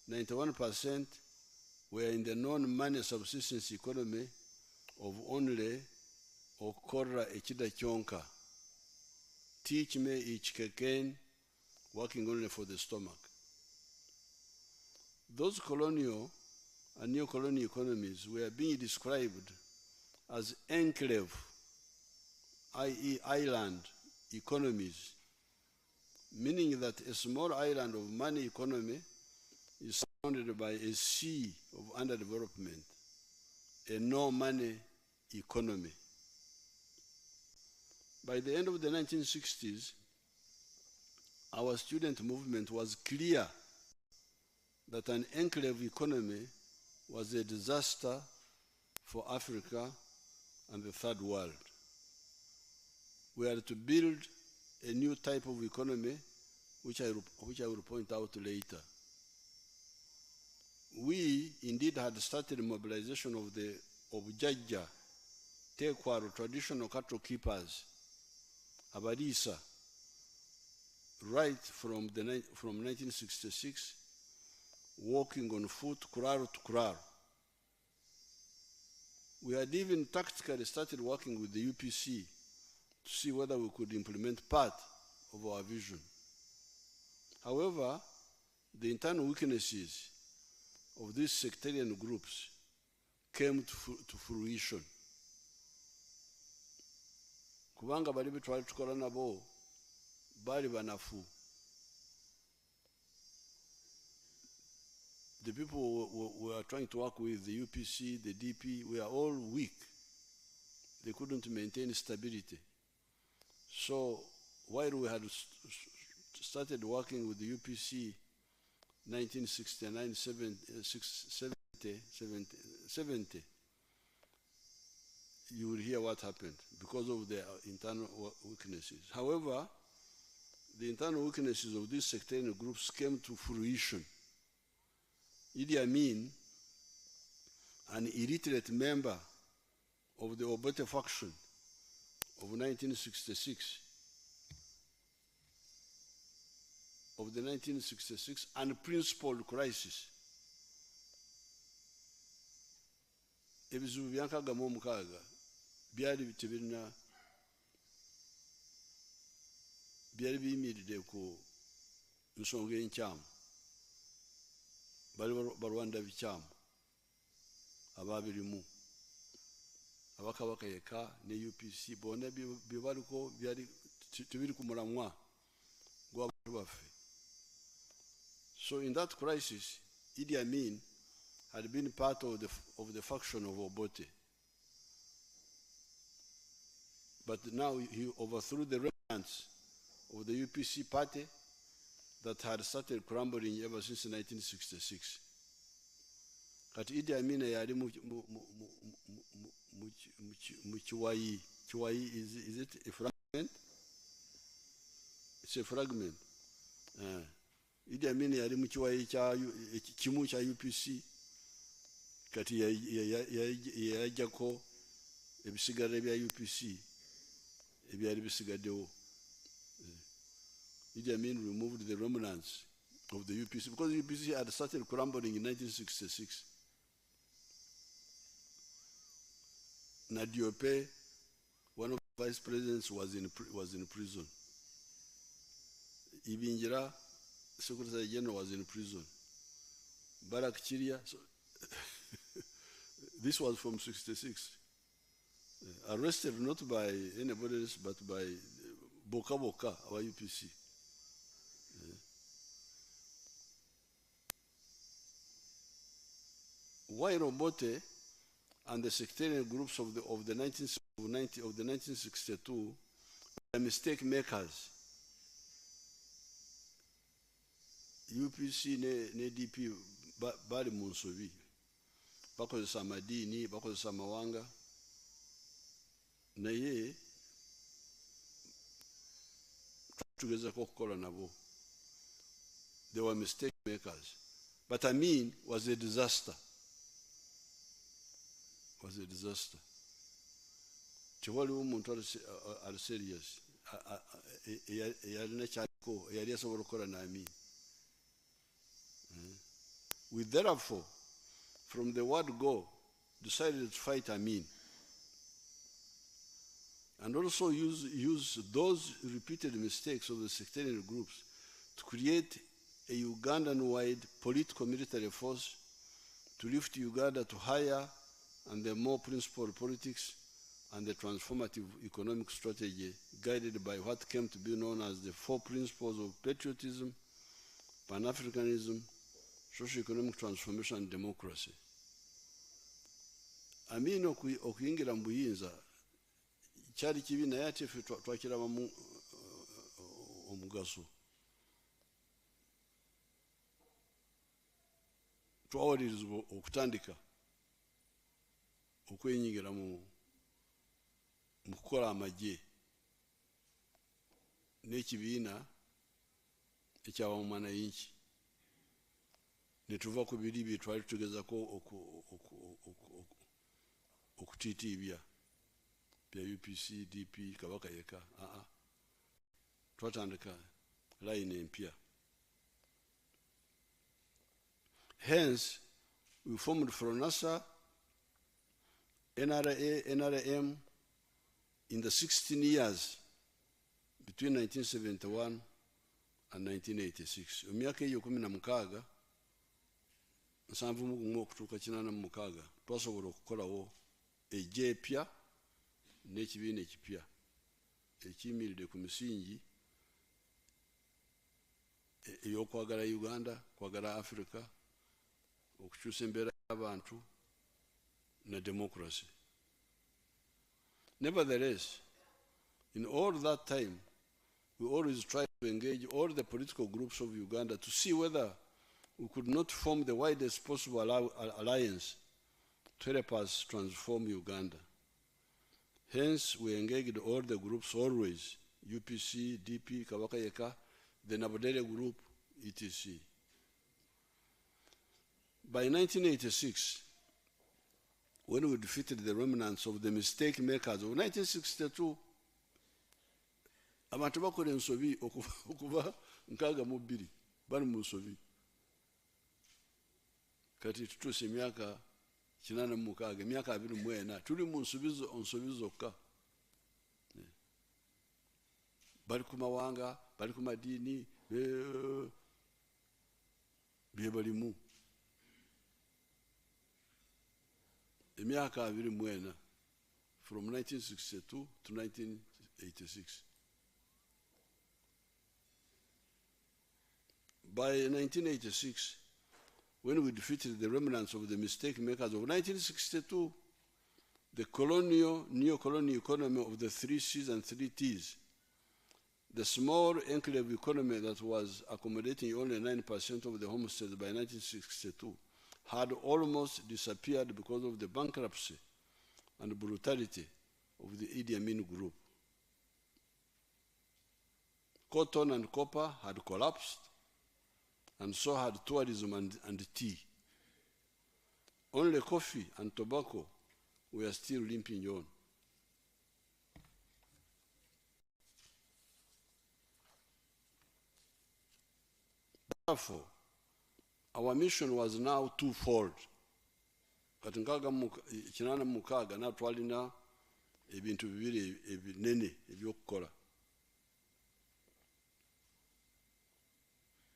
91% were in the non-money subsistence economy of only okora ekida kyonka. Teach me each keken, working only for the stomach. Those colonial and neo-colonial economies were being described as enclave, i.e. island economies, meaning that a small island of money economy is surrounded by a sea of underdevelopment, a no-money economy. By the end of the 1960s, our student movement was clear that an enclave economy was a disaster for Africa and the third world. We had to build a new type of economy, which I will point out later. We indeed had started mobilization of Jajja, Tekwaro, traditional cattle keepers, Abadisa, right from 1966, walking on foot, Kuraro to Kuraro. We had even tactically started working with the UPC to see whether we could implement part of our vision. However, the internal weaknesses of these sectarian groups came to fruition. Kubanga bali bitwali tukola nabo bali banafu. The people we were trying to work with, the UPC, the DP, were all weak. They couldn't maintain stability. So while we had started working with the UPC 1969, 70, you will hear what happened because of their internal weaknesses. However, the internal weaknesses of these sectarian groups came to fruition. Idi Amin, an illiterate member of the Obote faction of 1966, unprincipled crisis. Ebizibu byankaga mu mukaaga byali biyimiridde ku nsonga enkyamu. Bali balwanda bikyamu ababirimu abakabaka yeka ne UPC bonna byebaliko byali tubiri ku mulamwa gw'abantu baffe. So in that crisis, Idi Amin had been part of the faction of Obote. But now he overthrew the remnants of the UPC party that had started crumbling ever since 1966. But Idi Amin yali mu Chiwayi. Chiwayi, is it a fragment? It's a fragment. Idi Amin yali mu Chiwayi kimu kya UPC. Kati yajjako ebisigara bya UPC ebyali bisigaddewo. Idi Amin removed the remnants of the UPC because the UPC had started crumbling in 1966. Nadiope, one of the vice presidents, was in prison. Ibinjira, Secretary General, was in prison. Barak Chiria, so this was from 66. Arrested not by anybody else but by Boka Boka, our UPC. Why Obote and the sectarian groups of the 1962 were mistake makers. UPC ne DP bali mu nsobi bakozesa amadini bakozesa amawanga naye tugezako okukola nabo. They were mistake makers. But Amin was a disaster. Was a disaster. Tewaliwo omuntu ali serious eyalina kyako eyali asobola okukola na Amin. We therefore, from the word go, decided to fight Amin, and also use those repeated mistakes of the sectarian groups to create a Ugandan-wide political-military force to lift Uganda to higher and the more principled politics and the transformative economic strategy guided by what came to be known as the 4 principles of patriotism, Pan-Africanism, socio-economic transformation, and democracy. Amin okuyingira mu buyinza kyali kibi naye ate ffe twakirabamu omugaso. Twawalirizibwa okutandika okwenyingira mu kukola amagye n'ekibiina eky'abamumanayinki ne tuva ku biri bye twali tugezako okutiitiibya bya UPC, DP, Kabaka yeka. Twatandika line empya. Hence, we formed FRONASA, NRA, NRM in the 16 years between 1971 and 1986. Emyaka eyo 16 71 okutuuka 86 twasobola okukolawo ejje epya n'ekibiina ekipya ekiyimiridde ku misingi ey'okwagala Uganda, kwagala Africa, okukyusa embeera y'abantu na democracy. Nevertheless, in all that time, we always tried to engage all the political groups of Uganda to see whether we could not form the widest possible alliance to help us transform Uganda. Hence, we engaged all the groups always, UPC, DP, Kabaka Yeka, the Nabodele group, etc. By 1986, when we defeated the remnants of the mistake makers of 1962, abantu bakola ensobi okuva 62 bali mu nsobi. Kati tutuuse emyaka 86, emyaka 24 tuli mu nsobi zokka. Bali ku mawanga, bali ku madiini, bye balimu. Emyaka 24 from 1962 to 1986. By 1986, when we defeated the remnants of the mistake makers of 1962, the neo-colonial economy of the 3 C's and 3 T's, the small enclave economy that was accommodating only 9% of the homesteads by 1962, had almost disappeared because of the bankruptcy and brutality of the Idi Amin group. Cotton and copper had collapsed, and so had tourism and tea. Only coffee and tobacco were still limping on. Therefore, our mission was now twofold. Kati 86 na twalina ebintu bibiri ebinene ebyokukola.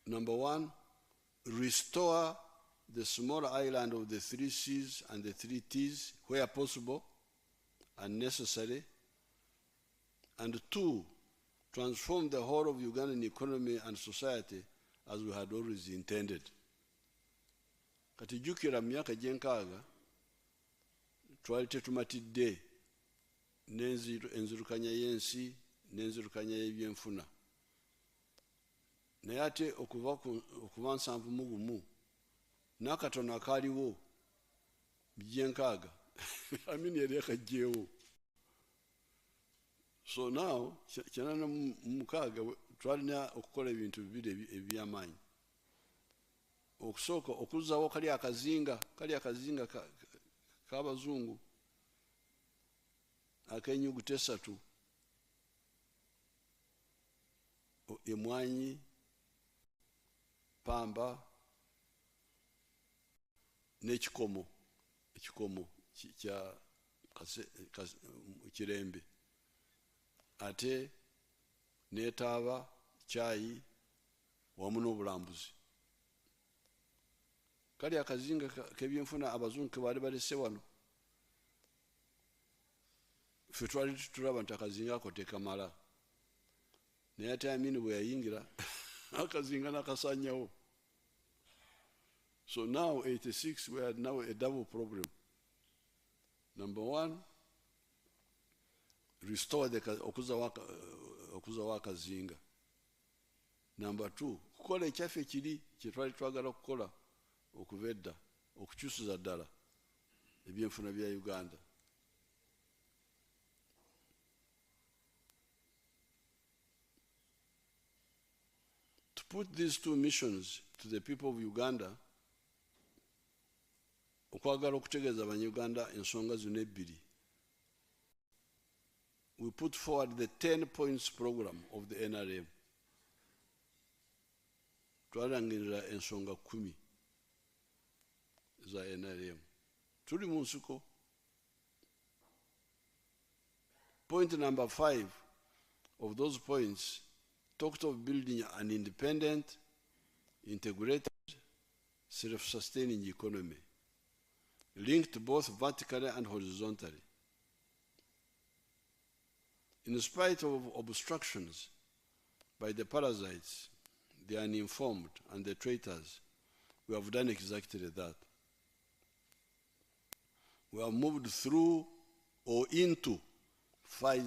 Number 1, restore the small island of the 3 C's and the 3 T's where possible and necessary. And 2, transform the whole of Ugandan economy and society as we had always intended. Kati jukira myaka gyenkaaga twali tetumatidde enzirukanya y'ensi n'enzirukanya y'ebyenfuna. Naye ate okuva 71 n'akatono akaaliwo gyenkaaga Amin yali akagyewo. So now 86 twalina okukola ebintu bibiri eby'amaanyi. Okusooka okuzzawo kali akazinga k'abazungu ak'ennyuguta 3, emwanyi, pamba, n'ekikomo kya kirembe ate n'etaaba caayi wamu n'obulambuzi. Kali akazinga k'ebyenfuna abazungu ke baali balese wano, ffe twali tutulaba nti akazinga ako tekamala, naye ate Amini bwe yayingira akazinga nakasanyawo. So now 86 we had now a double problem. Number one, restore okuzawo akazinga. Number two, kukola ekyaffe kiri kye twali twagala kukola okuva edda, okukyusiza ddala ebyenfuna bya Uganda. To put these two missions to the people of Uganda, okwagala okutegeeza abanyuganda ensonga zino ebbiri, we put forward the 10 points program of the NRM. Twalangirira ensonga 10 za NRM. Tuli mu nsuko. Point number 5 of those points talked of building an independent, integrated, self-sustaining economy, linked both vertically and horizontally. In spite of obstructions by the parasites, the uninformed, and the traitors, we have done exactly that. We have moved through or into five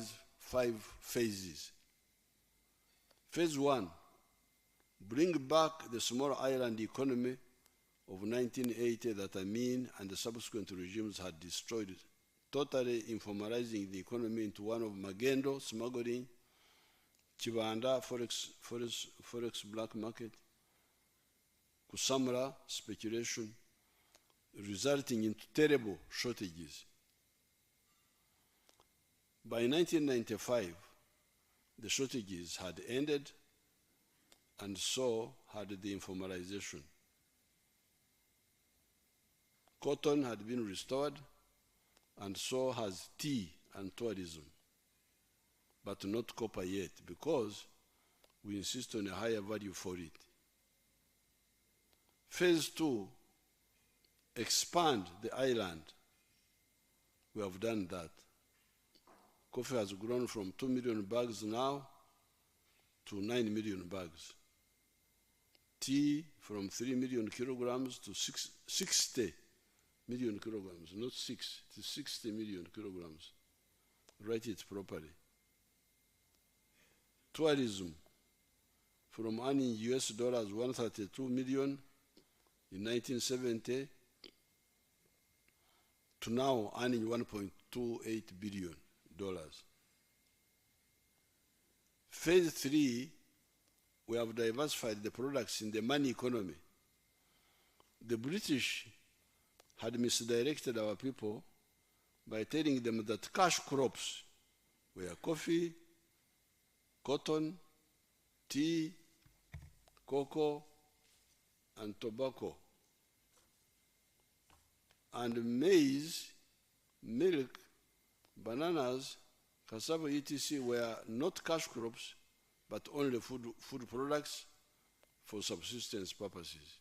phases. Phase 1, bring back the small island economy of 1980 that Amin and the subsequent regimes had destroyed, totally informalizing the economy into one of magendo, smuggling, Chibanda, forex black market, Kusamra, speculation, resulting in terrible shortages. By 1995, the shortages had ended, and so had the informalization. Cotton had been restored, and so has tea and tourism, but not copper yet, because we insist on a higher value for it. Phase 2, expand the island. We have done that. Coffee has grown from 2 million bags now to 9 million bags. Tea from 3 million kilograms to 60 million kilograms, not 6, it is 60 million kilograms. Write it properly. Tourism, from earning US dollars 132 million in 1970 to now earning $1.28 billion. Phase 3, we have diversified the products in the money economy. The British had misdirected our people by telling them that cash crops were coffee, cotton, tea, cocoa, and tobacco, and maize, milk, bananas, cassava, etc. were not cash crops, but only food products for subsistence purposes.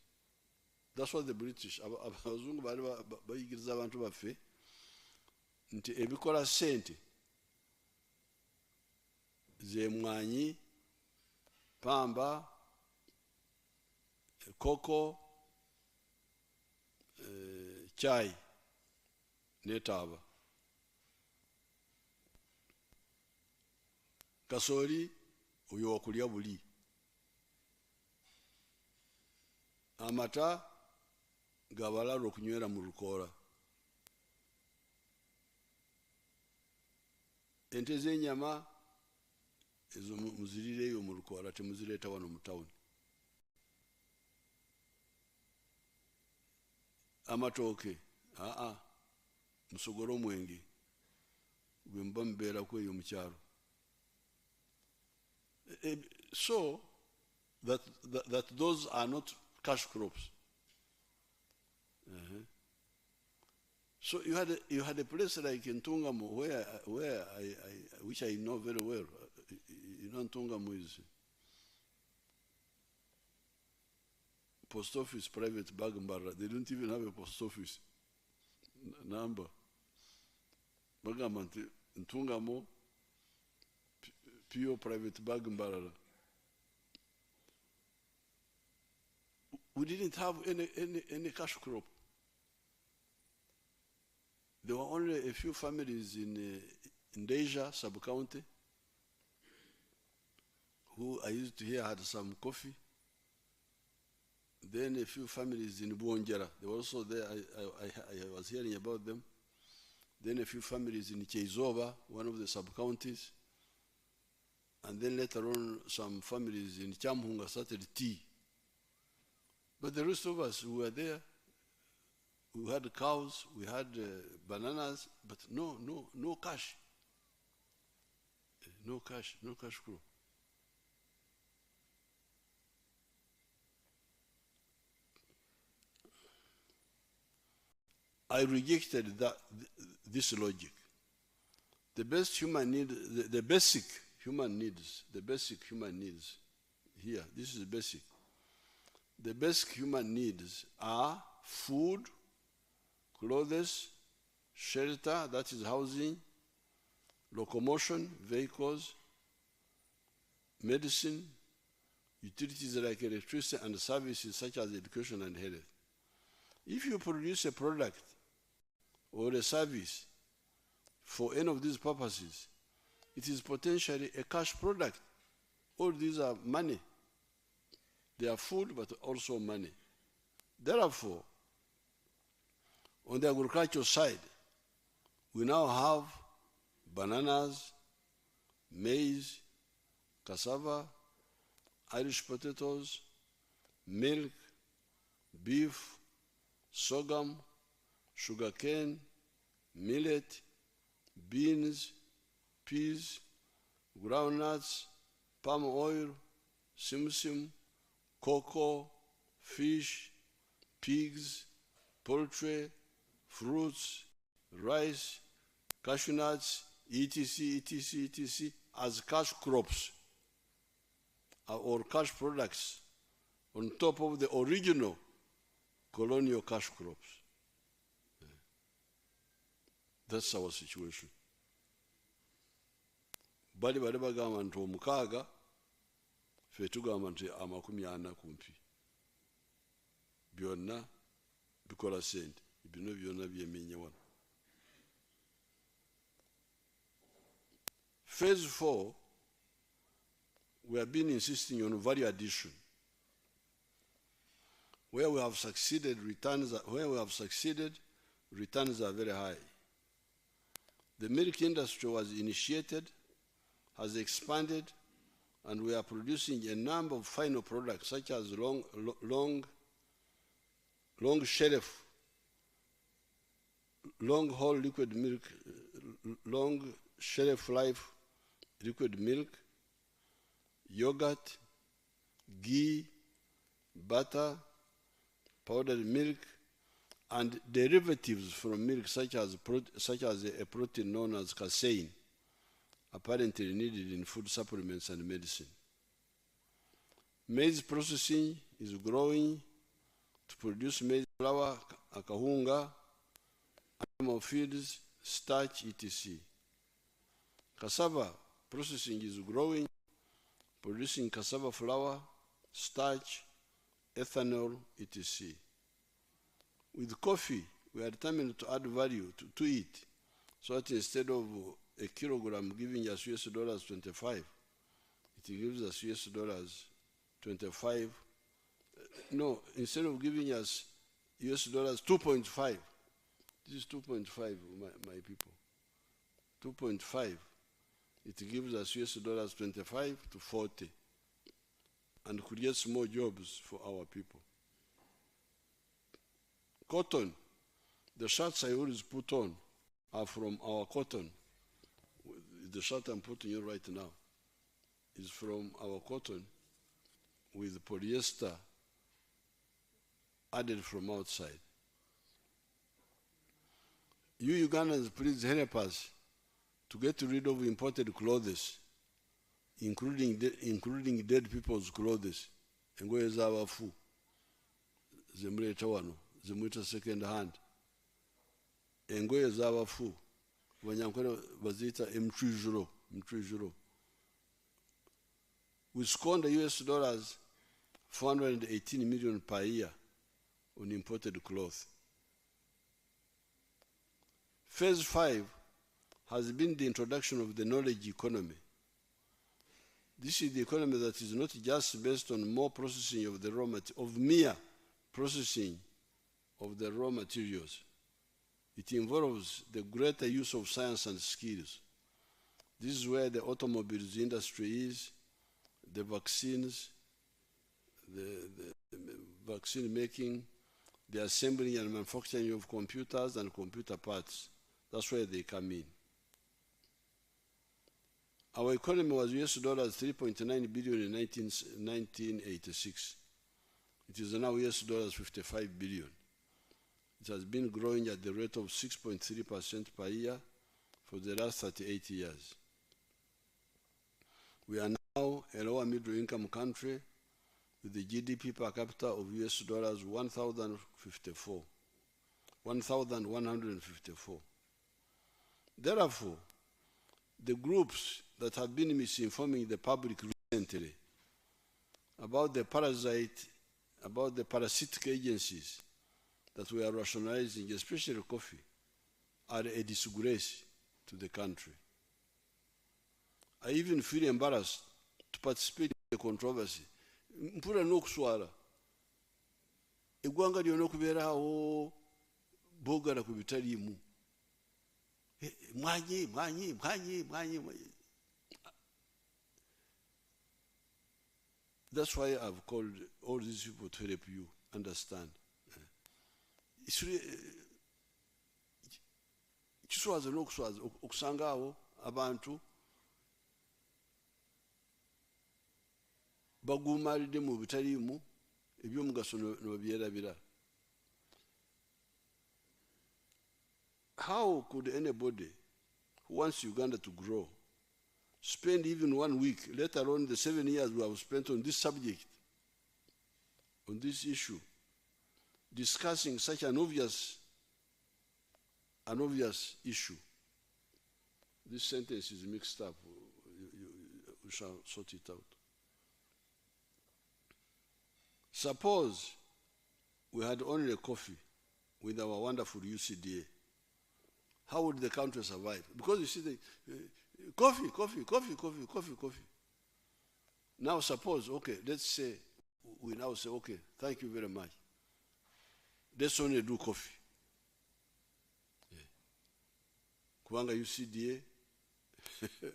That's what the British, abazungu bali bayigiriza abantu baffe nti ebikola sente ze mwanyi, pamba, koko, chai, netaba. Kasoli oyo wakulya buli. Amata gabalalo okunywera mu lukoola. Ente z'ennyama ezo muzirireyo mu lukoola, temuzireeta wano mu tawuni. Amatooke, musogole omwenge gwe muba mubeerako eyo mu kyalo. So that those are not cash crops. So you had a place like in Ntungamo which I know very well. You know Ntungamo is post office, private Bagambara. They don't even have a post office number. Bagamanti Ntungamo pure private Bagambara. We didn't have any cash crop. There were only a few families in Deja sub-county who I used to hear had some coffee. Then a few families in Buonjara, they were also there. I was hearing about them. Then a few families in Cheizova, one of the sub-counties. And then later on, some families in Chamhunga started tea. But the rest of us who were there, we had cows, we had bananas, but no cash. No cash crop. I rejected this logic. The basic human needs here, this is basic. The basic human needs are food, clothes, shelter, that is housing, locomotion, vehicles, medicine, utilities like electricity and services such as education and health. If you produce a product or a service for any of these purposes, it is potentially a cash product. All these are money. They are food, but also money. Therefore, on the agricultural side, we now have bananas, maize, cassava, Irish potatoes, milk, beef, sorghum, sugarcane, millet, beans, peas, groundnuts, palm oil, simsim, cocoa, fish, pigs, poultry, fruits, rice, cashew nuts, etc., as cash crops or cash products on top of the original colonial cash crops. That's our situation. Bali bagamba nti omukaaga ffe tugamba nti 40 kumpi. Byonna bikola sente. Bino byonna byemenya wano. Phase 4, we have been insisting on value addition. Where we have succeeded, returns are very high. The milk industry was initiated, has expanded, and we are producing a number of final products such as long shelf, long haul liquid milk, long shelf life liquid milk, yogurt, ghee, butter, powdered milk, and derivatives from milk such as a protein known as casein, apparently needed in food supplements and medicine. Maize processing is growing to produce maize flour, akahunga, animal feeds, starch, etc. Cassava processing is growing, producing cassava flour, starch, ethanol, etc. With coffee, we are determined to add value to it, so that instead of a kilogram giving us $25, it gives us $25. No, instead of giving us $2.5, this is 2.5, my people. 2.5, it gives us $25 to 40, and creates more jobs for our people. Cotton, the shirts I always put on are from our cotton. The shirt I'm putting on right now is from our cotton with polyester added from outside. You Ugandans, please help us to get rid of imported clothes, including dead people's clothes. Engoye z'abafu zemuleeta wano zemuyita second hand. Engoye z'abafu Banyankole baziyita mtwijuro. We squander US dollars 418 million per year on imported cloth. Phase 5 has been the introduction of the knowledge economy. This is the economy that is not just based on more processing of the mere processing of the raw materials. It involves the greater use of science and skills. This is where the automobiles industry is, the vaccines, the vaccine making, the assembling and manufacturing of computers and computer parts. That's where they come in. Our economy was US dollars 3.9 billion in 1986. It is now US dollars 55 billion. It has been growing at the rate of 6.3% per year for the last 38 years. We are now a lower middle income country with the GDP per capita of US dollars 1,154. Therefore, the groups that have been misinforming the public recently about the parasitic agencies that we are rationalizing, especially coffee, are a disgrace to the country. I even feel embarrassed to participate in the controversy. Mpura n'okuswala eggwanga lyonna okubeerawo boogala ku bitaliimu mwanyi. That's why I've called all these people to help you understand. Kiswaza n'okuswaza okusanga awo abantu baguumalidde mu bitaliimu eby'omugaso n'obyerabira. How could anybody who wants Uganda to grow spend even 1 week, let alone the 7 years we have spent on this subject, on this issue, discussing such an obvious issue? This sentence is mixed up. We shall sort it out. Suppose we had only coffee with our wonderful UCDA. How would the country survive? Because you see, coffee. Now suppose, okay, let's say, we now say, okay, thank you very much. Let's only do coffee. Kubanga UCDA,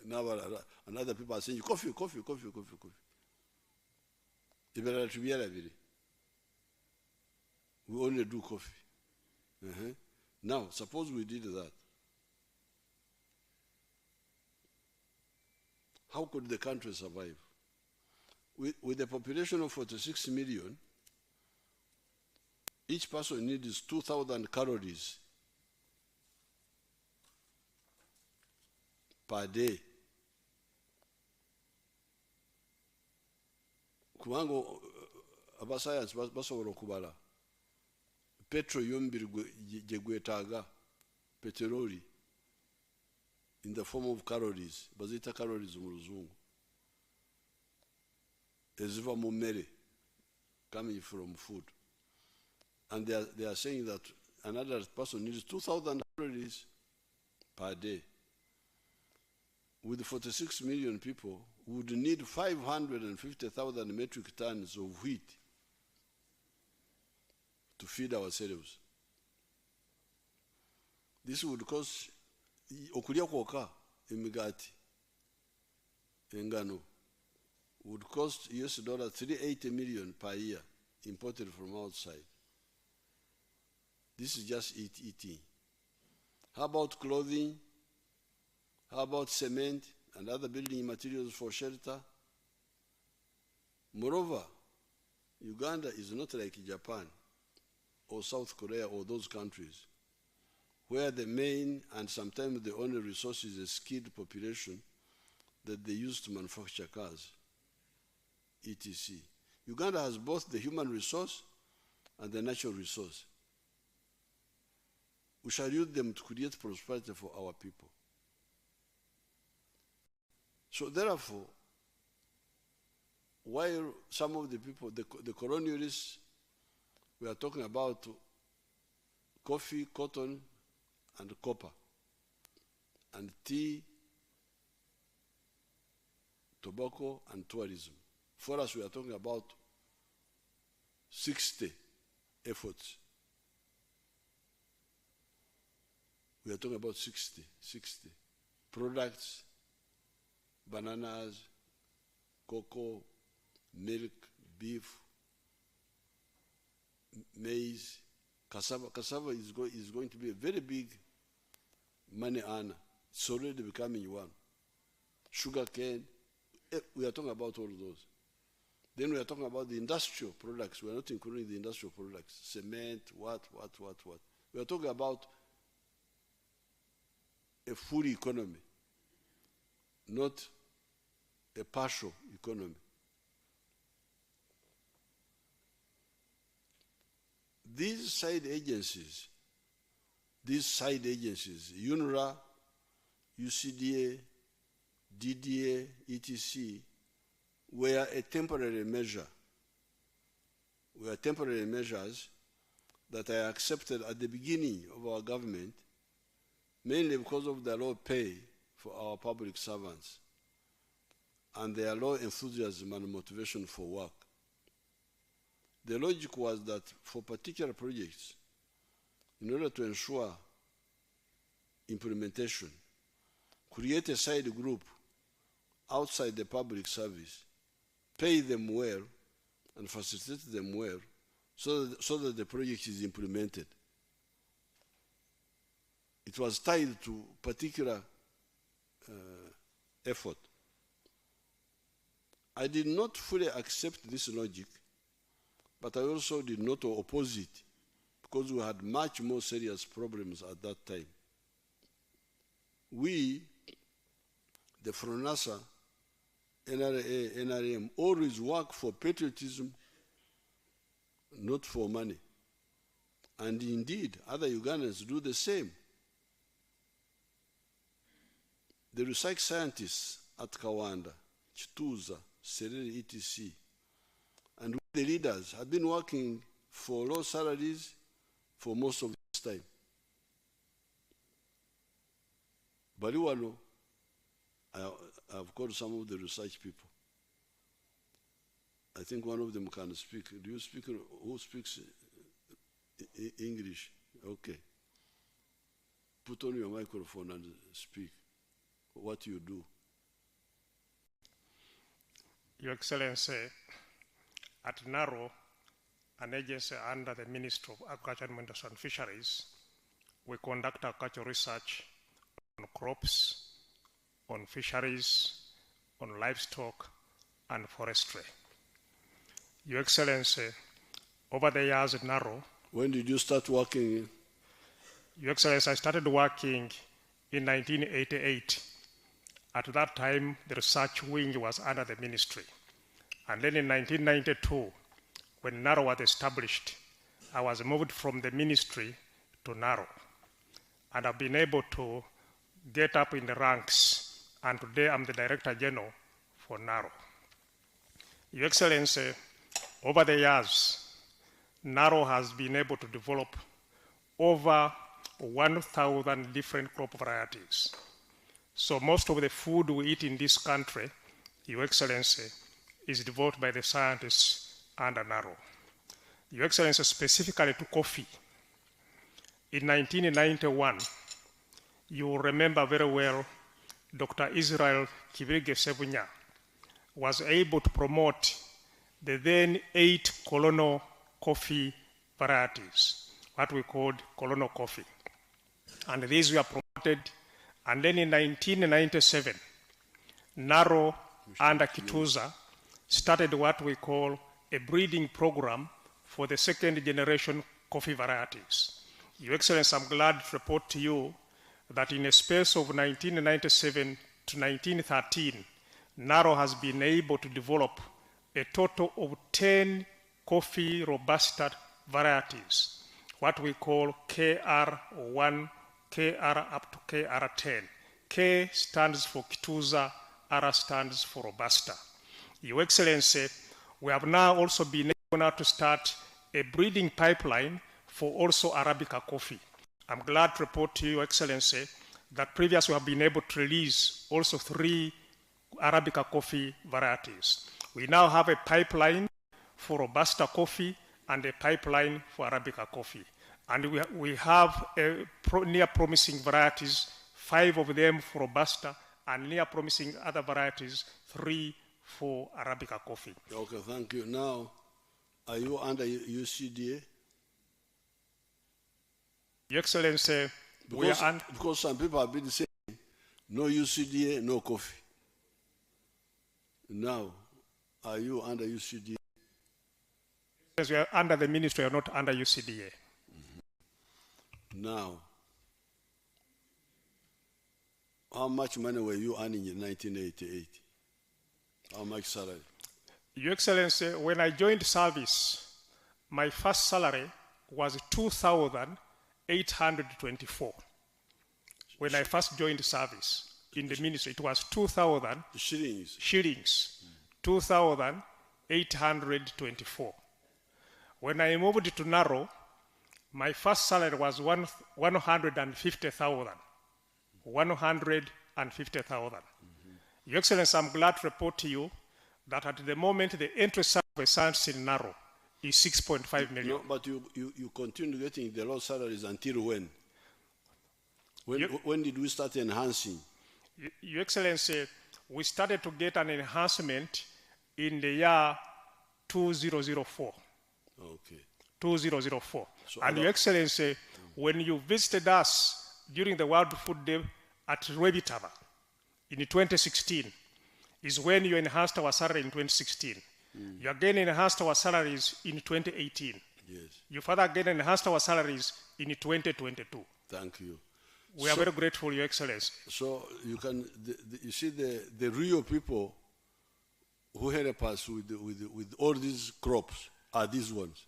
now another people are saying, coffee. We only do coffee. Now, suppose we did that. How could the country survive? With a population of 46 million, each person needs 2,000 calories per day. Kubanga abasayansi basobola okubala petrol y'omubiri gye gwetaaga, peteroli, in the form of calories, baziyita calories mu luzungu, eziva mu mmere, coming from food. And they are saying that another person needs 2,000 calories per day. With 46 million people, we would need 550,000 metric tons of wheat to feed ourselves. This would cost, okulya kwokka emigati engano would cost US dollars 380 million per year imported from outside. This is just eating. How about clothing? How about cement and other building materials for shelter? Moreover, Uganda is not like Japan or South Korea or those countries where the main and sometimes the only resource is a skilled population that they use to manufacture cars, etc. Uganda has both the human resource and the natural resource. We shall use them to create prosperity for our people. So therefore, while some of the people, the colonialists, we are talking about coffee, cotton, and copper, and tea, tobacco, and tourism. For us, we are talking about 60 efforts. We are talking about 60 products, bananas, cocoa, milk, beef, maize, cassava. Cassava is going to be a very big money earner. It's already becoming one. Sugar cane, we are talking about all those. Then we are talking about the industrial products. We are not including the industrial products. Cement, what. We are talking about a full economy, not a partial economy. These side agencies, UNRWA, UCDA, DDA, etc., were a temporary measure. Were temporary measures that I accepted at the beginning of our government, mainly because of the low pay for our public servants and their low enthusiasm and motivation for work. The logic was that for particular projects, in order to ensure implementation, create a side group outside the public service, pay them well, and facilitate them well so that the project is implemented. It was tied to particular effort. I did not fully accept this logic, but I also did not oppose it because we had much more serious problems at that time. We, the FRONASA, NRA, NRM, always work for patriotism, not for money. And indeed, other Ugandans do the same. The research scientists at Kawanda, Chituza, Serere, etc., and the leaders have been working for low salaries for most of this time. Baliwano, I've called some of the research people. I think one of them can speak. Do you speak? Who speaks English? Okay. Put on your microphone and speak. What you do. Your Excellency, at NARO, an agency under the Ministry of Agriculture, Industry and Fisheries, we conduct agricultural research on crops, on fisheries, on livestock, and forestry. Your Excellency, over the years at NARO... When did you start working? Your Excellency, I started working in 1988. At that time, the research wing was under the ministry. And then in 1992, when NARO was established, I was moved from the ministry to NARO. And I've been able to get up in the ranks, and today I'm the Director General for NARO. Your Excellency, over the years, NARO has been able to develop over 1,000 different crop varieties. So most of the food we eat in this country, Your Excellency, is developed by the scientists under NARO. Your Excellency, specifically to coffee. In 1991, you will remember very well, Dr. Israel Kibirige Sebunya was able to promote the then 8 colonial coffee varieties, what we called colonial coffee. And these were promoted. And then in 1997, NARO under Kituza started what we call a breeding program for the second generation coffee varieties. Your Excellency, I'm glad to report to you that in a space of 1997 to 1913, Narrow has been able to develop a total of 10 coffee Robusta varieties, what we call KR1, KR up to KR10. K stands for Kituza, R stands for Robusta. Your Excellency, we have now also been able now to start a breeding pipeline for also Arabica coffee. I'm glad to report to you, Your Excellency, that previously we have been able to release also 3 Arabica coffee varieties. We now have a pipeline for Robusta coffee and a pipeline for Arabica coffee. And we have near promising varieties, 5 of them for Robusta, and near promising other varieties, 3 for Arabica coffee. Okay, thank you. Now, are you under UCDA? Your Excellency, because some people have been saying no UCDA, no coffee. Now, are you under UCDA? Yes, we are under the ministry, we are not under UCDA. Now, how much money were you earning in 1988? How much salary? Your Excellency, when I joined service, my first salary was 2,824. When I first joined service in the ministry, it was 2,000 shillings, 2,824. When I moved to Narrow, my first salary was 150,000. 150,000. Your Excellency, I'm glad to report to you that at the moment the entry salary in Narrow is 6.5 million. No, but you continue getting the low salaries until when? When did we start enhancing? Your Excellency, we started to get an enhancement in the year 2004. Okay. 2004. So and Your Excellency, when you visited us during the World Food Day at Rwebitaba in 2016, is when you enhanced our salary in 2016. You again enhanced our salaries in 2018. Yes. You further again enhanced our salaries in 2022. Thank you. We are very grateful, Your Excellency. So you can, you see the real people who help us with all these crops are these ones.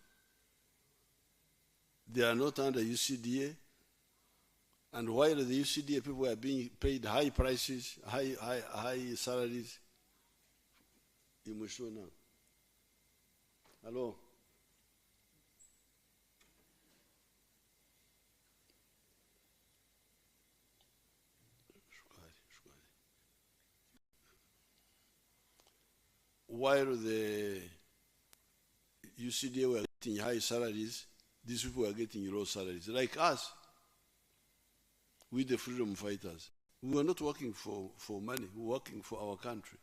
They are not under UCDA. And while the UCDA people are being paid high prices, high salaries, you must show now. Hello? While the UCDA were getting high salaries, these people were getting low salaries. Like us, we the freedom fighters, we were not working for money, we were working for our country.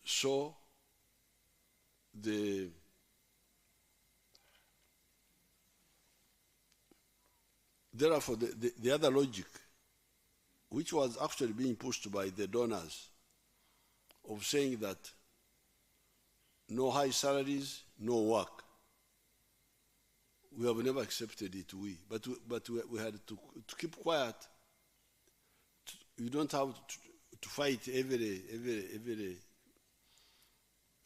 So, therefore, the other logic, which was actually being pushed by the donors, of saying that no high salaries, no work. We have never accepted it, but we had to keep quiet. You don't have to fight every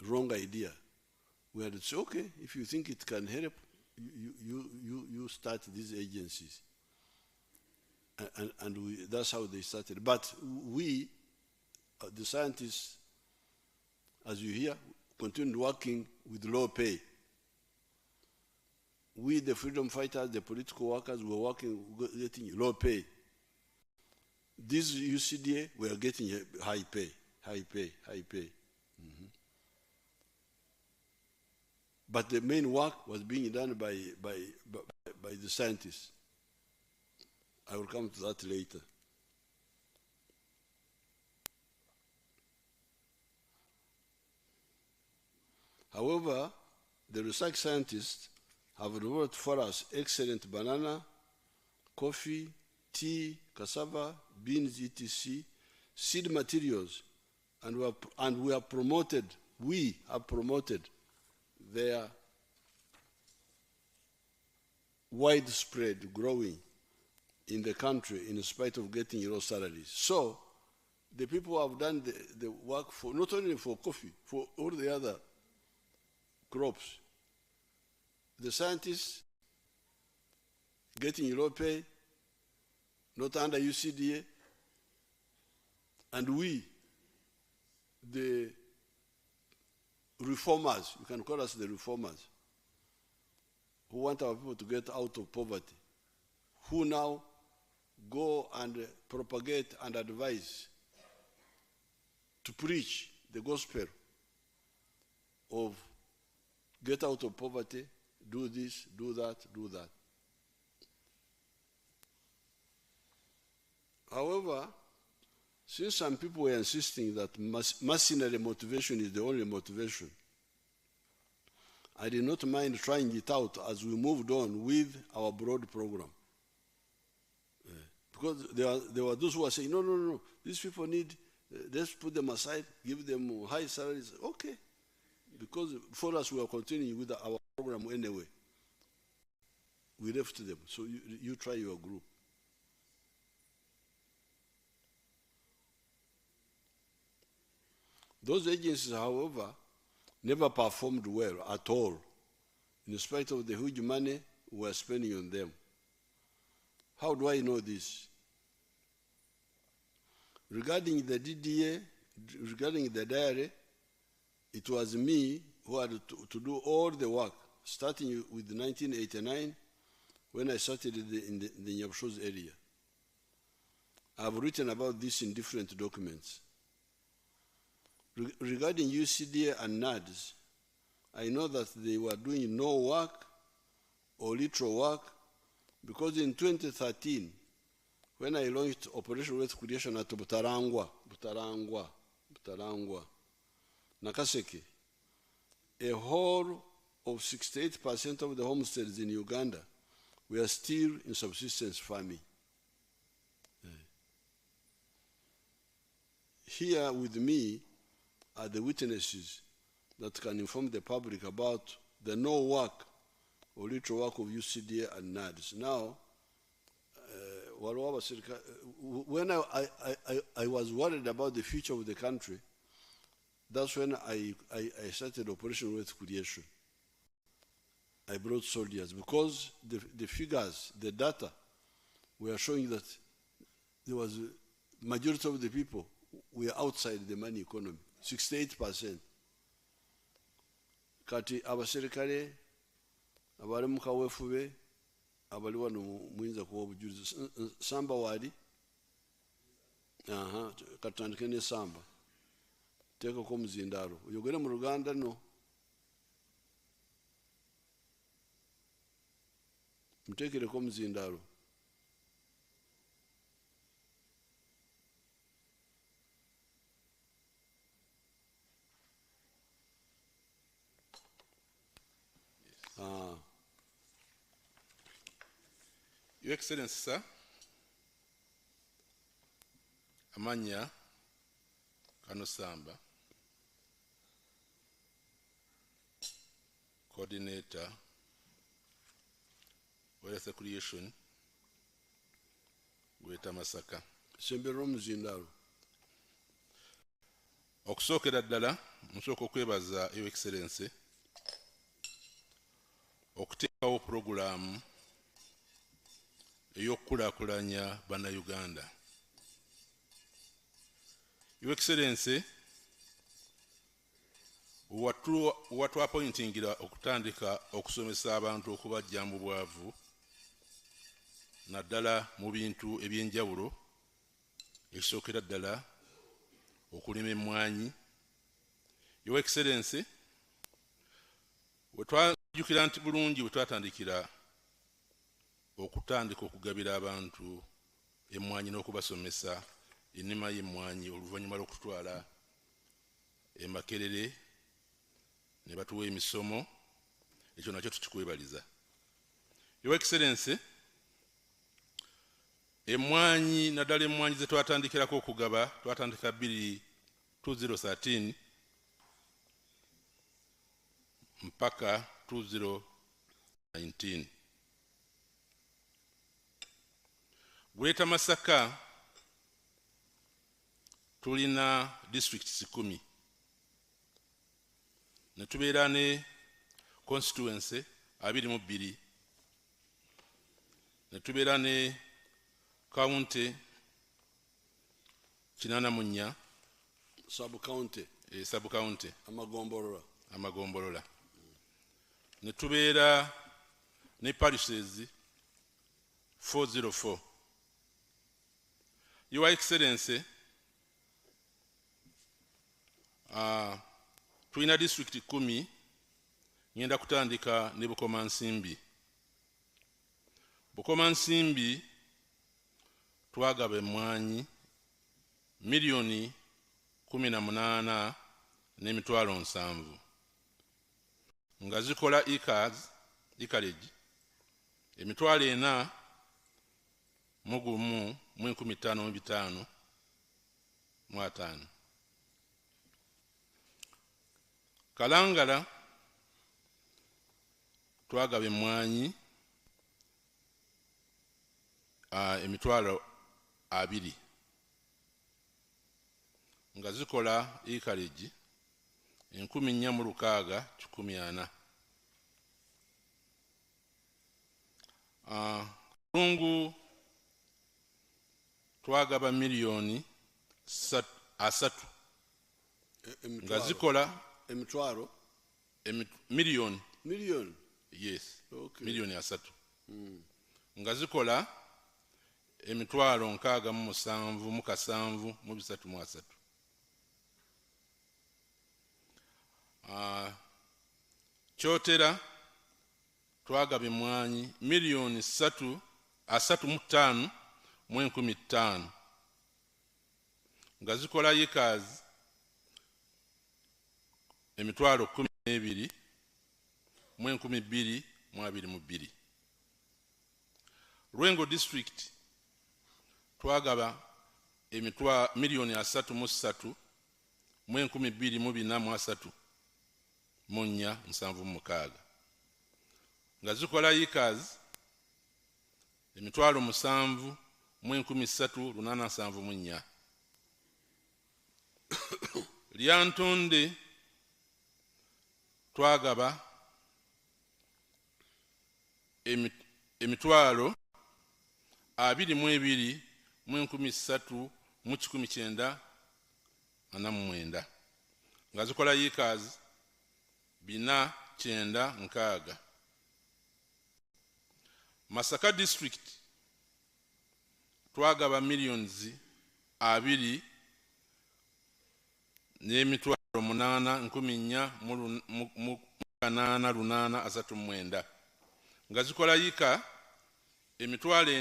wrong idea. We had to say, okay, if you think it can help, you start these agencies. And that's how they started. But we, the scientists, as you hear, continued working with low pay. We, the freedom fighters, the political workers, were working, getting low pay. These UCDA were getting high pay. Mm-hmm. But the main work was being done by the scientists. I will come to that later. However, the research scientists have developed for us excellent banana, coffee, tea, cassava, beans, etc., seed materials, and we have promoted their widespread, growing in the country in spite of getting low salaries. So the people who have done the work for, not only for coffee, for all the other crops, the scientists getting low pay, not under UCDA, and we, the reformers, you can call us the reformers, who want our people to get out of poverty, who now go and propagate and advise to preach the gospel of get out of poverty, do this, do that, do that. However, since some people were insisting that mercenary motivation is the only motivation, I did not mind trying it out as we moved on with our broad program. Because there were those who were saying, no, these people need, let's put them aside, give them high salaries. Okay, because for us we are continuing with our program anyway. We left them, so you try your group. Those agencies, however, never performed well at all, in spite of the huge money we were spending on them. How do I know this? Regarding the DDA, regarding the diary, it was me who had to do all the work, starting with 1989, when I started in the Nyabshoz area. I've written about this in different documents. Regarding UCDA and NADS, I know that they were doing no work or little work, because in 2013, when I launched Operation Wealth Creation at Butarangwa, Nakaseke, a whole of 68% of the homesteads in Uganda were still in subsistence farming. Here with me are the witnesses that can inform the public about the no work or little work of UCDA and NADS. Now, when I was worried about the future of the country, that's when I started Operation Wealth Creation. I brought soldiers because the figures, the data, were showing that there was a majority of the people were outside the money economy, 68%. Kati abaserikale abali mu kaweefube abali wano muyinza kuwa obujulizi. Samba wali katandike ne Samba teekako omuzindaalo oyogere mu Luganda no muteekereko omuzindaalo. Your Excellency, sir, Amanya Kanosamba, Coordinator, Wealth Creation, Gweta Masaka. Sembero omuzindalo. Okusookera ddala nsooka okwebaza Your Excellency okuteekawo purogulaamu ey'okukulaakulanya bannayuganda. Your Excellency, watwapointingira okutandika okusomesa abantu okubaggya mu bwavu naddala mu bintu eby'enjawulo, ekisookera ddala okulima emmwanyi. Your Excellency, we twajjukira nti bulungi bwe twatandikira okutandika okugabira abantu emmwanyi n'okubasomesa ennima y'emmwanyi oluvannyuma lw'okutwala e Makerere ne batuwa emisomo, ekyo nakyo tukikwebaliza. Your Excellency, emmwanyi naddala emmwanyi ze twatandikirako okugaba twatandika 2013 mpaka 2019. Greater Masaka tulina districts 10 ne tubeera ne constituency 22 ne tubeera ne county 84 sub county sub county amagombolola ne tubeera ne parishes 404. Your Excellency, tulina district 10 ngenda kutandika ne Bukomansimbi. Bukomansimbi twagaba emmwanyi milioni 18 n'emitwalo 7 nga zikola acreage emitwalo 4 mu 15,505. Kalangala twagaba emmwanyi emitwalo 2 nga zikola acreage 4,640. Lungu twagaba milioni 3 nga zikola emitwalo milioni yes okay milioni 3 nga zikola emitwalo 67,733. Kyotera twagaba emmwanyi milioni 3,515 nga zikola acres emitwalo 12,222. Lwengo district twagaba milioni 3,3,243 mu 476 nga zikola acres emitwalo 7,374. Lyantonde twagaba emitwalo 22,319 nga zikola acres 496. Masaka district twagaba millions 2 n'emitwalo 8,489 nga zikola acres emitwalo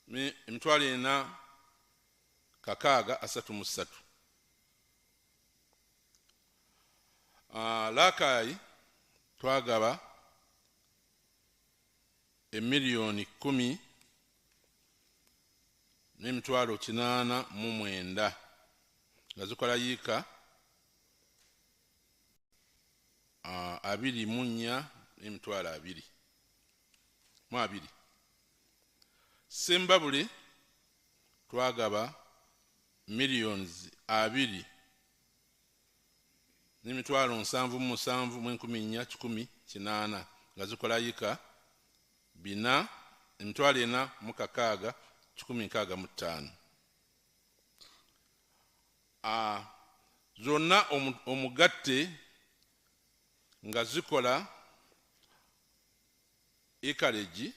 4,633. Lakai twagaba emilioni 10 n'emitwalo 809 nga zikola acres 24 n'emitwalo 22. Sembabule twagaba millions 2 n'emitwalo 7,718 nga zikola acres 4 emitwalo 4,665. Zonna omugatte nga zikola acreage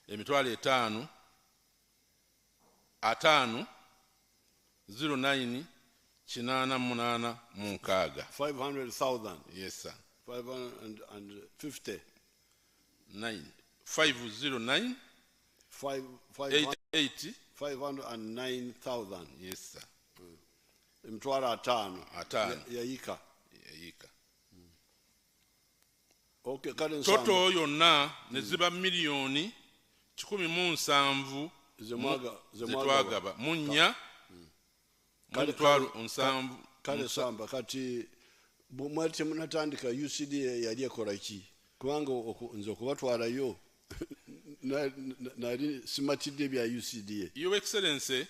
emitwalo 5 09 886. 500,000 Yes sir. 550 509 88 509,000 yes sir. emitwalo 5 yayika. okay kale toto yonna ne ziba milioni 17 zetwagaba munya kale samba kati mwali munatandika UCDA yali ekola ki kubanga nze okubatwalayo nali simatidde bya UCDA. Your Excellency,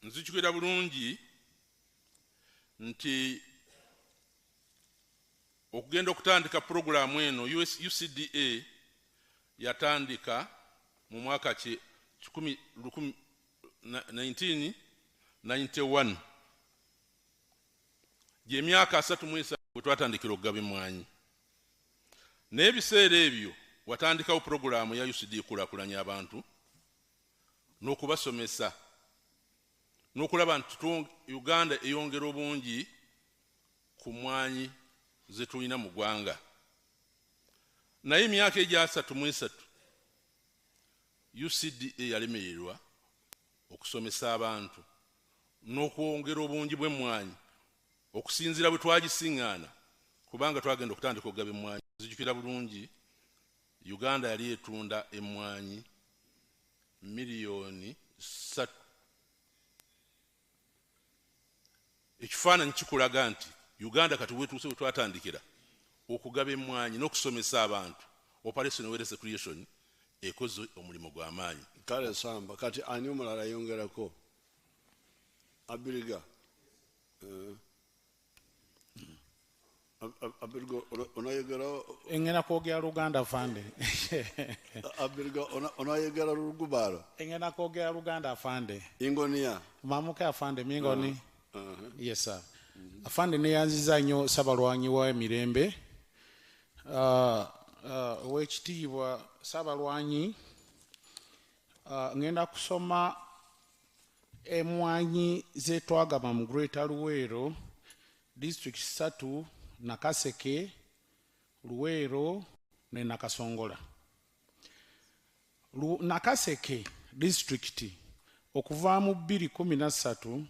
nzijukira bulungi nti okugenda okutandika programu eno UCDA yatandika mu mwaka 1991 gy'emyaka 3 bwe twatandikira okugaba emmwanyi. N'ebiseera ebyo watandikawo programu ya UCDA kulaakulanya abantu n'okubasomesa n'okulaba nti Uganda eyongera obungi ku mmwanyi ze tulina mu ggwanga. Naye emyaka egya 33 UCDA yalemererwa okusomesa abantu n'okwongera obungi bw'emmwanyi okusinziira bwe twagisiŋŋaana, kubanga twagenda okutandika okugaba emmwanyi. Nzijukira bulungi Uganda yali etunda emmwanyi miliyoni 3. Ekifaananyi kikulaga nti Uganda kati wetuuse we twatandikira okugaba emmwanyi n'okusomesa abantu. Operation Awareness Creation ekoze omulimu gw'amaanyi. Kale samba kati ani omulala yongerako? Abiriga. Abiriga onayegera engena kwogera Luganda afande. Abiriga onayegera Lugubaro. Engena kwogera Luganda afande. Ingonia. Mamuke afande mingoni. Yes sir. Afande neyanziza nnyo Ssabalwanyi w'emirembe. Owekitiibwa Ssabalwanyi, ngenda kusoma emmwanyi ze twagaba mu Greater Luweero district 3, Nakaseke, Luweero ne Nakasongola. Nakaseke district okuva mu 2013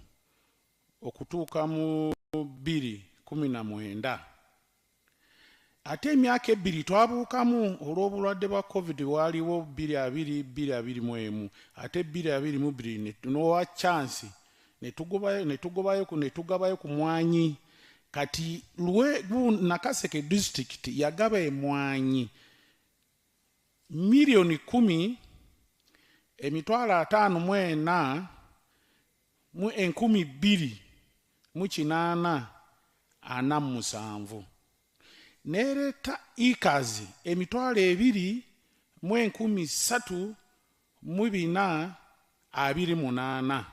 okutuuka mu 2019. Ate emyaka 2 twabuukamu olw'obulwadde bwa COVID waliwo 2021 ate 2022 n'owa chance ne tugabayo ku mmwanyi. Kati Nakaseke district yagaba emmwanyi miliyoni 10 emitwalo 54 mu 2847 nereta ikazi emitwalo 2 mu 1328.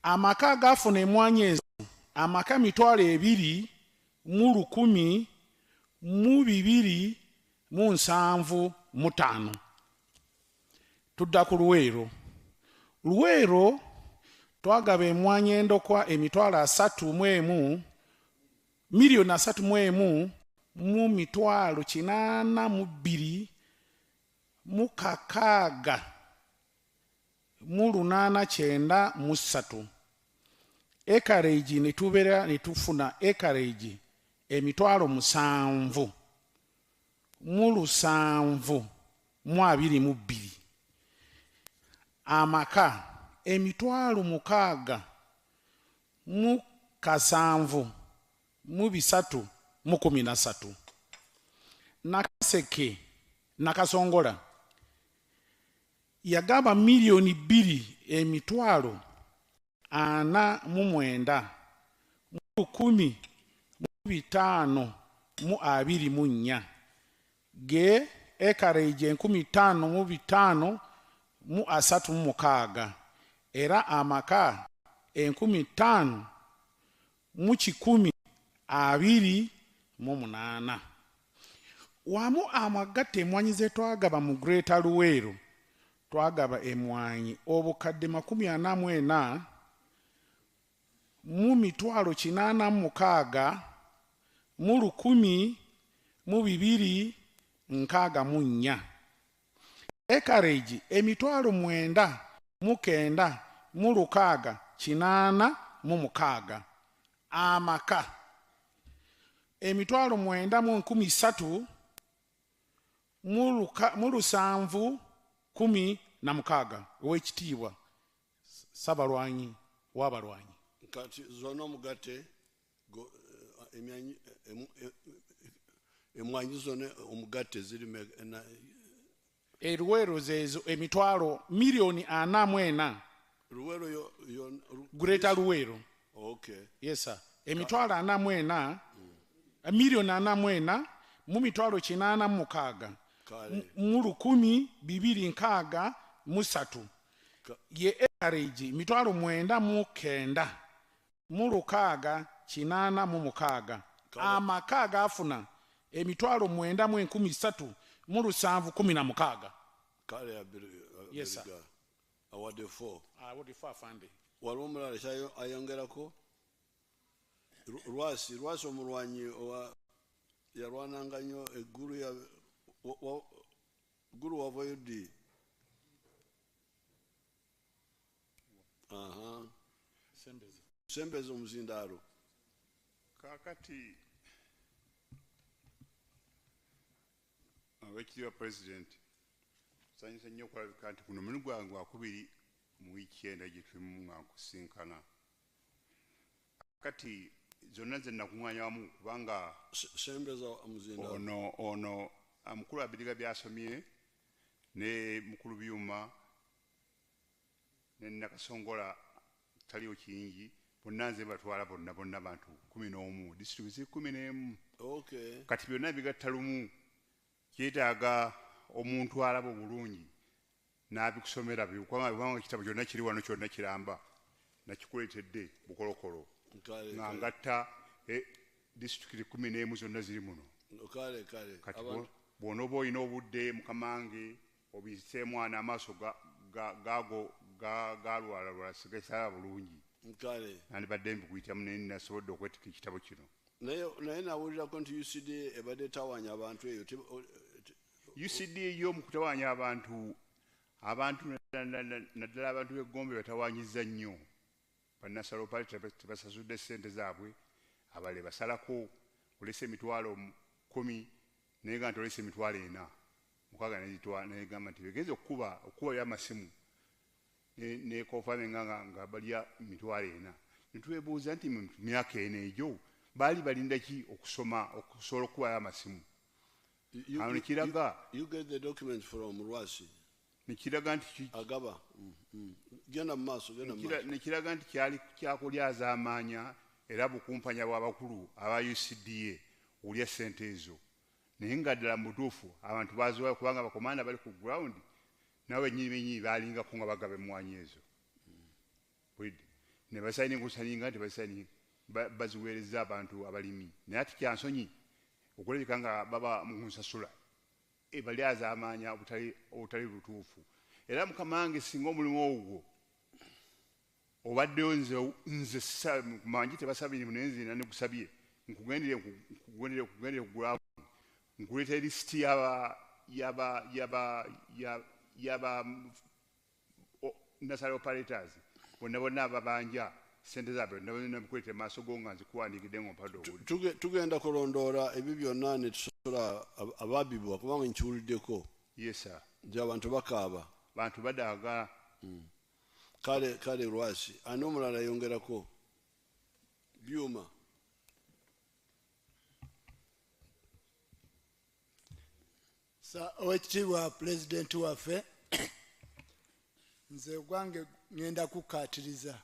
Amaka gafuna emmwanyi ezo amaka mitwalo 2 mu 1,275. Tudda ku Luweero. Luweero twagaba emmwanyi endokwa emitwalo 31 miliyoni 31 mu mitwalo 82 mu 6 mu 893. Acreage ne tufuna acreage emitwalo 7 mu 722. Amaka emitwalo 6 mu 7 mu 313. Nakaseke Nakasongola yagaba miliyoni 2 emitwalo 49 mu 10,524 ge acreage 15,500 mu 36 era amaka 15,000 mu 128. Wamu amagatte emmwanyi ze twagaba mu Greater Luweero twagaba emmwanyi obukadde 44 mu mitwalo 86 mu 1,264. Acreage emitwalo 9 mu 9 mu 686. Amaka emitwalo 9 mu 13 mu 716. Owekitiibwa Ssabalwanyi w'abalwanyi. Kati zona omugate emmwanyi zona omugate ziri Luwero zezo emitwalo million 44 Luwero Greater Luwero. Okay. Yes sir. Emitwalo 44 million 44 mu mitwalo 86 mu 10,263 ye average mitwalo 99 mu 686 amaka afuna emitwalo 9,13 mu 716. Kale yes sir. Award 4. Award 4 afande. Walumula shayo ayongerako. Rwasi omulwanyi yarwananga nnyo eggulu ya guru wa Voyudi. Sembeze omuzindalo. Kakati Awekitiibwa President nsanyusa nnyo okulabika nti guno mulundi gwange gwakubiri mu wiiki enda gye tulimu nga nkusinkana. Kati zonna ze nakuŋŋaanya wamu kubanga Sembeza omuzindalo ono mukulu wa biriga byasomye ne mukulu byuma ne Nakasongola taliyo kingi bonna nze batwala bonna bantu 11 district 11. Okay. Kati byonna bigatta lumu kyetaaga omuntu alaba obulungi n'abikusomera kubanga ekitabo kyonna kiri wano kyonna kiramba nakikuleetedde bukolokolo nga ngatta district 11 zonna ziri muno. Kati bw'onooba olina obudde mukamange obiyise mwana amaaso gaago galwalalwala sigasala bulungi nandibadde mbikuyitamu naye nasobodde okwetika ekitabo kino. Naye nawulirako nti UCD ebadde etawanya abantu eyo. UCD yo mu kutawanya abantu naddala abantu b'eggombe batawanyiza nnyo. Bannasalo pali tebasasudde ssente zaabwe abale basalako olese emitwalo 10 naye nga nti olese emitwalo 4 mukaaga negamba nti begenza okuba by'amasimu nekofame nga balya emitwalo 4. Netwebuuza nti mu myaka eno egyo baali balinda ki okusobola okukubayo amasimu. Awo nekiraga You get the document from Rwasi. Nekiraga nti agaba genda maaso nekiraga nti kyali kyakulyaza amaanya era bukumpanya bw'abakulu aba UCDA olya ssente ezo. Naye nga ddala mu butuufu abantu baziwayo kubanga abakomanda bali ku ground nawe nyinyi balingako nga bagaba emmwanyi ezo. Ne basayininga nti baziweereza abantu abalimi. Naye ati kyansonyi okulabika nga baba mu nsasula ebalyaza amaanya obutali butuufu. Era mukamange singa omulimu ogwo obaddeyo nze manji tebasabirimu naye nze nandigusabye nkugendere kugula nkuleeta lisiti yaba nasal operators bonna ababanja sente zaabwe nabikuleeta maaso go nga nzikuwandiikidde ng'ompadde obudde. Tugenda kulondoola ebyo byonna ne tusobola ababibwa kubanga nkiwuliddeko. Yes sir. Nti abantu bakaaba. Bantu badaaga. Kale Rwasi ani omulala yongerako byuma. Owekitiibwa Pulezidenti waffe nze gwange ngenda kukaatiriza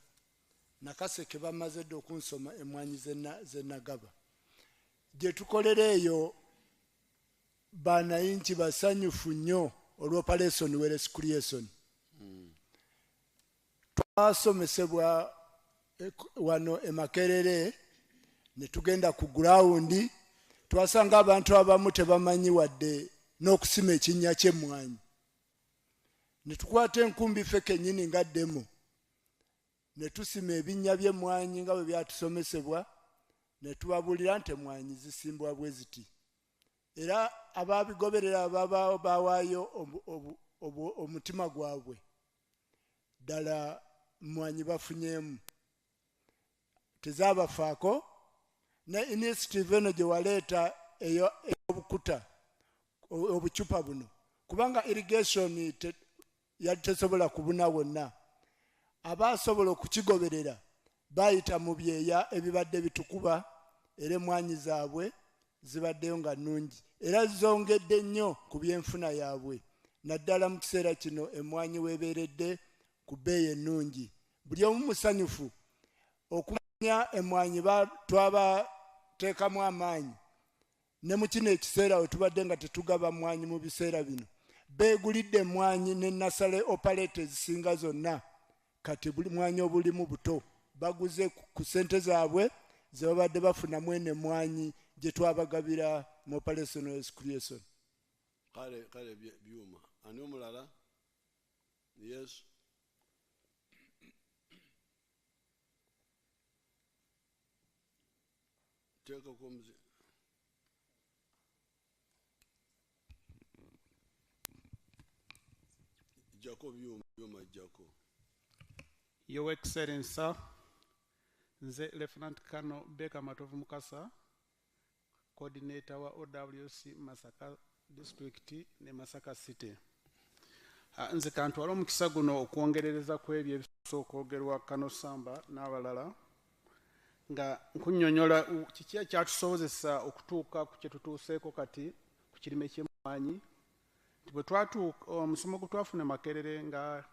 Nakaseke bamaze dde okunsoma emmwanyi ze nagaba. Gye tukolera eyo banayinki basanyufu nnyo olw'operation Rescreation. Twasomesebwa wano e Makerere ne tugenda ku ground twasanga abantu abamu tebamanyi wadde n'okusima ekinnya ky'emmwanyi. Ne tukwata enkumbi ffe kennyini ngaddemu ne tusima ebinnya by'emmwanyi nga bwe byatusomesebwa ne tubabuulira nti emmwanyi zisimbwa bwe ziti. Era ababigoberera bawaayo omutima gwabwe ddala mmwanyi bafunyeemu tezaabafaako. Ne initiative eno gye waleeta ey'obukuta obucupa buno kubanga irrigation tesobola kubuna wonna. Abasobola okukigoberera bayita mu byeya ebibadde bitukuba era emmwanyi zaabwe zibaddeyo nga nnungi era zongedde nnyo ku byenfuna yaabwe. naddala mu kiseera kino emmwanyi weebeeredde ku bbeeyi ennungi. Buli omu musanyufu okumanya emmwanyi twabateekamu amaanyi ne mu kino ekiseera we tubadde nga tetugaba mmwanyi mu biseera bino. Beegulidde emmwanyi ne nasale operate ezisinga zonna, kati buli mmwanyi obulimu buto baguze ku ssente zaabwe ze babadde bafunamu eno emmwanyi gye twabagabira mu operational excretion. Kale byuma. Ani omulala? Yes. Teekako omuzi. Jako byuma jako. Your Excellency, sir, nze Lieutenant Colonel Beka Matovu Mukasa, Coordinator wa OWC Masaka District ne Masaka City. Nze kantwala omukisa guno okwongerereza ku ebyo ebisooka okwogerwa Kano Samba n'abalala nga nkunnyonnyola kiki ekyatusobozesa okutuuka ku kye tutuuseeko kati ku kirime ky'emmwanyi. Bwe twatuuka omusomo gwe twafuna Makerere nga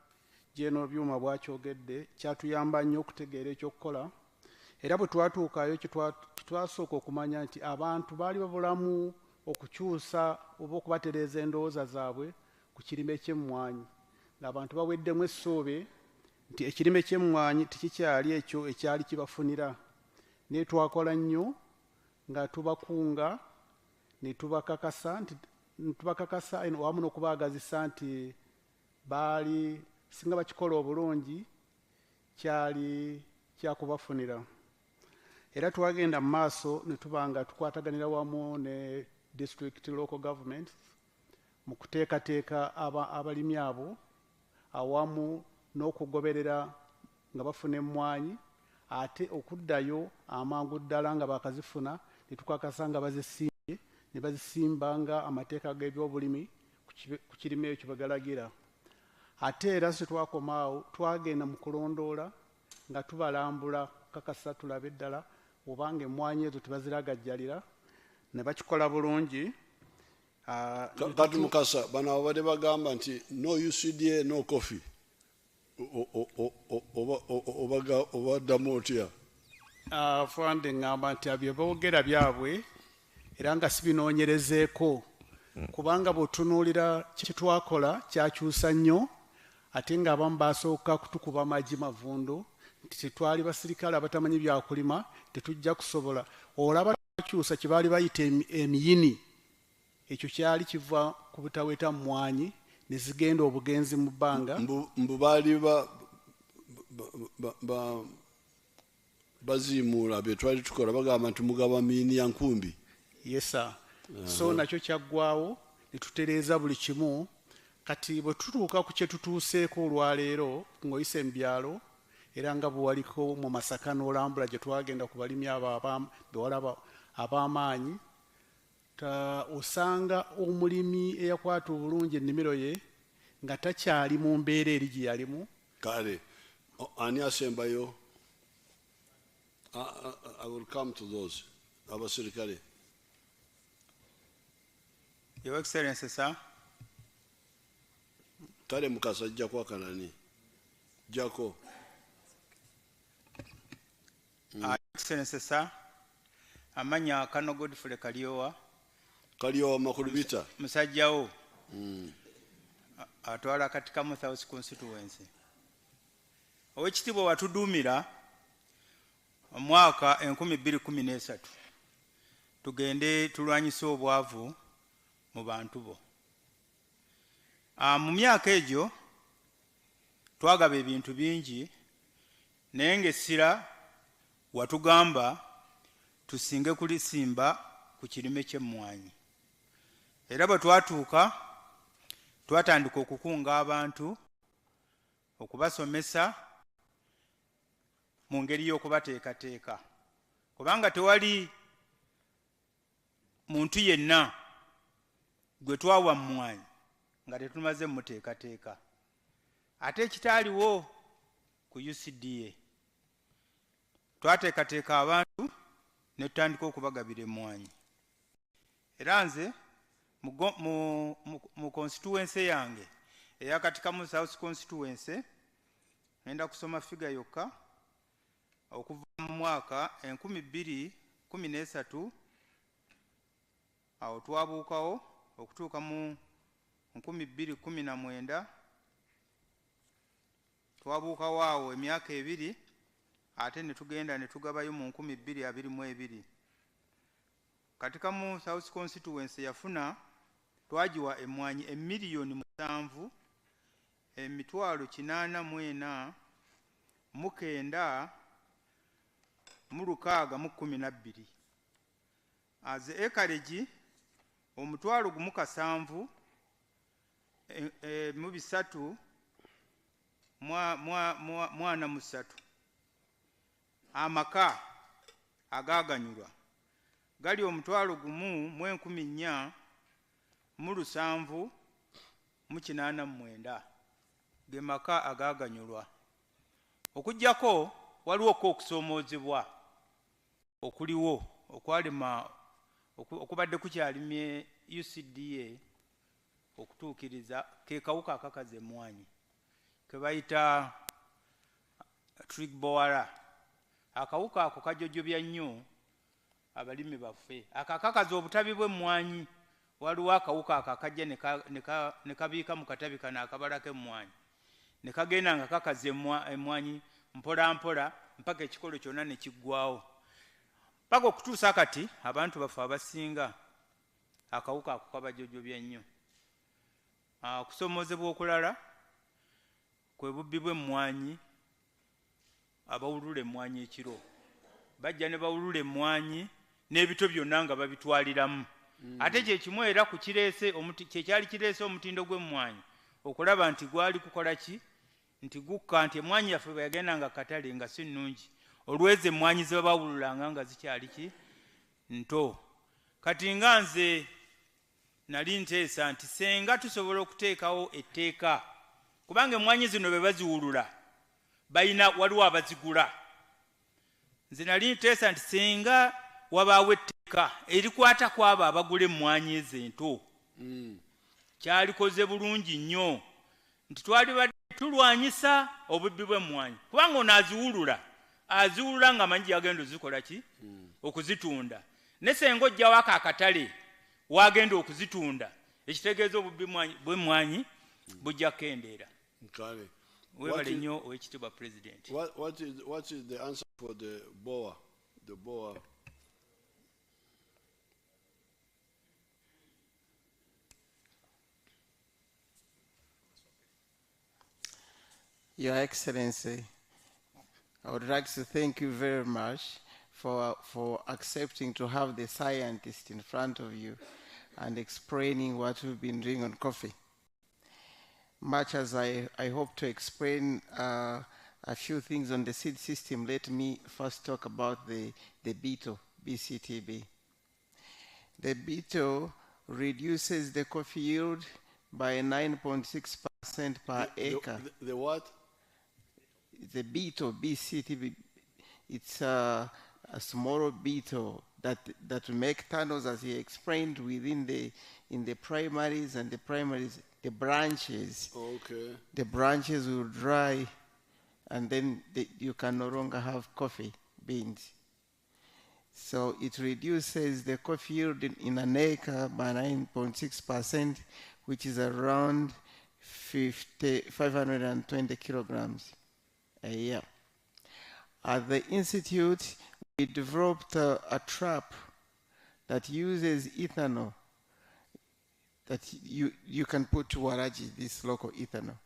General Byuma bwakyogedde kyatuyamba nnyo okutegeera ekyokukola, era bwe twatuukayo twasooka okumanya nti abantu baali babulamu okukyusa oba okubatereeza endowooza zaabwe ku kirime ky'emmwanyi, ng'abantu baweddemu essuubi nti ekirime ky'emmwanyi tekikyali ekyo ekyali kibafunira. Naye twakola nnyo nga tubakunga ne tubakakasa wamu n'okubaagazisa nti baali singa bakikola obulungi kyali kyakubafunira. Era twagenda mu maaso ne tuba nga tukwataganira wamu ne district local government mu kuteekateeka abalimi abo awamu n'okugoberera nga bafuna emmwanyi, ate okuddayo amangu ddala nga bakazifuna ne tukakasa nga bazisimbye ne bazisimba nga amateeka g'ebyobulimi ku kirime ekyo bagalagira. Ate era se twakomaawo twagenda mu kulondoola nga tubalambula kakasa tulabe ddala obanga emmwanyi ezo tebaziragajjalira ne bakikola bulungi. Kati Mukasa bano abadde bagamba nti no UCDA no coffee. Obaddamu otya? Afande ngamba nti abyo boogera byabwe era nga sibinoonyerezeeko, kubanga bw'otunuulira kye twakola kyakyusa nnyo, ate ng'abamu basooka kutukuba amagi mavundu nti tetwali basirikale abatamanyi byakulima tetujja kusobola. Olaba twakyusa kye baali bayita emiyini, ekyo kyali kiva ku butaweta mmwanyi ne zigenda obugenzi mu bbanga. Mbu baali baziimuula bye twali tukola bagamba nti mugaba miyini ya nkumbi. Yes sir. So nakyo kyaggwaawo ne tutereeza buli kimu. Kati bwe tutuuka ku kye tutuuseeko olwaleero ng'oyise mu byalo era nga bwe waliko mu Masaka n'olambula gye twagenda ku balimi abo bewalaba ab'amaanyi, osanga omulimi eyakwata obulungi ennimiro ye nga takyali mu mbeera eri gye yalimu. Kale ani asembayo? I will come to those. Abasirikale. Your Excellency, sir. Kale Mukasa ajja kwakanani? Jako. Excellency, sir. Amanya Kano Godfrey Kaliowa. Kaliowa Makulubita. Musajjawo. Atwala katika South constituency. Owekitiibwa watuduumira omwaka 2013 tugende tulwanyise obwavu mu bantu bo. Mu myaka egyo twagaba ebintu bingi naye ng'essira watugamba tusinge kulisimba ku kirime ky'emmwanyi. Era bwe twatuuka twatandika okukunga abantu okubasomesa mu ngeri y'okubateekateeka, kubanga tewali muntu yenna gwe twawa mmwanyi nga tetumaze muteekateeka. Ate ekitaaliwo ku UCDA twateekateeka abantu ne tutandika okubagabira emmwanyi. Era nze mu constituency yange eyakatikamu South constituency ngenda kusoma figa yokka okuva mu mwaka 2013 awo twabuukawo okutuuka mu 2019 twabuukawo awo emyaka 2 ate ne tugenda ne tugabayo mu 2022 katika mu South constituency yafuna twajiwa emwanyi emiliyoni 7 emitwalo 84 mukenda mu 612 as acreage omutwalo gumu 7 mu 3 mwana 3 amaka agaganyulwa gali omutwalo gumu 14 mu 7 mu 89 gemaka agaganyulwa okujjako waliwo ko okusoomozebwa okuliwo okwalima okubadde kukyalimye UCDA okutuukiriza ke kawuka akakaze emwanyi ke bayita trigbowara akawuka ako kajojobya nnyo abalimi baffe akakakaza obutabi bw'emmwanyi waliwo akawuka akakajja ne kabiika mu katabi kano akabala k'emmwanyi ne kagenda nga kakaza emmwanyi mpola mpola mpaka ekikolo kyonna ne kiggwawo paka okutuusa kati abantu baffe abasinga akawuka ako kabajojobya nnyo okusoomozebwa okulala kwe bubbi bw'emmwanyi abawulula emmwanyi ekiro bajja ne bawulula emmwanyi n'ebito byonna nga babitwaliramu ate kyekimu era ku kireese kyekyali kireese omutindo gw'emmwanyi okulaba nti gwali kukola ki nti gukka nti emmwanyi yaffe bwe yagendanga katale nga si nnungi olwezi emmwanyi ze babawululanga nga zikyali ki nto kati nga nze nali nteesa nti senga tusobola okuteekawo etteeka kubanga emmwanyi zino be baziwulula balina waliwo abazigula nze nali nteesa nti senga wabaawo etteeka erikwata ku abo abagula emmwanyi ez'ento kyalikoze bulungi nnyo nti twali badde tulwanyisa obubbi bw'emmwanyi kubanga ono aziwulula nga manyi yagenda ozikola ki okuzitunda ne senga ojjawo ako akatale wagenda okuzitunda ekitegeeza obubbi bw'emmwanyi bujja kukendeera webale nnyo owekitiibwa president. What is the answer for the boer? The boer. Your Excellency, I would like to thank you very much for accepting to have the scientist in front of you and explaining what we've been doing on coffee. Much as I hope to explain a few things on the seed system, let me first talk about the beetle, BCTB. The beetle reduces the coffee yield by 9.6% per acre. The what? The beetle, BCTB, it's a small beetle that make tunnels, as he explained, within in the primaries, and the primaries, the branches. Okay. The branches will dry, and then you can no longer have coffee beans. So it reduces the coffee yield in an acre by 9.6%, which is around 520 kilograms a year. At the Institute, we developed a trap that uses ethanol that you can put to waraji, this local ethanol.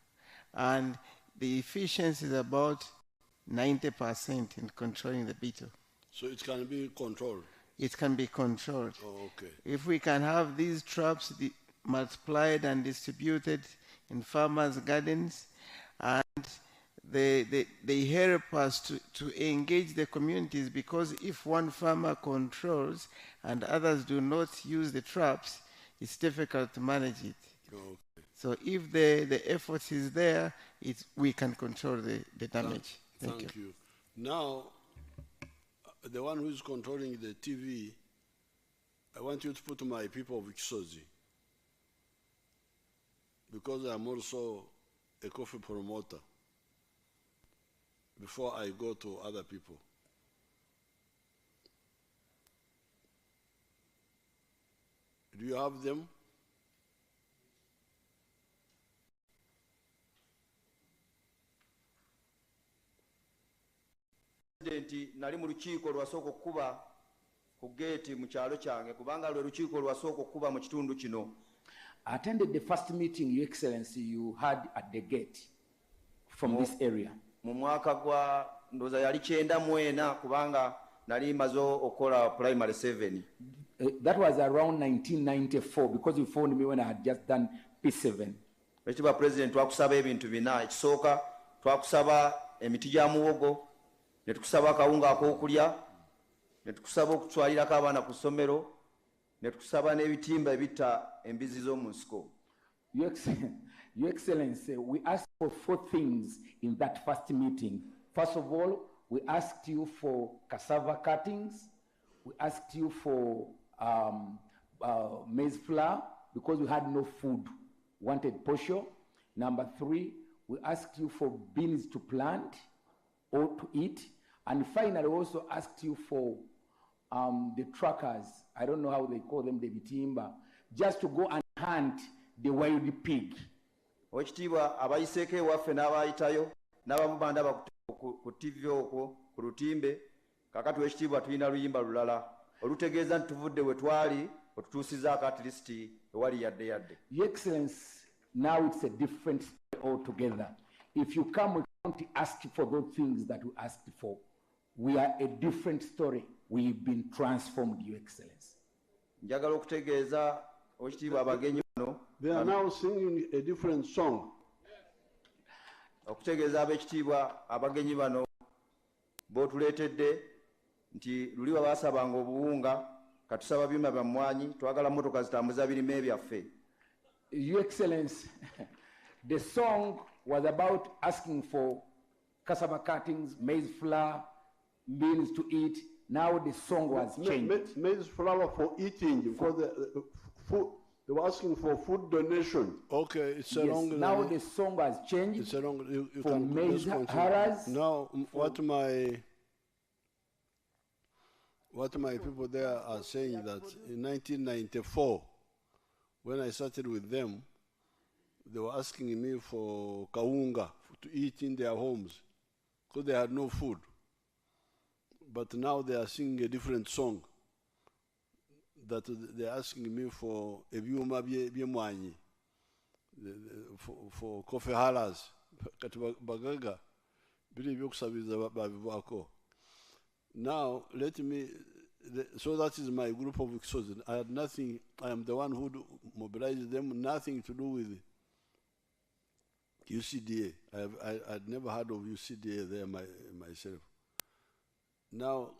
And the efficiency is about 90% in controlling the beetle. So it can be controlled? It can be controlled. Oh, okay. If we can have these traps multiplied and distributed in farmers' gardens, and they help us to engage the communities, because if one farmer controls and others do not use the traps, it's difficult to manage it. Okay. So if the effort is there, we can control the damage. Thank you. Now, the one who is controlling the TV, I want you to put my people of Kisozi. because I'm also a coffee promoter, before I go to other people. Do you have them? President, nali mu lukiiko lwasooka okukuba ku geeti mu kyalo kyange kubanga lwe lukiiko lwasooka okukuba mu kitundu kino. I attended the first meeting, Your Excellency, you had at the gate from this area. Mu mwaka gwa ndowooza yali 94 kubanga nali maze okola primary 7. That was around 1994 because you phoned me when I had just done P7. Ekitiibwa President, twakusaba ebintu bina. Ekisooka twakusaba emiti gya muwogo, ne tukusaba akawunga ak'okulya, ne tukusaba okutwalirako abaana ku ssomero, ne tukusaba n'ebitimba ebitta embizi z'omu nsiko. Your Excellency, we asked for 4 things in that first meeting. First of all, we asked you for cassava cuttings. We asked you for maize flour because we had no food, wanted posho. Number 3, we asked you for beans to plant or to eat. And finally, we also asked you for the truckers, I don't know how they call them, the bitimba, just to go and hunt the wild pig. Ekitiibwa abayiseeko ewaffe n'abayitayo n'abamu bandaba ku TV okwo ku lutimbe. Kakati w'ekitiibwa tulina luyimba lulala olutegeeza nti tuvudde we twali otutuusizaako at least ewali yadde yadde. Your Excellency, now it's a different story altogether. If you come, we can't ask for those things that we asked for. We are a different story. We've been transformed, Your Excellency. Njagala okutegeeza ekitiibwa abagenyi bano. They are now singing a different song. Okutegeeza ab'ekitiibwa abagenyi bano b'otuleetedde nti luli bwe baasabanga obuwunga katusaba byuma bya mmwanyi twagala mmotoka zitambuza birime byaffe. Your Excellency, the song was about asking for cassava cuttings, maize flour, beans to eat. Now the song was changed. Maize flour for eating, for the food. They were asking for food donation. Okay, it's a long. Now the song has changed. It's a long. You for can maize haras. Now, what my people there are saying that in 1994, when I started with them, they were asking me for kaunga to eat in their homes because they had no food. But now they are singing a different song. That they're asking me for ebyuma byemwanyi, for coffee halas, bagaga, bili byokusabiriza babivako. Now let me. So that is my group of Exodus. I had nothing. I am the one who mobilized them. Nothing to do with UCDA. I'd never heard of UCDA there myself. Now,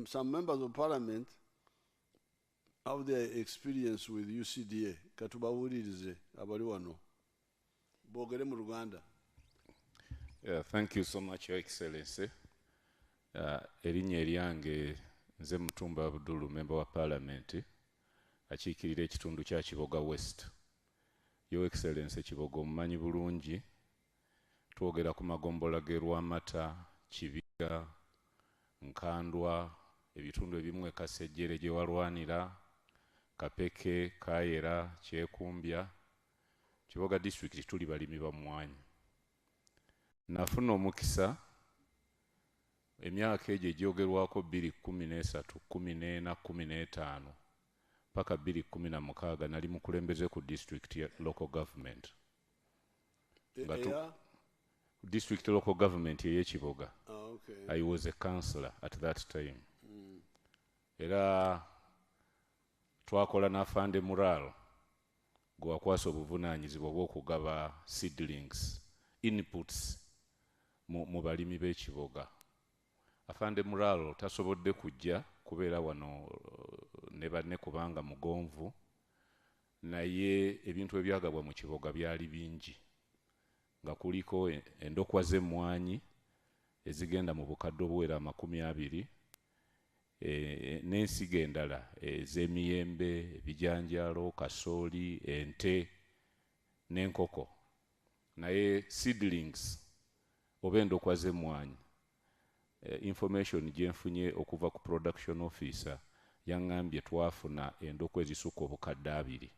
some members of parliament have their experience with UCDA. Katubawulirize abali wano. Bogere mu Rwanda. Yeah, thank you so much, Your Excellency. Erinnya eryange nze Mutumba Abdul, member wa parliament, akiikirira ekitundu kya Kiboga West. Your Excellency, Kiboga omumanyi bulungi, twogera ku magombola ge Lwamata, Kibiga, Nkandwa, ebitundu ebimu e Kasejjere gye walwanira, Kapeke, Kayera, Kyekumbya, Kiboga district tuli balimi ba mmwanyi. Nafuna omukisa emyaka egyo egyogerwako 2013, 14, 15 paka 2016 nali mukulembeze ku district local government. District local government ye Kiboga. Okay. I was a councillor at that time. Era twakola na Afande Mural gwakwasa obuvunaanyizibwa bw'okugaba seedlings, inputs mu balimi b'e Kiboga. Afande Mural tasobodde kujja kubeera wano ne banne kubanga mugonvu, naye ebintu ebyagabwa mu Kiboga byali bingi, nga kuliko endokwa z'emmwanyi ezigenda mu bukadde obuwera 20, n'ensigo endala ez'emiyembe, ebijanjaalo, kasooli, ente, n'enkoko naye seedlings oba endokwa z'emmwanyi information gyenfunye okuva ku production officer yaŋŋambye twafuna endokwa ezisukka obukadde 2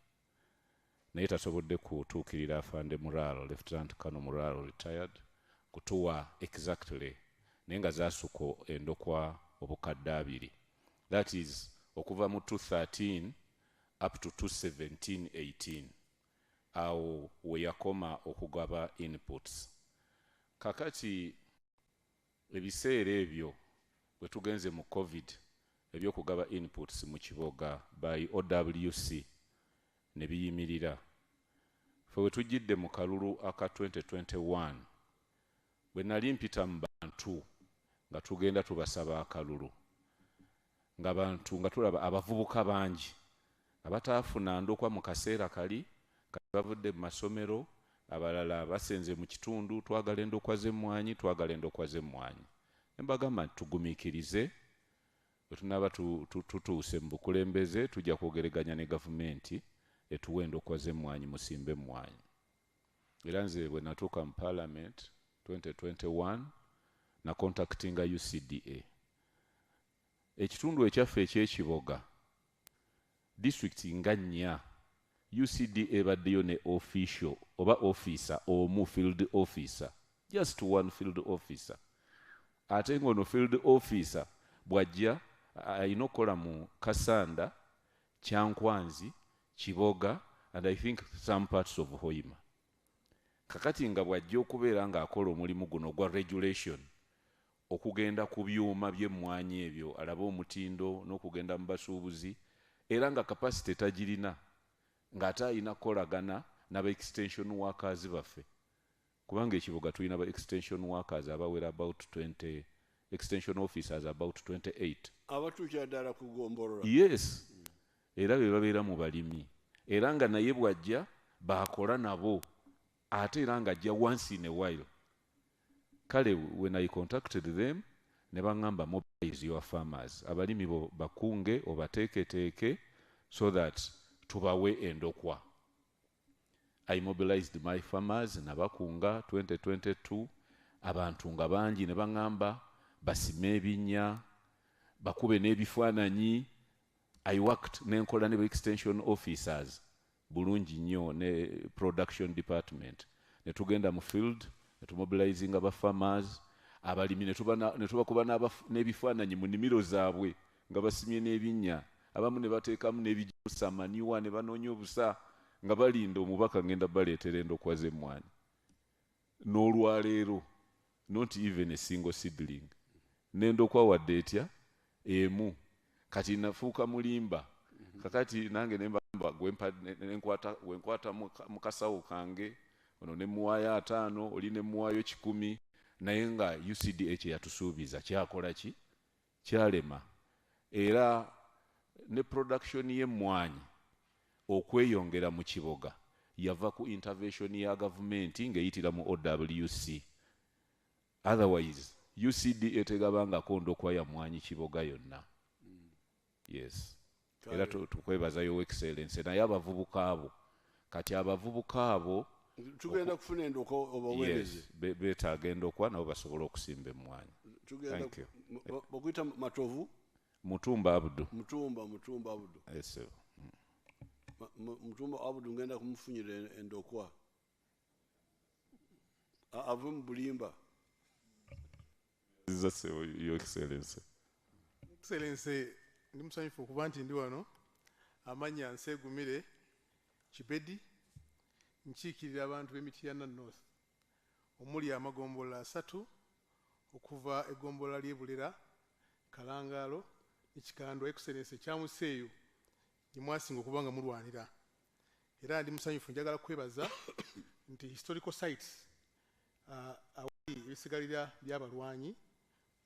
naye tasobodde kutuukirira afande Muralo, Lieutenant Colonel Muralo retired, kutuwa exactly naye nga zaasukka endokwa obukadde 2. That is okuva mu 2013 up to 2017-18 awo we yakoma okugaba inputs. Kakati ebiseera ebyo bwe tugenze mu COVID ebyokugaba inputs mu kiboga by OWC ne biyimirira. Fe we tujjidde mu kalulu aka 2021 bwe nali mpita mu bantu nga tugenda tubasaba akalulu nga bantu nga tulaba abavubuka bangi abataafuna ndokwa mu kaseera kali bavudde mu masomero abalala basenze mu kitundu twagala endokwa z'emmwanyi twagala endokwa z'emmwanyi. Embagamba tugumiikirize bwe tunaaba tutuuse mu bukulembeze tujja kwogeraganya ne gavumenti etuwa endokwa z'emmwanyi musimbe emmwanyi. Era nze bwe natuuka mu Parliament 2021 na contactinga UCDA. Ekitundu ekyaffe eky'ekiboga district nga 4 UCDA baddeyo ne official oba officer omu field officer, just one field officer. Ate ngono field officer bwajja ayina okukola mu Kasanda, Kyankwanzi, Kiboga and I think some parts of Hoima. Kakati nga bwajja okubeera ng'akola omulimu guno gwa regulation okugenda ku byuma by'emmwanyi ebyo alaba omutindo n'okugenda mu basuubuzi era nga capacity tagirina ng'ate ayina kukolagana n'aba extension workers baffe kubanga ekibuga tulina ba extension workers abawera about 20 extension officers about 28 abatuukira ddala kugombolola. Yes. Era be babeera mu balimi era nga naye bwajja baakola nabo ate era nga ajja once in a while. Kale when I contacted them ne baŋŋamba mobilize your farmers abalimi bakunge obateeketeeke so that tubawe endokwa. I mobilized my farmers nabakunga 2022 abantu nga bangi ne baŋŋamba basime ebinnya bakube n'ebifaananyi. I worked n'enkola ne extension officers bulungi nnyo ne production department ne tugenda mu field ne tumobilizing aba farmers abalimi ne tubakuba n'ebifaananyi mu nnimiro zaabwe nga basimye n'ebinnya abamu ne bateekamu n'ebijusa maniwa ne banoonya obusa nga balinda omubaka ngenda baleetera endokwa z'emmwanyi. N'olwaleero not even a single seedling n'endokwa wadde etya emu kati nafuuka mulimba kakati nange wenkwata mu kasawo kange ono ne muwaayo 5 oli ne muwaayo 10 naye nga UCDA kye yatusuubiza kyakola ki kyalema. Era ne production y'emmwanyi okweyongera mu kiboga yava ku intervention ya gavumenti ng'eyitira mu OWC. Otherwise UCDA tegabangako ndokwa ya mmwanyi kiboga yonna. Yes. Era tukwebaza yo excellence naye abavubuka abo kati abavubuka abo tugenda kufuna endokwa obaweereze. Beetaaga endokwa nabo basobola okusimba emmwanyi. Tugenda bakuyita Matovu Mutumba Abdu. Mutumba Abdu. Yes sir. Mutumba Abdu ngenda kumufunyira endokwa ave mu Bulimba. That's your excellence. Excellence ndi musanyufu okuba nti ndi wano amanya Nsegumire Kibedi nkiikirira abantu b'Emityana North omuli amagombola 3 okuva egombola ly'Ebulera Kalangalo ekikando excellence kyamuseeyo gye mwasinga okuba nga mulwanira era ndi musanyufu njagala kwebaza nti historical sites awali ebisigalira by'abalwanyi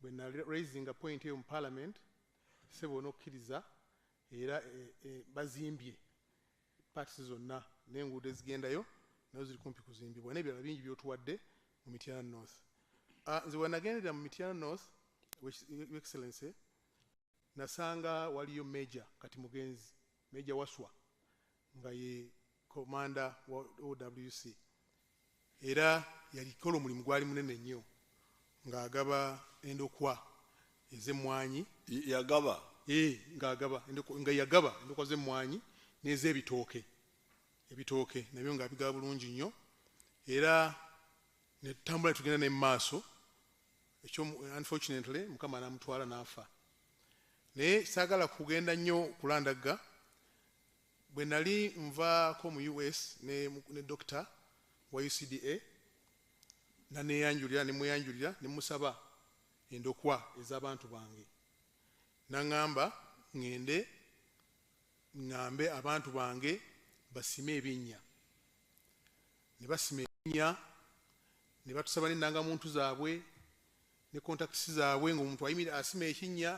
bwe na raising a point eyo mu parliament sebona okukkiriza era bazimbye parts zonna n'enguudo ezigendayo nazo ziri kumpi kuzimbibwa n'ebirala bingi by'otuwadde mu Mityana North. Nze wenagendera mu Mityana North excellence nasanga waliyo Major kati mugenzi Major Waswa nga ye komanda wa OWC era yalikola omulimu gwali munene nnyo ng'agaba endokwa ez'emmwanyi yagaba nga yagaba endokwa z'emmwanyi n'ez'ebitooke nabyo ng'abigaba bulungi nnyo era netutambula tugenda ne maaso ekyo unfortunately mukama n'amutwala n'afa naye saagala kugenda nnyo kulandagga bwe nali nvaako mu US ne doctor wa UCDA nemweyanjulira nemusaba endokwa ez'abantu bange naŋŋamba ŋŋende ŋŋambe abantu bange basime ebinnya ne basima ebinnya ne batusaba n'ennangamuntu zaabwe ne kontakisi zaabwe ng'omuntu asima ekinnya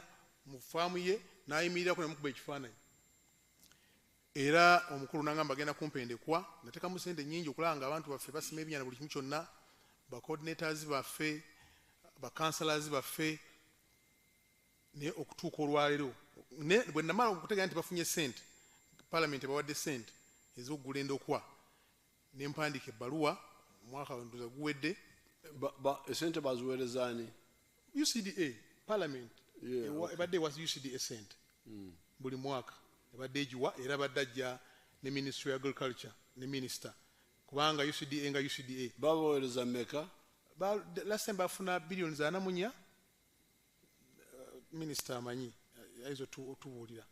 mu faamu ye n'ayimirirako nemukuba ekifaananyi era omukulu n'agamba agenda kumpendekwa nateekamu sente nnyingi okulaba nga abantu baffe basima ebinnya na buli kimu kyonna bacoordinators baffe bakansalers baffe naye okutuuka olwaleero bwe namala okutegeera nti bafunye sente palamenti bawadde sente ez'okugula endokwa ne mpandiika ebbaluwa omwaka ndoza guwedde esente baziweerezaani UCDA parliament ebadde ewa UCDA sente buli mwaka ebadde egiwa era badde ajja ne ministry of agriculture ne minister kubanga UCDA nga UCDA babaweereza mmeka last time bafuna billions 4 minister amanyi aizo otubuulira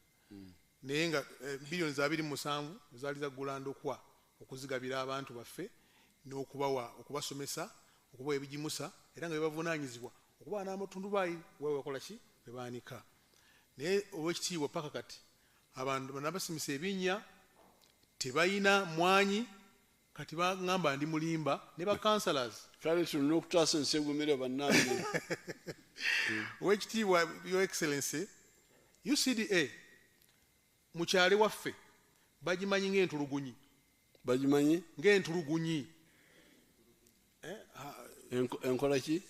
naye nga billions 27 zaali zaggula ndokwa okuzigabira abantu baffe n'okubawa okubasomesa okubawa ebigimusa era nga bebavunaanyizibwa okubawa n'amatundubaali wewe bakola ki bebaanika naye olw'ekitiibwa paka kati abantu nabasimisa ebinnya tebayina mwanyi kati baŋŋamba ndi mulimba ne bakansalers kale tulina okutaasa ensi egumire bannange ow'ekitiibwa your excellency UCDA mukyale waffe bagimanyi ng'entulugunyi enkola ki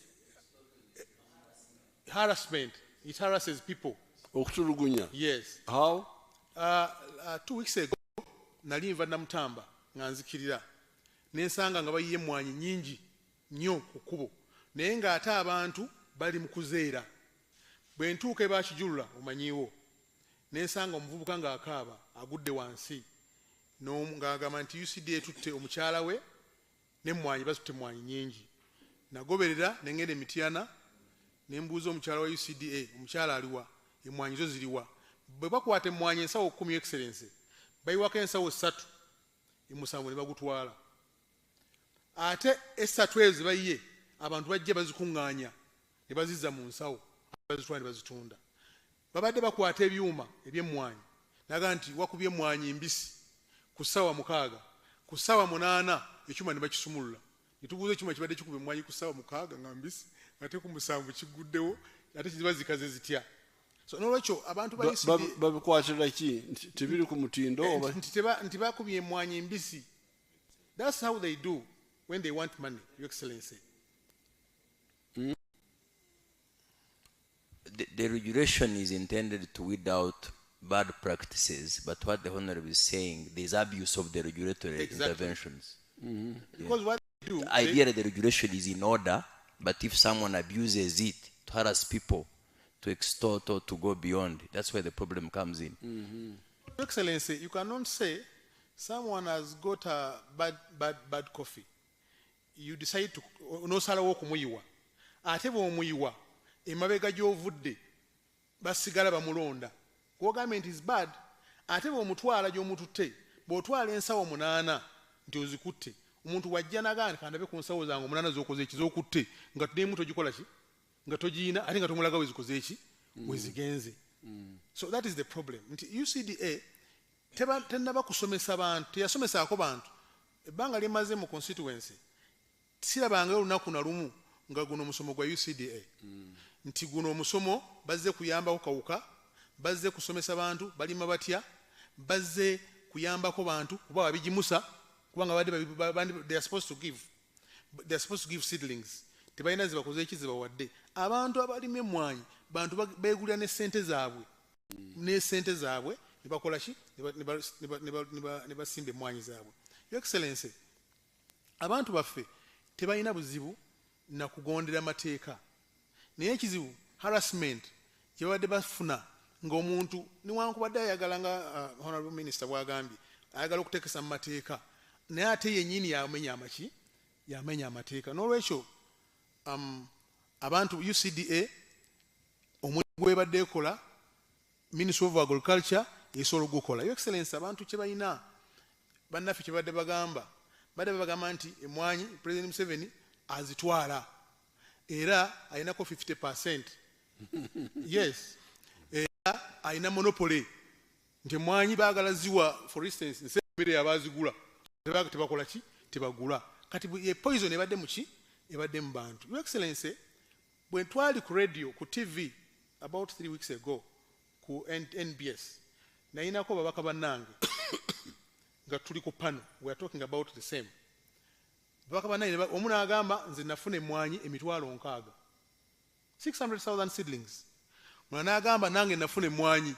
harassment it harasses people okutulugunya yes how 2 weeks ago nali nva namutamba nga nzikirira nensanga nga bayiye emmwanyi nnyingi nnyo ku kkubo naye ng'ate abantu bali mu kuzeera bwe ntuuka ebakijulula omanyiiwo nensanga omuvubuka ng'akaaba agudde wansi ng'agamba nti UCDA tutte omukyala we n'emmwanyi batutte emmwanyi nnyingi nagoberera nengenda emityana nembuuza omukyala wa UCDA omukyala aliwa emmwanyi zo ziriwa bwe bakwata emmwanyi ensawo 10 excellence bayiwako ensawo 3 emusanvu ne bagutwala ate esatu ezo bayiye abantu bajja bazikuŋŋaanya ne bazizza mu nsawo bazitwala ne bazitunda babadde bakwata ebyuma eby'emmwanyi naga nti wakubye emmwanyi mbisi ku ssaawa 6 ku ssaawa 8 ekyuma ne bakisumulula netubuuza ekyuma kibadde kikuba emmwanyi ku ssaawa 6 nga mbisi ate ku 7 kiguddewo ate kiziba zikaze zitya so nolwekyo abantu babikwatira ki tebiri ku mutindo nti bakubye emmwanyi mbisi that's how they do when they want money your excellency the regulation is intended to weed out bad practices, but what the Honorable is saying, there is abuse of the regulatory interventions. Because what they do, ideally the regulation is in order, but if someone abuses it to harass people, to extort or to go beyond, that's where the problem comes in. Your Excellency, you cannot say someone has got a bad coffee. You decide to no salawo kumuyiwa. Ate bw'omuyiwa emabega gy'ovudde basigala bamulonda. Government is bad. Ate bw'omutwala gy'omututte bw'otwala ensawo 8 nti ozikutte omuntu wajja nagana kandabe ku nsawo zange 8 z'okoze ekizookutte nga tudemu togikola ki nga togiina ate nga tomulaga wezikoze eki wezigenze. So that is the problem. Nti UCDA tennaba kusomesa bantu teyasomesaako bantu ebbanga lyemaze mu constituency sirabangayo olunaku na lumu nga guno omusomo gwa UCDA nti guno omusomo bazze kuyambako kawuka bazze kusomesa bantu balima batya bazze kuyambako bantu kuba babigimusa kubanga they are supposed to give seedlings tebalina zibakoze eki zibawadde abantu abalima emmwanyi bantu beegulira ne ssente zaabwe ne bakola ki ne basimba emmwanyi zaabwe. Your Excellency, abantu baffe tebalina buzibu na kugondera mateeka. Naye ekizibu harassment gye babadde bafuna ng'omuntu newankubadde ayagala nga Honorable Minister bw'agambye ayagala okuteekesa mu mateeka naye ate yennyini yamenya amateeka. N'olwekyo abantu UCDA omulimu gw'ebadde ekola Ministry of Agriculture esobola ogukola. Your Excellency, abantu kye balina bannaffe kye badde bagamba nti emmwanyi President Museveni azitwala era ayinako 50%. Yes, era ayina monopoly nti emmwanyi baagala ziwa for instance nsemmere yabazigula tebakola ki tebagula kati ye poison ebadde muki ebadde mu bantu. Your Excellency, bwe twali ku radio ku TV about 3 weeks ago ku NBS nayinako babaka bannange nga tuli ku pano, we are talking about the same. Babaka bannange omu n'agamba nze nafuna emmwanyi emitwalo 600, 600,000 seedlings. Mwana n'agamba nange nafuna emmwanyi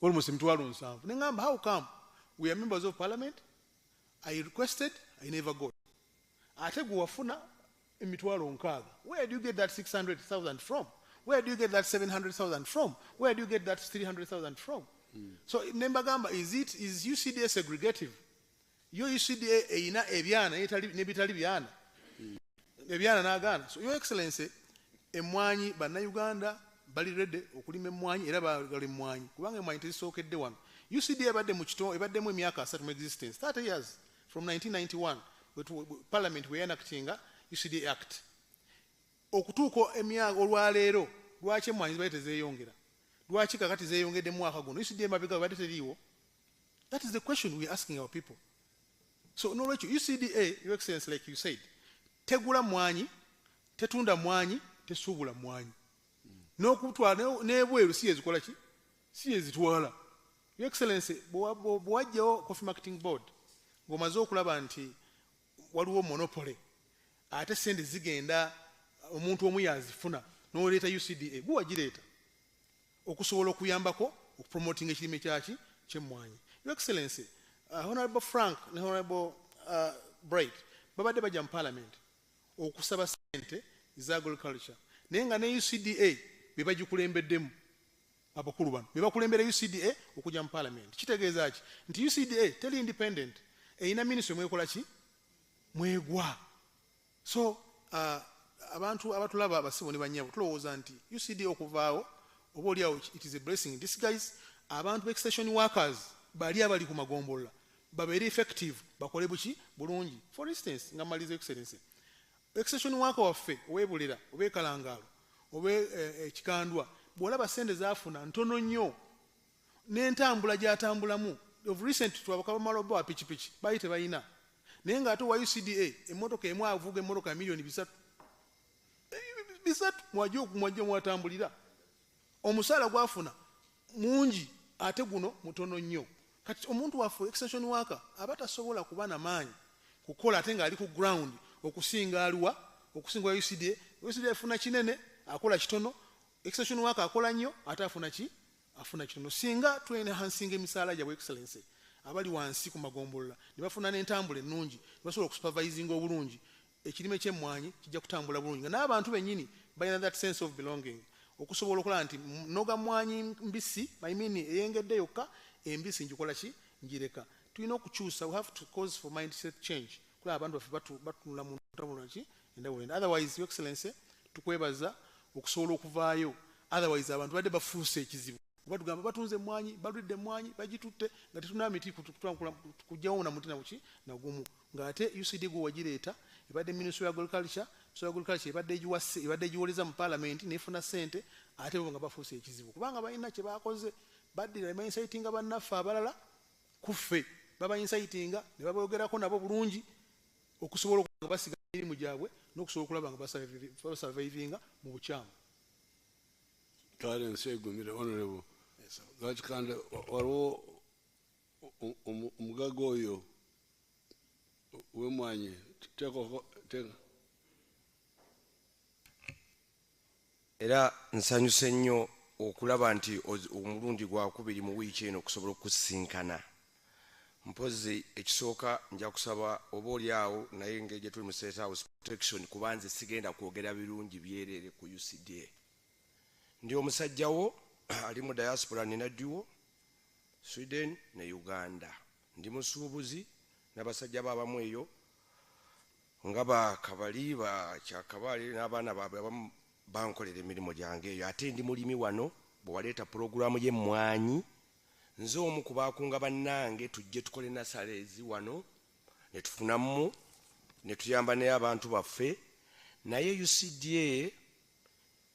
almost emitwalo 7. N'engamba how come we are members of parliament, I requested, I never got. Ate gwe wafuna emitwalo 600. Where do you get that 600,000 from? Where do you get that 700,000 from? Where do you get that 300,000 from? So nembagamba, is UCDA segregative? Your UCDA eina ebyana nebitali byana. Ebyana n'agaana. So Your Excellency, emmwanyi bannayuganda bali ready okulima emmwanyi era baagala emmwanyi kubanga emmwanyi tezisookedde wano. UCDA ebaddemu emyaka 3 mu existence, 30 years from 1991 Parliament we enactinga UCDA Act. Okutuuka emyaka olwaleero lwaki emmwanyi zibaye tezeeyongera? Lwaki kakati zeeyongedde mu mwaka guno? UCDA mabega badde teriiwo? That is the question we are asking our people. So n'olwekyo UCDA, Your Excellency, like you said, tegula mmwanyi, tetunda mmwanyi, tesuubula mmwanyi. N'okutwala n'ebweru si ezikola ki? Si ezitwala. Your Excellency, bw'wajjawo Coffee Marketing Board ng'omaze okulaba nti waliwo monopoly ate sente zigenda omuntu omu yazifuna n'oleeta UCDA, gwe wagireeta okusobola okuyambako okupromotinga ekirime kyaki ky'emmwanyi. Your Excellency, Honorable Frank ne Honorable Bright babadde bajja mu Parliament okusaba sente za agriculture naye nga ne UCDA be bagikulembeddemu abakulu bano be bakulembera UCDA okujja mu Parliament. Kitegeeza ki nti UCDA teri independent, eyina ministry mwekola ki mwegwa. So abantu abatulaba abasibo ne banyabo tulowooza nti UCDA okuvaawo oba oliawo it is a blessing in disguise. Abantu extension workers bali abali ku magombolola babeere effective bakole buki bulungi. For instance nga maliza Excellency, extension worker waffe owebulira obeekalangaalo obe ekikandwa bw'olaba sente zaafuna ntono nnyo n'entambula gy'atambulamu. Of recent twabaka bamalobo wa pikipiki bayi tebalina naye ng'ate wa UCDA emmotoka emu avuga emmotoka milioni 3 mwajja mwatambulira omusaala gwafuna mungi ate guno mutono nnyo. Kati omuntu waffe extension worker aba tasobola kuba na maanyi kukola ate ng'ali ku ground okusinga aliwa okusinga UCDA. UCDA afuna kinene akola kitono, extension worker akola nnyo ate afuna kitono. Singa enhancing emisaala gyabwe Excellency abali wansi ku magombolola ne bafuna n'entambula ennungi ne basobola okusupervisinga obulungi ekirime ky'emmwanyi kijja kutambula bulungi nga n'abantu bennyini balina that sense of belonging okusobola okulaba nti noga mmwanyi mbisi eyengedde yokka embisi njikola ki njireka. Tulina okukyusa, we have to cause for mindset change kulaba abantu baffe batunula mu ntambula ki endawula. Otherwise Your Excellency tukwebaza okusobola okuvaayo, otherwise abantu badde bafuuse ekizibu batugamba batunze emmwanyi baludde emmwanyi bagitutte nga tetuna miti kujjawo na muti nagumu ng'ate UCD gwe wagireeta ebadde Ministry of Agriculture, ebadde egiwoleza mu Parliament nefuna ssente ate bo nga bafuuse ekizibu kubanga balina kye baakoze baddira bainsitinga bannaffe abalala kuffe babainsitinga ne babogerako nabo bulungi okusobola okuba nga basiga emirimu gyabwe n'okusobola okulaba nga basurvivinga mu bukyamu. Kale nsegumire honorable lwaki kandi waliwo omugaga oyo w'emmwanyi teka. Era nsanyuse nnyo okulaba nti omulundi gwakubiri mu wiiki eno okusobola okusisinkana mpozi ekisooka nja kusaba oba oli awo naye ngeri gye tuli mu State House protection kubanze sigenda kwogera birungi byerere ku UCDA. Ndi omusajjawo ali mu diaspora nina dduwo Sweden ne Uganda. Ndi musuubuzi n'abasajja baabamu eyo nga bakabali bakyakabali n'abaana baabwe abamu bankolera emirimu gyange eyo. Ate ndi mulimi wano bwe waleeta pulogulaamu y'emmwanyi nze omu ku baakunga bannange tujje tukole nasaleezi wano ne tufunamu ne tuyamba naye abantu baffe. Naye UCDA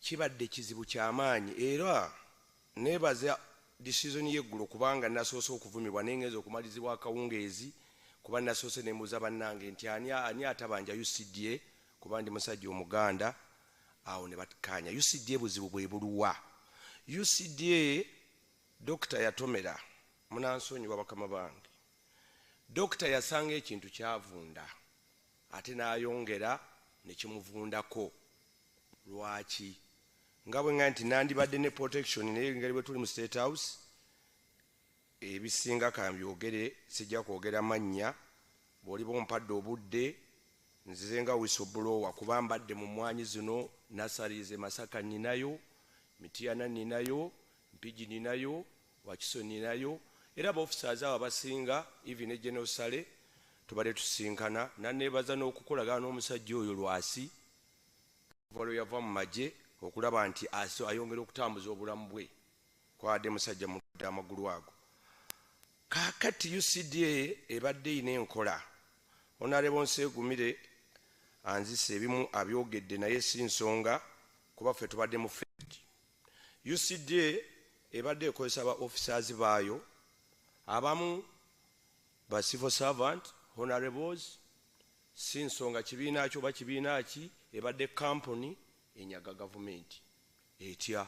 kibadde kizibu ky'amaanyi era neebaza decision y'eggulo kubanga nasoose okuvumibwa nengeeza okumalizibwa akawungeezi kuba nasoose ne mbuuza bannange nti ani atabanja UCDA kuba ndi musajja Omuganda. Awo ne bakkaanya. UCDA buzibu bwe buluwa. UCDA Dr. Yatomera munansonyiwa bakama bange. Dr. yasanga ekintu kyavunda ate n'ayongera ne kimuvundako. Lwaki? Nga bwe nga nti nandibadde ne protection naye ngeri bwe tuli mu State House ebisinga kambyogere sijja kwogera mannya bw'oliba ompadde obudde nzize nga whistleblower kuba mbadde mu mmwanyi zino nasalize Masaka ninayo, Mityana ninayo, Mpigi ninayo, Wakiso ninayo era officers abo abasinga even ne General Sale tubadde tusinkana naneebaza n'okukolagana n'omusajja oyo Lwasi valo yava mu magye okulaba nti ayongera okutambuza obulamu bwe kwadde musajja mudde amagulu ago. Kaakati UCDA ebadde ina enkola. Honorable Nsegumire anzise ebimu abyogedde naye si nsonga kuba ffe tubadde mu field. UCDA ebadde ekozesa ba officers baayo abamu ba civil servant honorables si nsonga kibiina kyo ba kibiina ki ebadde company enyaga government etya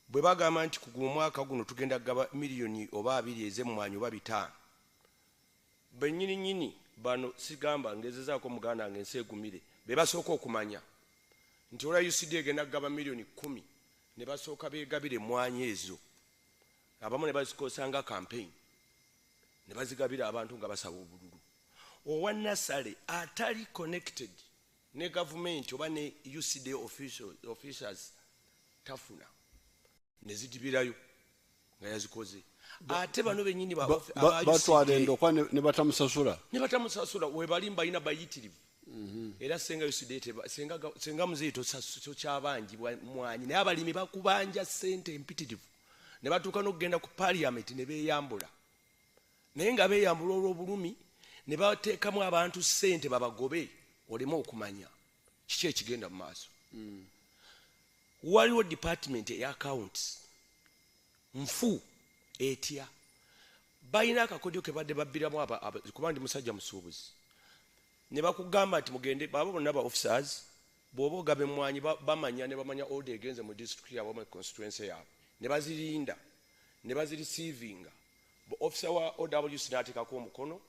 bwe bagamba nti ku mwaka guno tugenda gaba miliyoni oba 2 ez'emmwanyi oba 5 bennyini nyini bano sigamba ngezezaako muganda wange Nsegumire be basooka okumanya nti olwa UCDA egenda gaba miliyoni 10 ne basooka beegabire emmwanyi ezo abamu ne bazikozesanga campaign ne bazigabira abantu nga basaba obululu. Owa Nasale atali connected ne government oba ne UCDA officials tafuna ne zidibirayo nga yazikoze. Ate bano benyini batwala endokwa ne batamusasula we bali balina bayitirivu. Era senga UCDA senga muzito so kyabangi mwanyi naye abalimi bakubanja sente empitirivu ne batuuka n'okugenda ku parliament ne beeyambula naye nga beeyambula olw'obulumi ne bateekamu abantu sente babagobe olema okumanya kiki ekigenda mu maaso. Waliwo department ya accounts nfu etya balina akakodyo ke badde babbiramu kuba ndi musajja musuubuzi ne bakugamba nti mugende baba bonna ba officers bw'oba ogaba emmwanyi bamanya ne bamanya order egenze mu district yaabwe mu constituency yaabwe ne bazirinda ne bazirecevinga officer wa OWC n'ateekako omukono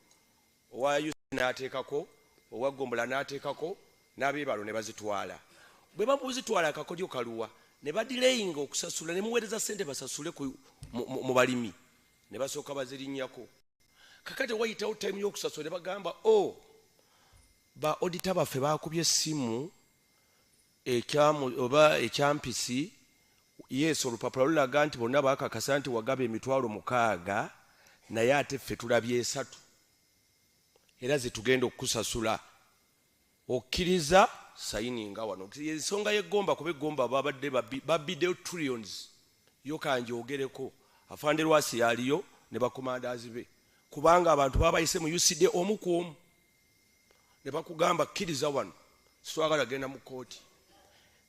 owa UC n'ateekako owa Gombola n'ateekako n'abeebalo ne bazitwala. Bwe babuzitwala akakodyo kaluwa ne badireyinga okusasula ne muweereza sente basasule mu balimi ne basooka bazirinnyako. Kakati wayitawo time y'okusasula ne bagamba ba auditor baffe baakubye essimu oba ekyampisi yes olupapula lulaga nti bonna baakakasa nti wagaba emitwalo 6 naye ate ffe tulabye 3 era zitugenda okukusasula okkiriza sayininga wano. Ensonga y'eggomba kuba eggomba babadde babidde trillions yo kanje ogereko afande Lwasi yaliyo ne bakomandazi be kubanga abantu babayise mu UCDA omu ku omu ne bakugamba kkiriza wano sitwagala genda mu kooti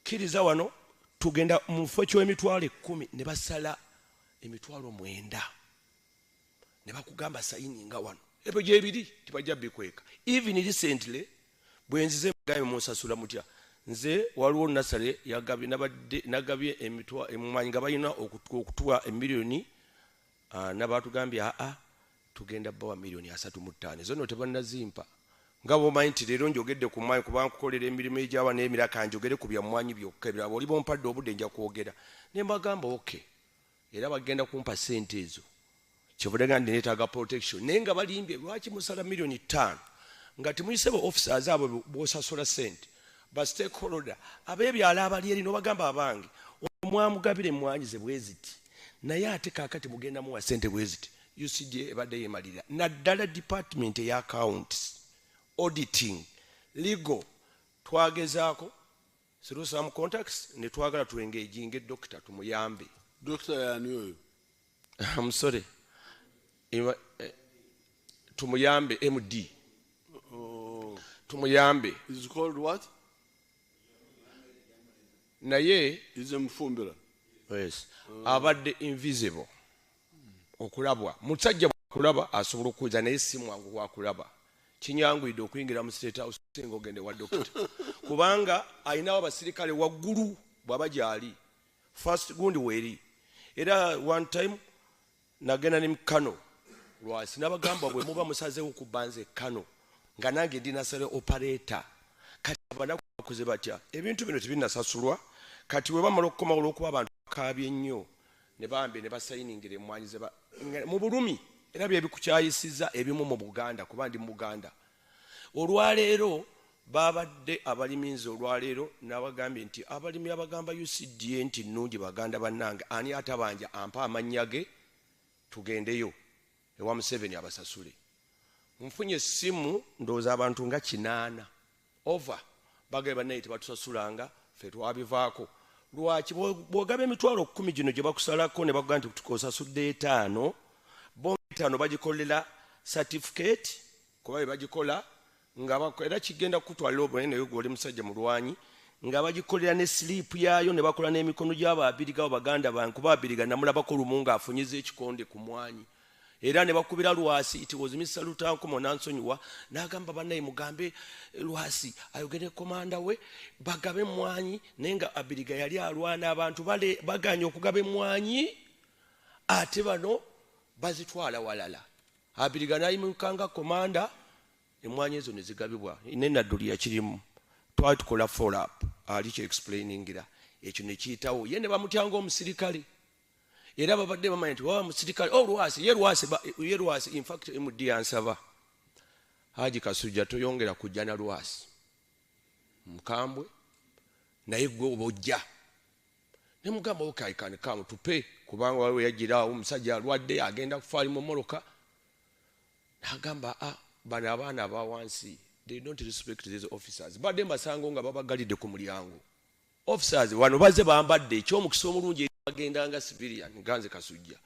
kkiriza wano tugenda mu kifo ky'emitwalo 10 ne basala emitwalo 9 ne bakugamba sayininga wano ebyo gyebiri tibajja bikweka. Even recently bwenzize mugabe musasula mutya nze waliwo Nasale nagabye emmwanyi nga balina okutuwa emiliyoni nabatugambye tugenda bawa miliyoni 35 zono tebannazimpa nga bwomanyi nti leero njogedde ku mmwanyi kuba nkukolera emirimu egy'awa n'emiraka njogere ku bya mmwanyi byokka ebirala oli bompadde obudde nja kwogera ne mbagamba era bagenda kumpa sente ezo kyovudde nga neetaaga protection naye nga balimbye lwaki musala million 5 nga temuyise ba officers abo bosasula sente ba stakeholder ab'ebyalo abali eri n'obagamba abange omwamugabire emmwanyi ze bweziti naye ate kaakati mugenda muwa sente bweziti UCDA ebadde yeemalira naddala department eya accounts auditing legal twagezaako through some contacts ne twagala tuengaging doctor tumuyambe doctor yani oyo I'm sorry tumuyambe MD tumuyambe is called what naye is mfumbira yes abadde invisible okulabwa musajja kulaba asobola okuza naye si mwangu wakulaba kinyanguyidde okuyingira mu state house singa ogende wa doctor kubanga ayinawo abasirikale waggulu bw'aba gyali first gundi weeri era one time nagenda ne Kano lwasi nabagamba bwe muba musazeewo kubanze Kano nga nange ndi nasale operator kati abanaku bakoze batya ebintu bino tebinasasulwa kati we bamala okukoma olw'okuba abantu bakaabye nnyo ne bambe ne basayiningire emmwanyi ze mu bulumi era bye bikukyayisiza ebimu mu Buganda kuba ndi mu Buganda olwaleero babadde abaliminzi olwaleero n'abagambye nti abalimi abagamba UCDA nti nnungi baganda bannange ani atabanja ampa amannya ge tugendeyo ewa Museveni abasasule nfunye essimu ndowooza abantu nga 8 over bagaye bannaye tebatusasulanga ffe twabivaako lwaki bw'ogaba emitwalo 10 gino gye bakusalako ne bakuga nti tukosasudde 5 bo 5 bagikolera certificate kuba bye bagikola nga era kigenda kutwalira obunene naye gwoli musajja mulwanyi nga bagikolera ne slip yaayo ne bakola n'emikono gy'abaabiriga baganda bange kuba abiriga namulabako lumu ng'afunyiza ekikonde ku mwanyi era ne bakubira Lwasi it was Mr. Lutankomo nansonyiwa n'agamba bannaye mugambe Lwasi ayogere komanda we bagabe emmwanyi naye nga abiriga yali alwana abantu baganya okugaba emmwanyi ate bano bazitwala walala abiriga n'ayimukanga komanda emmwanyi ezo ne zigabibwa nenadduli yakirimu twali tukola follow up ali kye explainingira ekyo ne kiyitawo ye ne bamutyanga omusirikale era babadde bamanya nti wa musirikale Lwasi ye Lwasi in fact MD ansaba Haji Kasujja toyongera kujja na Lwasi mukambwe naye gwe obojja ne mugamba okay can come tupe kubanga waliwo yagiraawo omusajja alwadde agenda kufaali mu moroka n'agamba bano abaana abawansi they don't respect these officers badde mbasango nga babagalidde ku mulyango officers wano baze bambadde ekyomukisa omulungi bagendanga civilian nganze Kasujja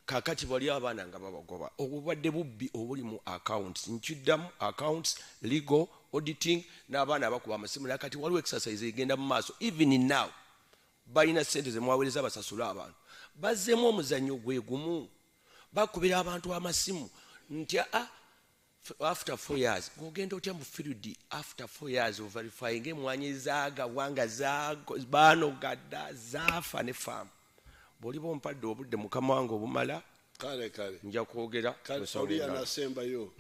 kakati bali abaana nga babagoba obubadde bubbi obuli mu accounts nkiddamu accounts legal auditing n'abaana abakuba amasimu nakati waliwo exercise egenda mu maaso even now balina sente ze mwaweereza basasula abantu bazzeemu omuzannyo gwe gumu bakubira abantu amasimu nti after 4 years gogenda otya mu field after 4 years of verifying emmwanyi zaagawanga baanogadda zaafa ne faamu bw'oli bompadde obudde mukama wange obumala kale nja kwogera oli anasembayo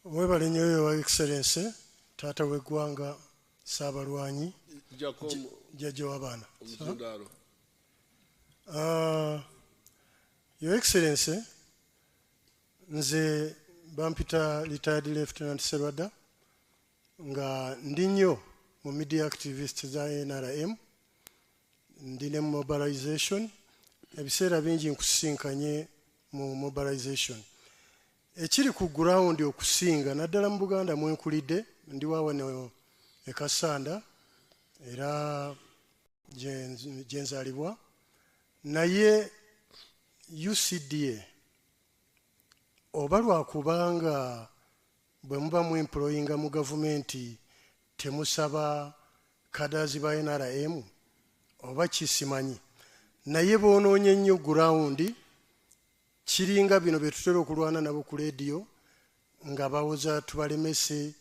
mwebale nnyo oyo wa excellence taata w'eggwanga Saabalwanyi jjajja w'abaana your excellence nze bampita retired lieutenant Serwada nga ndi nnyo mu media activist za NRM ndi ne mobilization ebiseera bingi nkusisinkanye mu mobilization ekiri ku ground okusinga naddala mu Buganda mwenkulidde ndi waawano e Kasanda era gye nzaalibwa naye UCDA oba lwakubanga bwe muba mu employinga mu gavumenti temusaba kadazi ba NRM oba kisimanyi naye boonoonye nnyo gurawundi kiringa bino bye tutera okulwana nabo ku leediyo nga bawoza tubalemese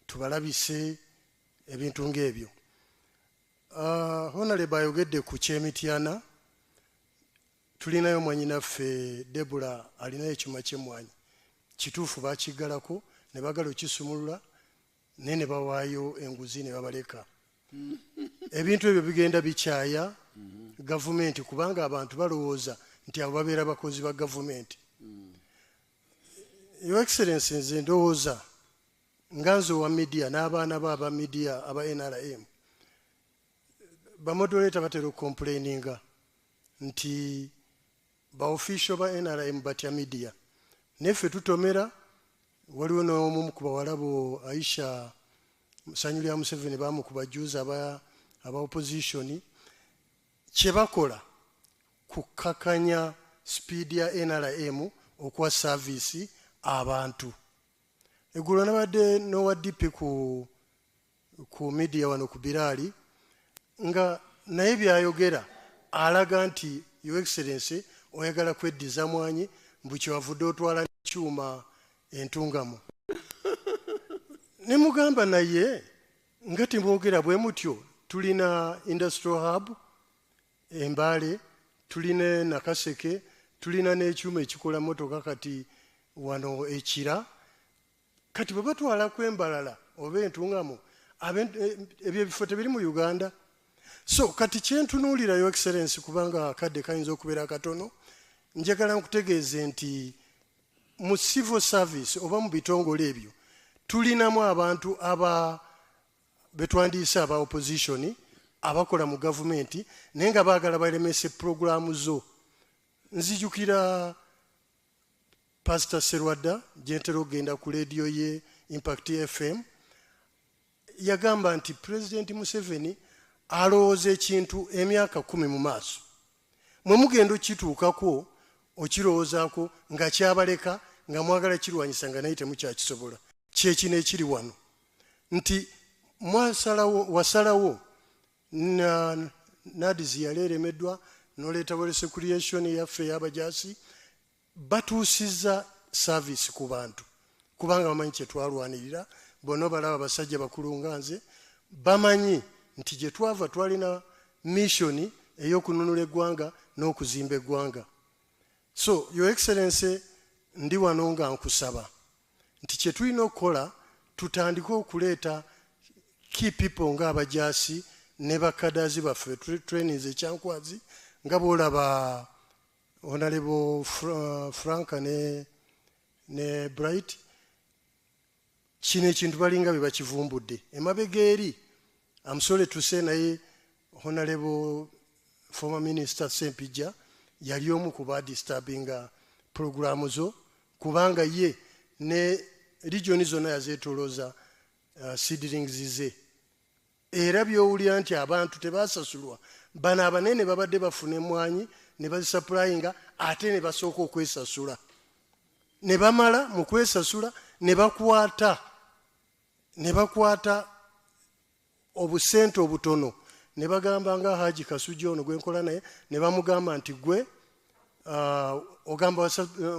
tubalabise ebintu ng'ebyo Honorable ayogedde ku kyemityana tulinayo mwannyinaffe Debula alinayo ekyuma ky'emmwanyi kituufu baakiggalako ne bagala okisumulula naye ne bawaayo enguzi ne babaleka ebintu ebyo bigenda bikyaya gavumenti kubanga abantu balowooza nti abo babeera bakozi ba gavumenti. Your Excellency, nze ndowooza nga nze owa media n'abaana bo aba media aba NRM bamodoleta batera okomplaininga nti baofficial ba NRM batya media. Neffe tutomera, waliwo n'omu ku bawala bo Aisha Sanyulya Museveni bamukuba juzi aba opposition, kye bakola kukakanya speed ya NRM okuwa service abantu. Eggulo nabadde n'owa DP ku media wano ku Biraali nga naye byayogera alaga nti Your Excellency oyagala kweddiza mwanyi mbu kyewavudde otwala n'ekyuma entungamo. Ne mugamba naye nga timwogera bwe mutyo, tulina industrial hub Mbale, tulina Nakaseke, tulina n'ekyuma ekikola motoka kati wano Ekira. Kati bwe batwala kw'Embalala oba entungamo, ebyo ebifo tebiri mu Uganda. So kati kyentunuulira Your Excellency kubanga akadde kayinza okubeera katono, njagala nkutegeeze nti mu civil service oba mu bitongole ebyo tulinamu abantu betwandiise aba opposition abakola mu gavumenti naye nga baagala balemese programu zo. Nzijukira Pastor Serwadda gyentera okugenda ku radio ye Impact FM yagamba nti President Museveni alowooza ekintu emyaka 10 mu maaso, mwe mugenda okituukako okirowoozaako nga kyabaleka nga mwagala kirwanyisa nga naye temukyakisobola. Kyekino ekiri wano nti wasalawo nadizi yali eremeddwa n'oleetawo recreation yaffe y'abajaasi, batuusizza service ku bantu kubanga bamanyi kye twalwanirira. Bonna balaba abasajja bakulu nga nze bamanyi nti gye twava twalina mission ey'okununula eggwanga n'okuzimba eggwanga. So Your Excellency, ndi wano nga nkusaba nti kye tulina okukola tutandike okuleeta key people nga abajaasi ne bakadazi baffe trainings ekyankwazi nga boolaba Honorable Franka ne Bright. Kino ekintu balinga bye bakivumbudde emabega eri. I'm sorry to say naye Honorable former Minister Sempija yali omu ku badisturbinga programu zo kubanga ye ne regioni zonna yazeetolooza seedlings ze. Era byowulira nti abantu tebasasulwa, bano abanene babadde bafuna emwanyi ne bazisupplyinga ate ne basooka okwesasula, ne bamala mu kwesasula ne bakwata obusente obutono ne bagamba nga Haji Kasuja ono gwe nkola naye ne bamugamba nti gwe ogamba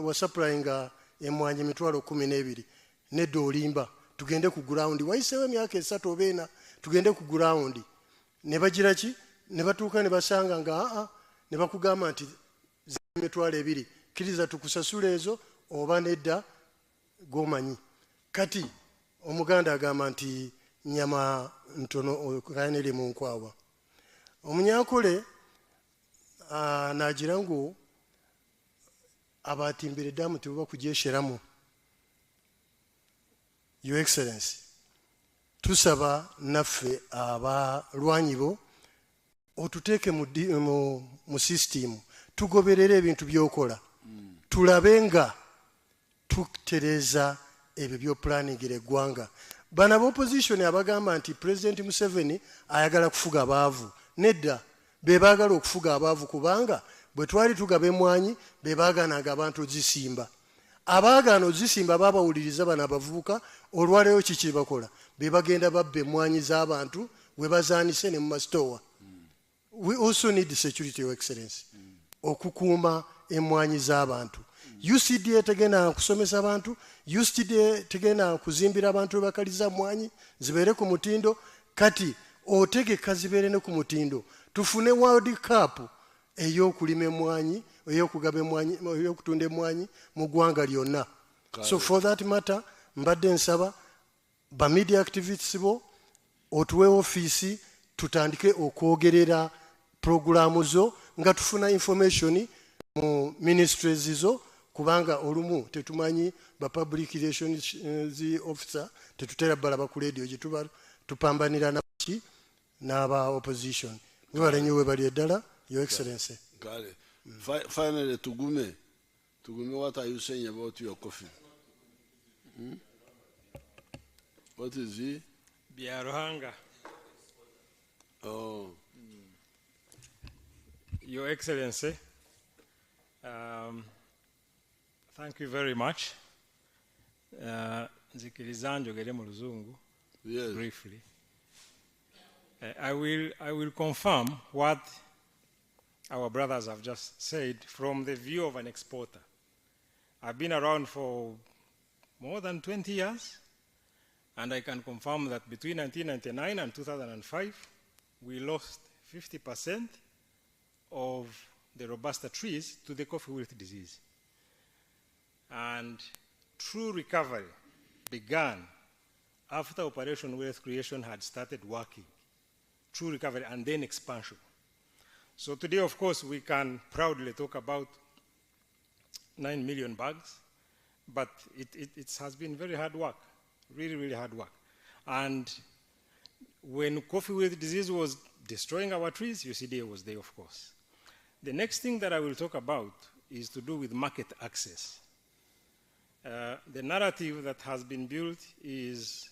wasupplyinga emwanyi 12,000 nedda olimba tugende ku ground. Wayiseewo emyaka 3 oba 4 tugende ku ground. Ne bagira ki? Ne batuuka ne basanga nga ne bakugamba nti 2,000 kkiriza tukusasula ezo oba nedda gomanyi. Kati omuganda agamba nti nyama ntono kayanere mu nkwawa. Omunyankole nagira ngu abatimbire damu tebuba kugyesheramu. Your Excellency, tusaba naffe abalwanyi bo otuteeke mu system tugoberere ebintu byokola tulabe nga tutereeza ebyo byopulaningira eggwanga. Bano ab'opposition abagamba nti President Museveni ayagala kufuga abaavu, nedda be baagala okufuga abaavu kubanga bwe twali tugaba emwanyi be baagananga abantu ozisimba. Abaagaana ozisimba baabawuliriza bano abavubuka olwaleero kiki bakola? Be bagenda babba emwanyi z'abantu we bazaanise ne mu masitowa. We also need security, Your Excellency, okukuuma emwanyi z'abantu. UCDA tegenda kusomesa abantu, UCDA tegenda kuzimbira abantu bakaliza mwanyi zibeere ku mutindo, kati otegeka zibeere ne ku mutindo. Tufune World Cup ey'okulima emwanyi, ey'okugaba emwanyi, ey'okutunda emwanyi mu ggwanga lyonna. So for that matter, mbadde nsaba ba media activists bo otuwe ofiisi tutandike okwogerera programu zo nga tufuna information mu ministries zo kubanga olumu tetumanyi ba public relations officer tetutera balaba ku radio gye tuba tupambanira naki n'aba opposition. Mwebale nnyo webali eddala, Your Excellency. Got it. Finally, Tugume, what are you saying about your coffee? What is he? Biarohanga. Oh. Your Excellency, thank you very much. Nzikiriza njogere mu Luzungu briefly. I will confirm what our brothers have just said from the view of an exporter. I've been around for more than 20 years, and I can confirm that between 1999 and 2005, we lost 50% of the Robusta trees to the coffee wilt disease. And true recovery began after Operation Wealth Creation had started working. True recovery and then expansion. So today, of course, we can proudly talk about 9 million bags, but it has been very hard work, really, really hard work. And when coffee wilt disease was destroying our trees, UCDA was there, of course. The next thing that I will talk about is to do with market access. The narrative that has been built is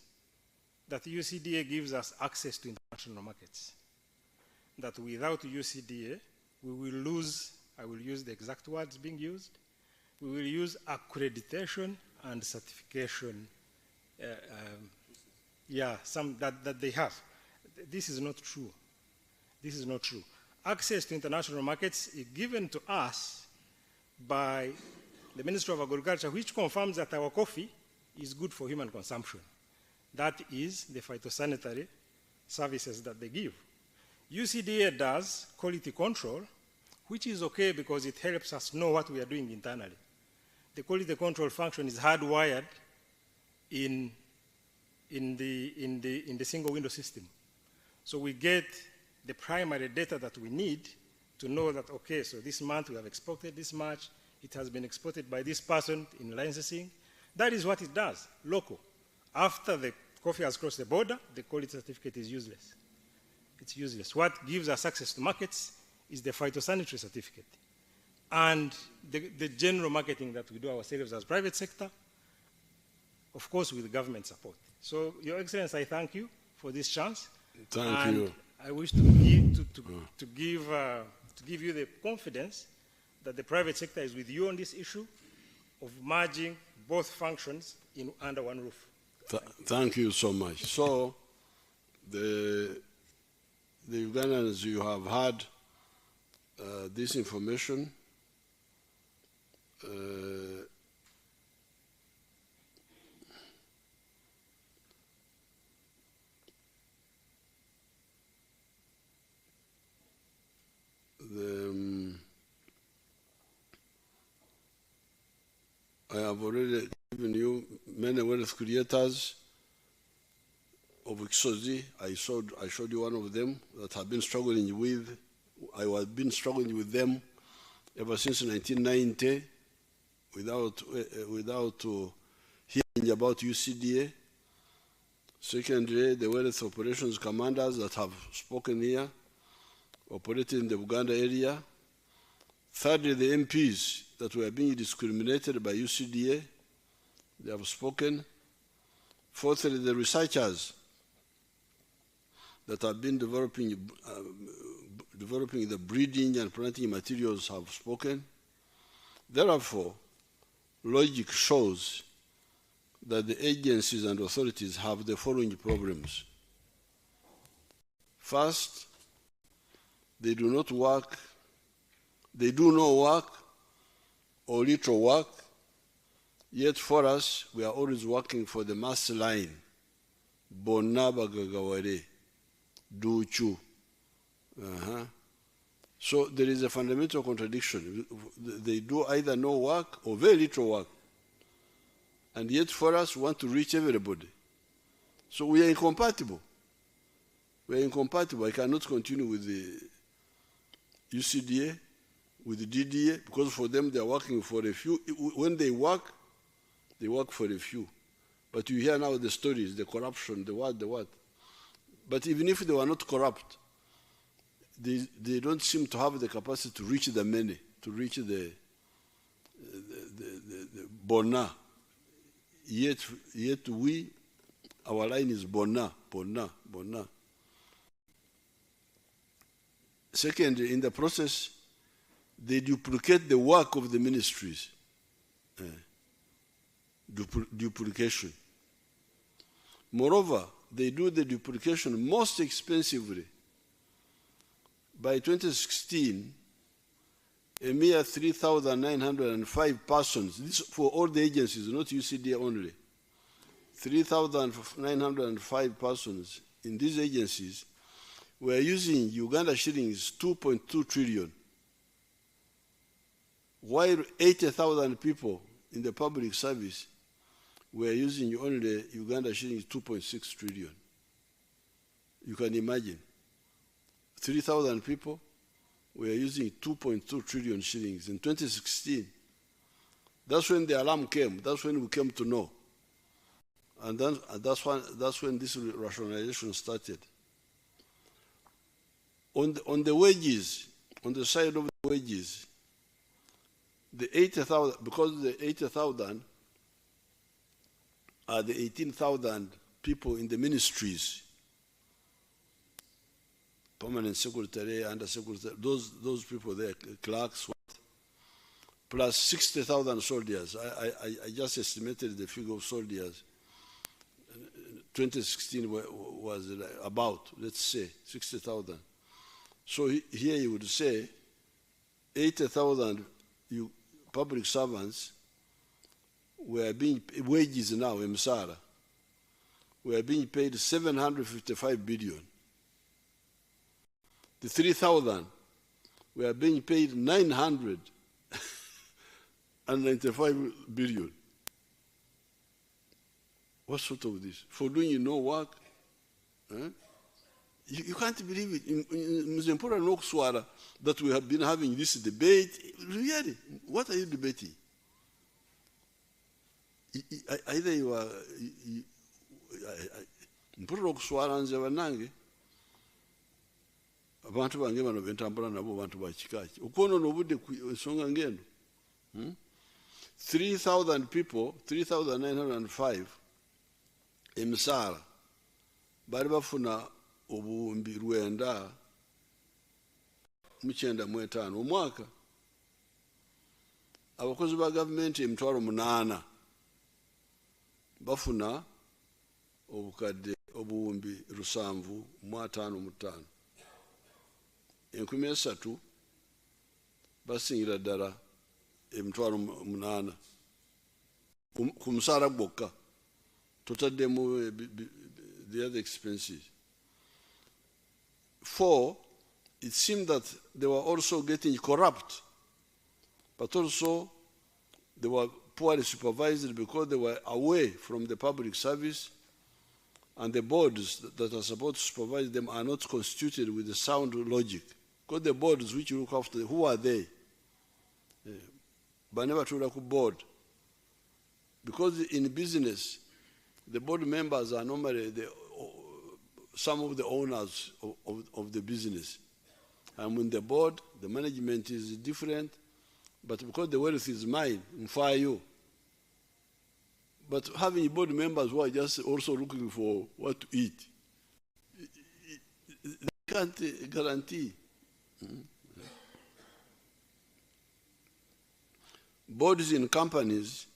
that UCDA gives us access to international markets. That without UCDA, we will lose, I will use the exact words being used, we will use accreditation and certification, that they have. This is not true. This is not true. Access to international markets is given to us by the Ministry of Agriculture, which confirms that our coffee is good for human consumption. That is the phytosanitary services that they give. UCDA does quality control, which is okay because it helps us know what we are doing internally. The quality control function is hardwired in the single window system. So we get the primary data that we need to know that, okay, so this month we have exported this much, it has been exported by this person in licensing. That is what it does, local. After the coffee has crossed the border, the quality certificate is useless. It's useless. What gives us access to markets is the phytosanitary certificate and the general marketing that we do ourselves as private sector, of course with government support. So, Your Excellency, I thank you for this chance. Thank you. I wish to give you the confidence that the private sector is with you on this issue of merging both functions under one roof. Thank you so much. So, the Ugandans, you have had this information. I have already given you many wealth creators of Kisozi. I showed you one of them that I've been struggling with. I have been struggling with them ever since 1990 without hearing about UCDA. Secondly, the wealth operations commanders that have spoken here, operating in the Uganda area. Thirdly, the MPs that were being discriminated by UCDA, they have spoken. Fourthly, the researchers that have been developing the breeding and planting materials have spoken. Therefore, logic shows that the agencies and authorities have the following problems. First, they do no work or little work, yet for us, we are always working for the mass line. Bonaba Gagaware, Duchu. So there is a fundamental contradiction. They do either no work or very little work. And yet for us, we want to reach everybody. So we are incompatible. We are incompatible. I cannot continue with UCDA, with DDA, because for them they are working for a few. When they work for a few. But you hear now the stories, the corruption, the what. But even if they were not corrupt, they don't seem to have the capacity to reach the many, to reach the bona. Yet we, our line is bona. Second, in the process, they duplicate the work of the ministries. Duplication. Moreover, they do the duplication most expensively. By 2016, a mere 3,905 persons, this for all the agencies, not UCD only, 3,905 persons in these agencies were using Uganda shillings 2.2 trillion, while 80,000 people in the public service were using only Uganda shillings 2.6 trillion. You can imagine. 3,000 people were using 2.2 trillion shillings in 2016. That's when the alarm came. That's when we came to know. And then that's when this rationalization started. On the wages, on the side of the wages, the 80,000, because the 80,000 are the 18,000 people in the ministries, permanent secretary, under secretary, those people there, clerks, plus 60,000 soldiers. I just estimated the figure of soldiers. 2016 was about, let's say, 60,000. So here you would say 80,000 public servants were being, wages now, MSARA, were being paid 755 billion. The 3,000 were being paid 995 billion. What sort of this? For doing no work? Eh? You can't believe it. In Mzempura Nokswara that we have been having this debate. Really, what are you debating? Either you are Mpura Nokswara nze banange abantu bange bano bentambula nabo bantu ba kikaki okuona n'obudde ku ensonga ngeno 3,000 people, 3,905 emisala bali bafuna obuwumbi 995 omwaka. Abakozi ba gavumenti 8,000 bafuna obukadde obuwumbi 755. 3,000 basingira ddala 8,000 ku musaala gwokka, totaddemu the other expenses. 4, it seemed that they were also getting corrupt, but also they were poorly supervised because they were away from the public service, and the boards that are supposed to supervise them are not constituted with the sound logic. Because the boards which look after, who are they? But never to look board. Because in business, the board members are normally some of the owners of the business. And when the board, the management is different, but because the wealth is mine, fire you. But having board members who are just also looking for what to eat, they can't guarantee. Boards in companies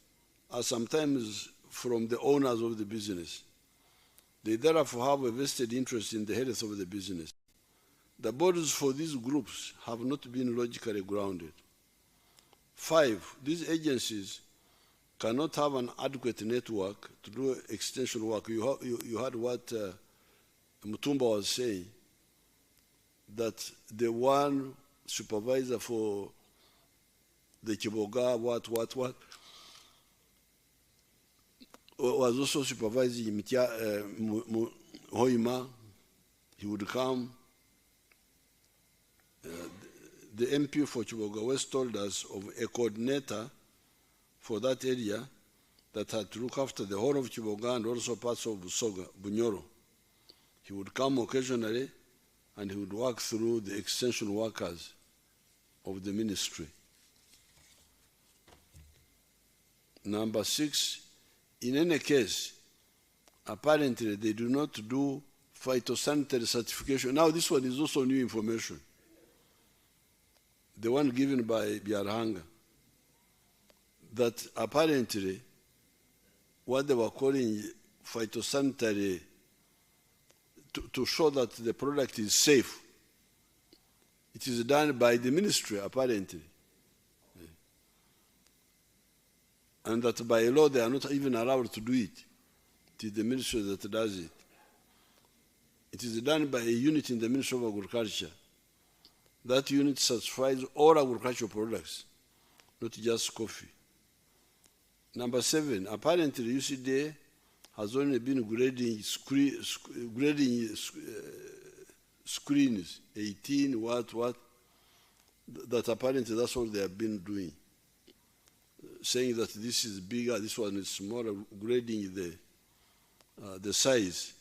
are sometimes from the owners of the business. They therefore have a vested interest in the health of the business. The boards for these groups have not been logically grounded. 5, these agencies cannot have an adequate network to do extension work. You heard what Mutumba was saying, that the one supervisor for the Kiboga, what, was also supervising Hoima. He would come. the MP for Chiboga West told us of a coordinator for that area that had to look after the whole of Chiboga and also parts of Busoga, Bunyoro. He would come occasionally and he would work through the extension workers of the ministry. Number 6, in any case, apparently they do not do phytosanitary certification. Now this one is also new information. The one given by Biarhanga, that apparently what they were calling phytosanitary, to show that the product is safe, it is done by the ministry apparently. And that by law they are not even allowed to do it. It is the ministry that does it. It is done by a unit in the Ministry of Agriculture. That unit satisfies all agricultural products, not just coffee. Number 7, apparently UCDA has only been grading screens, 18, what, that apparently that's what they have been doing. Saying that this is bigger, this one is smaller, grading the size.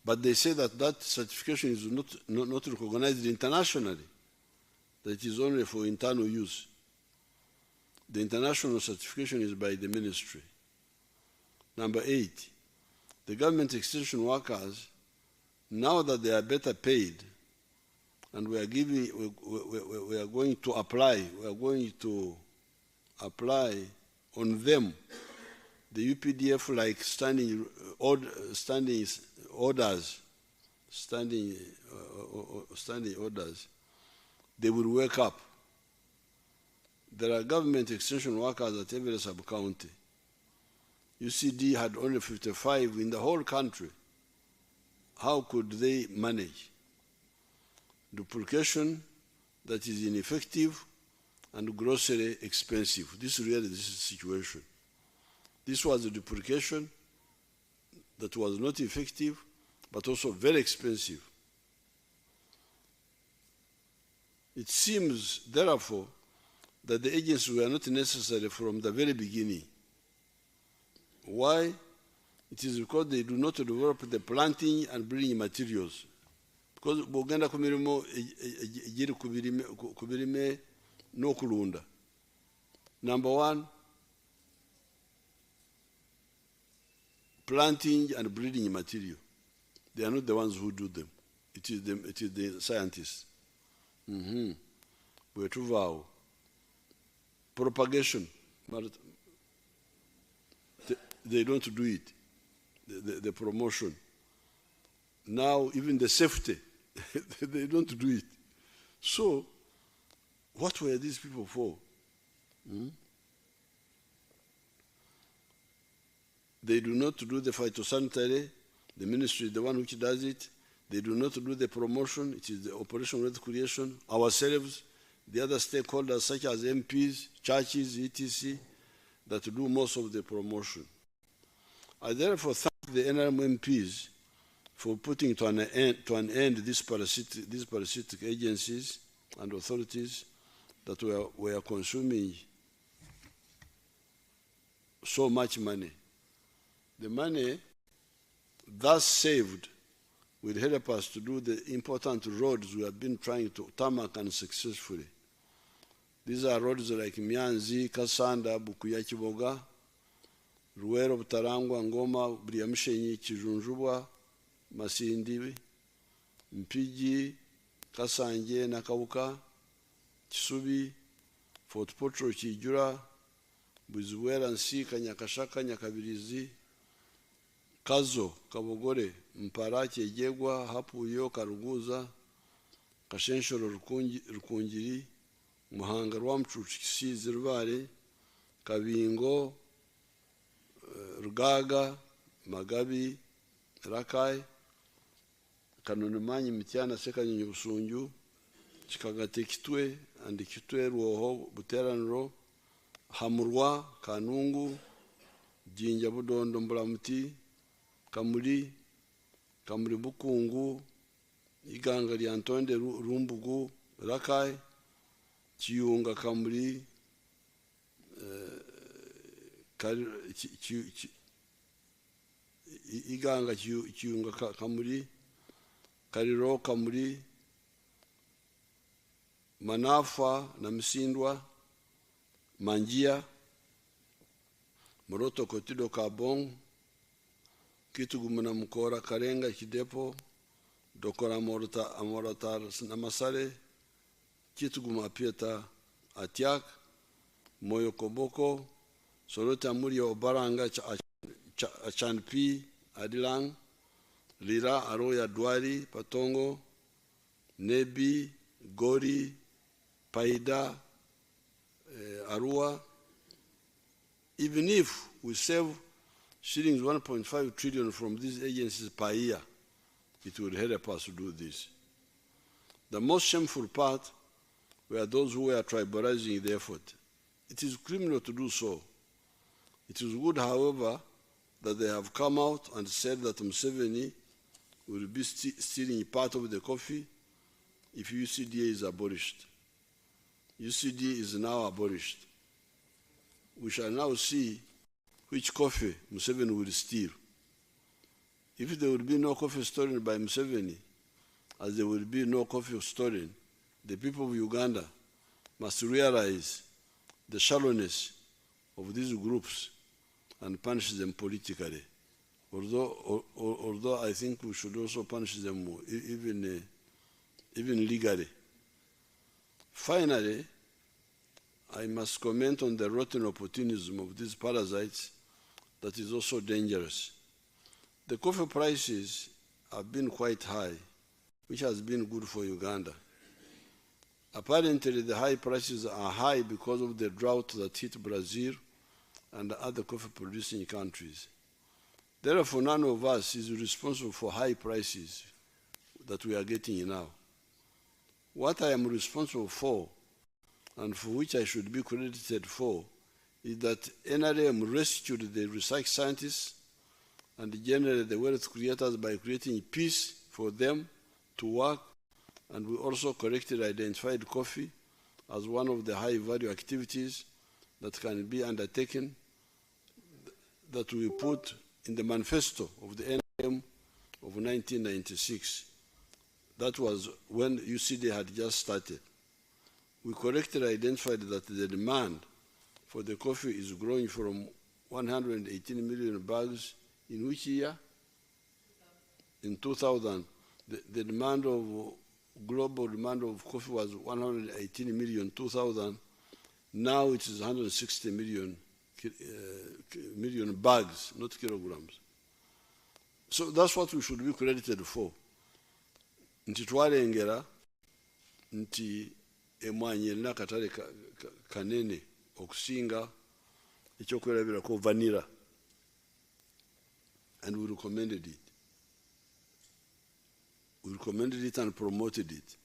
But they say that that certification is not recognized internationally, that it is only for internal use. The international certification is by the ministry. Number 8, the government extension workers, now that they are better paid, and we are going to apply on them the UPDF like standing orders, they will wake up. There are government extension workers at every sub-county. UCD had only 55 in the whole country. How could they manage? Duplication that is ineffective and grossly expensive. This is really the situation. This was a duplication that was not effective, but also very expensive. It seems, therefore, that the agencies were not necessary from the very beginning. Why? It is because they do not develop the planting and breeding materials. Because bogenda ku mirimo ejiri ku birime n'okulunda. Number 1, planting and breeding material. They are not the ones who do them. It is the scientists. Bwetuvawo. Propagation. They don't do it. The promotion. Now, even the safety, they don't do it. So, what were these people for? They do not do the phytosanitary. The ministry is the one which does it. They do not do the promotion. It is the operation wealth creation. Ourselves, the other stakeholders such as MPs, churches, etc., that do most of the promotion. I therefore thank the NRM MPs for putting to an end these parasitic agencies and authorities that were consuming so much money. The money thus saved will help us to do the important roads we have been trying to tarmac unsuccessfully. These are roads like Mianzi, Kasanda, Bukuya, Chiboga, Ruwero, Butarangwa, Ngoma, Briamshenyi, Chijunjubwa, Masindi, Mpiji, Kasanje, Nakauka, Chisubi, Fort Potro, Chijura, Buzuwera, Nsika, Nyakashaka, Nyakabirizi, Kazo, Kabogore, Mpara, Chejegwa, Hapuyo, Karuguza, Kashenshoro, Rukungiri, Muhanga, Rwamchuchi, Kisizi, Rubare, Kabingo, Rugaga, Magabi, Rakai, Kanunumanyi, Mitiana, Sekanyonyi, Busunju, Chikagate, Kitwe, and Kitwe, Ruoho, Buteranro, Hamurwa, Kanungu, Jinja, Budondo, Mbulamuti, Kamuri Bukungu, iganga lya Ntonde Rumbugu Rakai Chiyunga Kamuri iganga Chiyunga Kamuri Kariro Kamuri Manafa na Msindwa Manjia Moroto Kotido Kabong Kitugumana Mukora Karenga Kidepo Dokora Amorata Namasare Kituguma Pieta Atiak Moyo Koboko Sorota Murio Baranga Chanpi Adilang Lira Aroya Dwari Patongo Nebi Gori Paida Arua. Even if we save shillings 1.5 trillion from these agencies per year, it would help us to do this. The most shameful part were those who were tribalizing the effort. It is criminal to do so. It is good, however, that they have come out and said that Museveni will be stealing part of the coffee if UCDA is abolished. UCDA is now abolished. We shall now see which coffee Museveni will steal. If there will be no coffee stolen by Museveni, as there will be no coffee stolen, the people of Uganda must realize the shallowness of these groups and punish them politically. Although I think we should also punish them even legally. Finally, I must comment on the rotten opportunism of these parasites that is also dangerous. The coffee prices have been quite high, which has been good for Uganda. Apparently, the high prices are high because of the drought that hit Brazil and other coffee-producing countries. Therefore, none of us is responsible for high prices that we are getting now. What I am responsible for, and for which I should be credited for, is that NRM rescued the research scientists and generally the wealth creators by creating peace for them to work, and we also correctly identified coffee as one of the high-value activities that can be undertaken that we put in the manifesto of the NRM of 1996. That was when UCD had just started. We correctly identified that the demand for the coffee is growing from 118 million bags in which year? In 2000. The demand of global demand of coffee was 118 million 2000. Now it is 160 million bags, not kilograms. So that's what we should be credited for. Nti twalengera nti emwanyi erina akatale kanene okusinga ekyokwerabirako vanilla, and we recommended it. We recommended it and promoted it.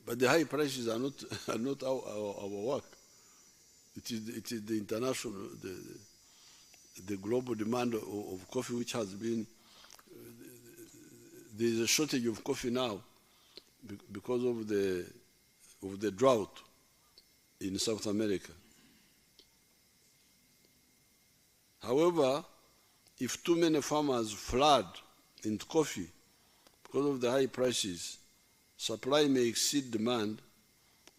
But the high prices are not our work. It is the international, the global demand of coffee which has been. There is a shortage of coffee now because of the drought in South America. However, if too many farmers flood into coffee because of the high prices, supply may exceed demand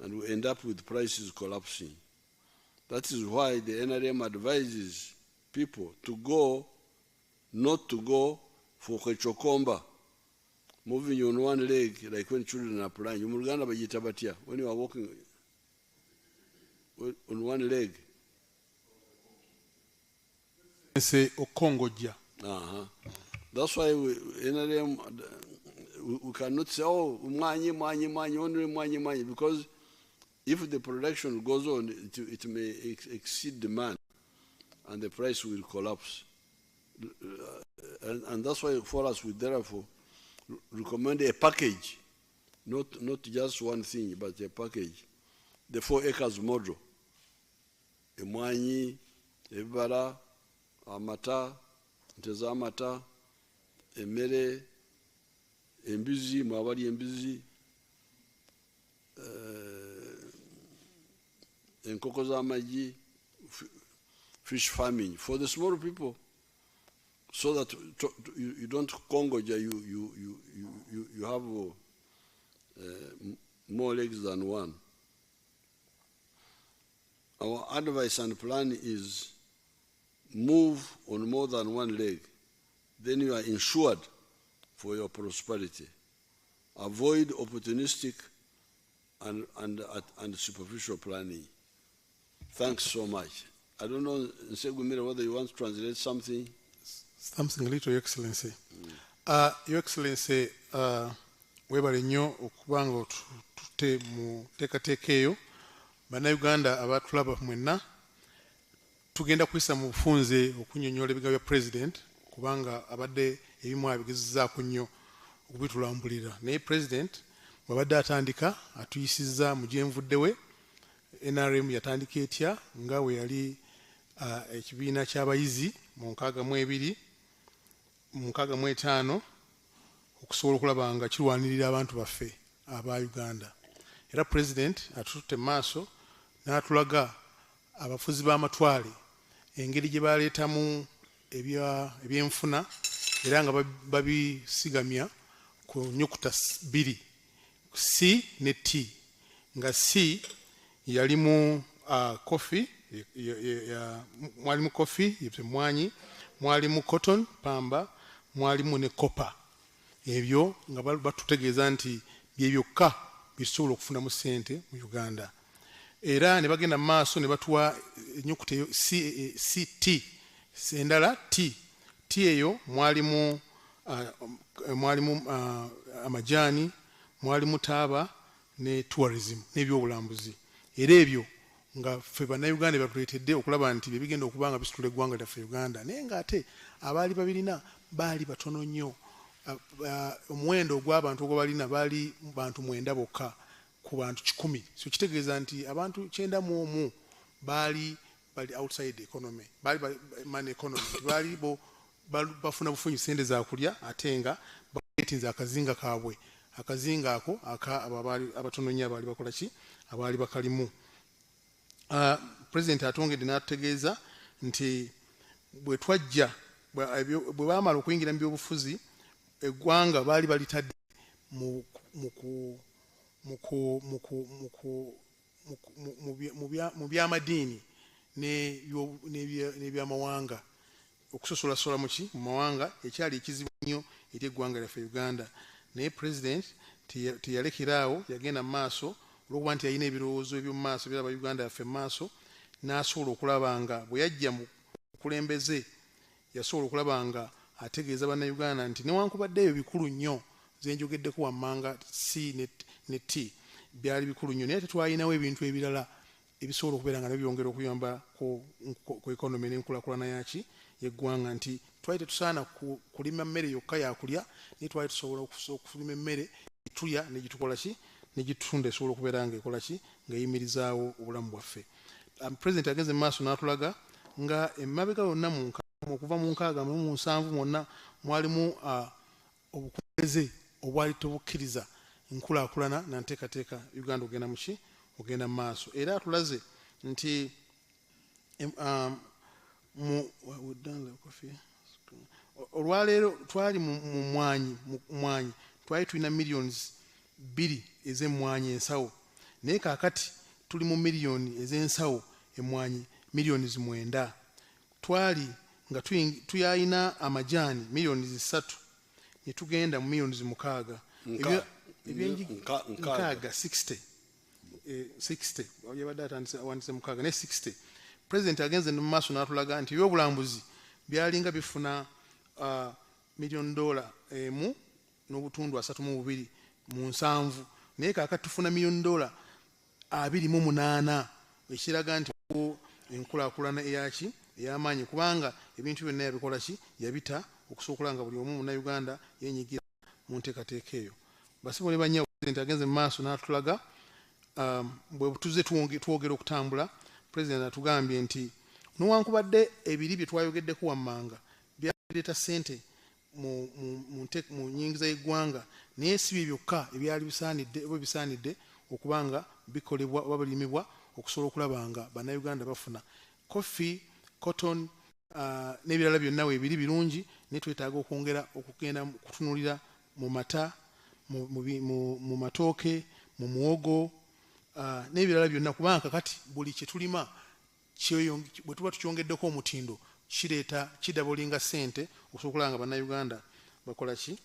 and we end up with prices collapsing. That is why the NRM advises people to go, not to go for Kechokomba, moving on one leg like when children are playing. When you are walking on one leg. Say Okongoja. That's why NRM we cannot say, oh, only money, because if the production goes on, it may exceed demand and the price will collapse. And that's why for us, we therefore recommend a package, not just one thing, but a package. The 4 acres model. Emwanyi, ebibala, amata, nteza amata, emmere, embizi mwabali embizi enkoko z'amagi, fish farming for the small people, so that you don't congoja, you have more legs than one. Our advice and plan is move on more than one leg, then you are insured for your prosperity. Avoid opportunistic and superficial planning. Thanks so much. I don't know, Nsegumire, whether you want to translate something. Something little, Your Excellency. Your Excellency, webale nnyo okubanga otutte mu teekateeka eyo. Bannayuganda abatulaba mwenna tugenda kuyisa mu bufunze okunnyonnyola ebigambo bya President kubanga abadde ebimu abigezezzaako nnyo okubitulambulira. Naye President bw'abadde atandika atuyisizza mu gyenvudde we. NRM yatandika etya nga we yali ekibiina ky'abayizi mu 65 okusobola okulaba nga kirwanirira abantu baffe aba Uganda. Era President atututte maaso n'atulaga abafuzi b'amatwale engeri gye baleetamu ebyenfuna era nga babisigamya ku nnyukuta 2 C ne T, nga C yalimu coffee, mwalimu coffee mwanyi, mwalimu cotton pamba, mwalimu ne copper. Ebyo nga batutegeeza nti bye byokka bisobola okufuna mu ssente mu Uganda. Era ne bagenda mu maaso ne batuwa ennyukuta eyo CT, endala T eyo mwalimu amajaani, mwalimu taaba ne tourism n'ebyobulambuzi. Era ebyo nga ffe bannayuganda batuleetedde okulaba nti bye bigenda okuba nga bisitula eggwanga lyaffe Uganda. Naye ng'ate abaali babirina baali batono nnyo. Omuwendo ogw'abantu ogwo balina baali bantu 9 bokka ku bantu 100. So kitegeeza nti abantu 91 baali outside economy, baali money economy, baali bafuna bufunyi sente za kulya ate nga baketinza akazinga kaabwe. Akazinga ako abatono nnyo abaali bakola ki, abaali bakalimu. President atongedde n'atutegeeza nti bwe twajja bwe baamala okuyingira mu byobufuzi eggwanga baali balitadde mu by'amadiini n'ebyamawanga, okusosolasola mu mawanga ekyali ekizibu nnyo eri eggwanga lyaffe Uganda. Naye President teyalekeraawo, yagenda mu maaso olw'okuba nti yalina ebirowoozo eby'omu maaso by'aba Uganda yaffe mu maaso, n'asobola okulaba nga bwe yajja mu bukulembeze yasobola okulaba nga ategeeza bannayuganda nti newankubadde ebyo bikulu nnyo ze njogeddeko wammanga C ne T byali bikulu nnyo, naye tetwalinawo ebintu ebirala ebisobola okubeera nga byongera okuyamba ku ekonomi n'enkulaakulana yaki yeggwanga, nti twali tetusaana kulima mmere yokka yakulya, naye twali tusobola okulima emmere etulya negitukola ki, negitunda esobola okubeera nga ekola ki, ng'eyimirizaawo obulamu bwaffe. President agenze mu maaso n'atulaga nga emabega yonna okuva mu 6 mu 7 mwonna mwalimu obukulembeze obwali tebukkiriza enkulaakulana na nteekateeka Uganda ogenda mu ki, ogenda mu maaso. Era atulaze nti olwaleero twali mu mwanyi twali tulina millions 2 ez'emmwanyi ensawo, naye kaakati tuli mu million ez'ensawo emmwanyi millions 9. Twali nga tuyayina amajaani millions 3 ne tugenda mu millions 6. Nkaaga 60 yabadde awandise 6 ne 60. President agenze mu maaso n'atulaga nti ebyobulambuzi byalinga bifuna $1 million n'obutundu 32 mu 7, naye kaakati tufuna $1 million 28, ekiraga nti enkulaakulana eyaki ey'amaanyi, kubanga ebintu byonna yabikola ki, yabita okusobola nga buli omu munnayuganda yenyigira mu nteekateeka eyo. Basibo ne bannya President agenze mu maaso n'atulaga bwe tuze twogera okutambula. President atugambye nti newankubadde ebiri bye twayogeddeko wammanga byaleeta ssente mu nyingiza y'eggwanga naye si bye byokka ebyali bisaanidde okubanga bikolebwa oba birimibwa okusobola okulaba nga bannayuganda bafuna coffee cotton n'ebirala byonna weebiri birungi naye twetaaga okwongera okugenda kutunulira mu mata mu matooke mu muwogo n'ebirala byonna kubanga kakati buli kye tulima bwe tuba tukyongeddeko omutindo kidabulinga ssente okusobola okulaba nga bannayuganda bakola ki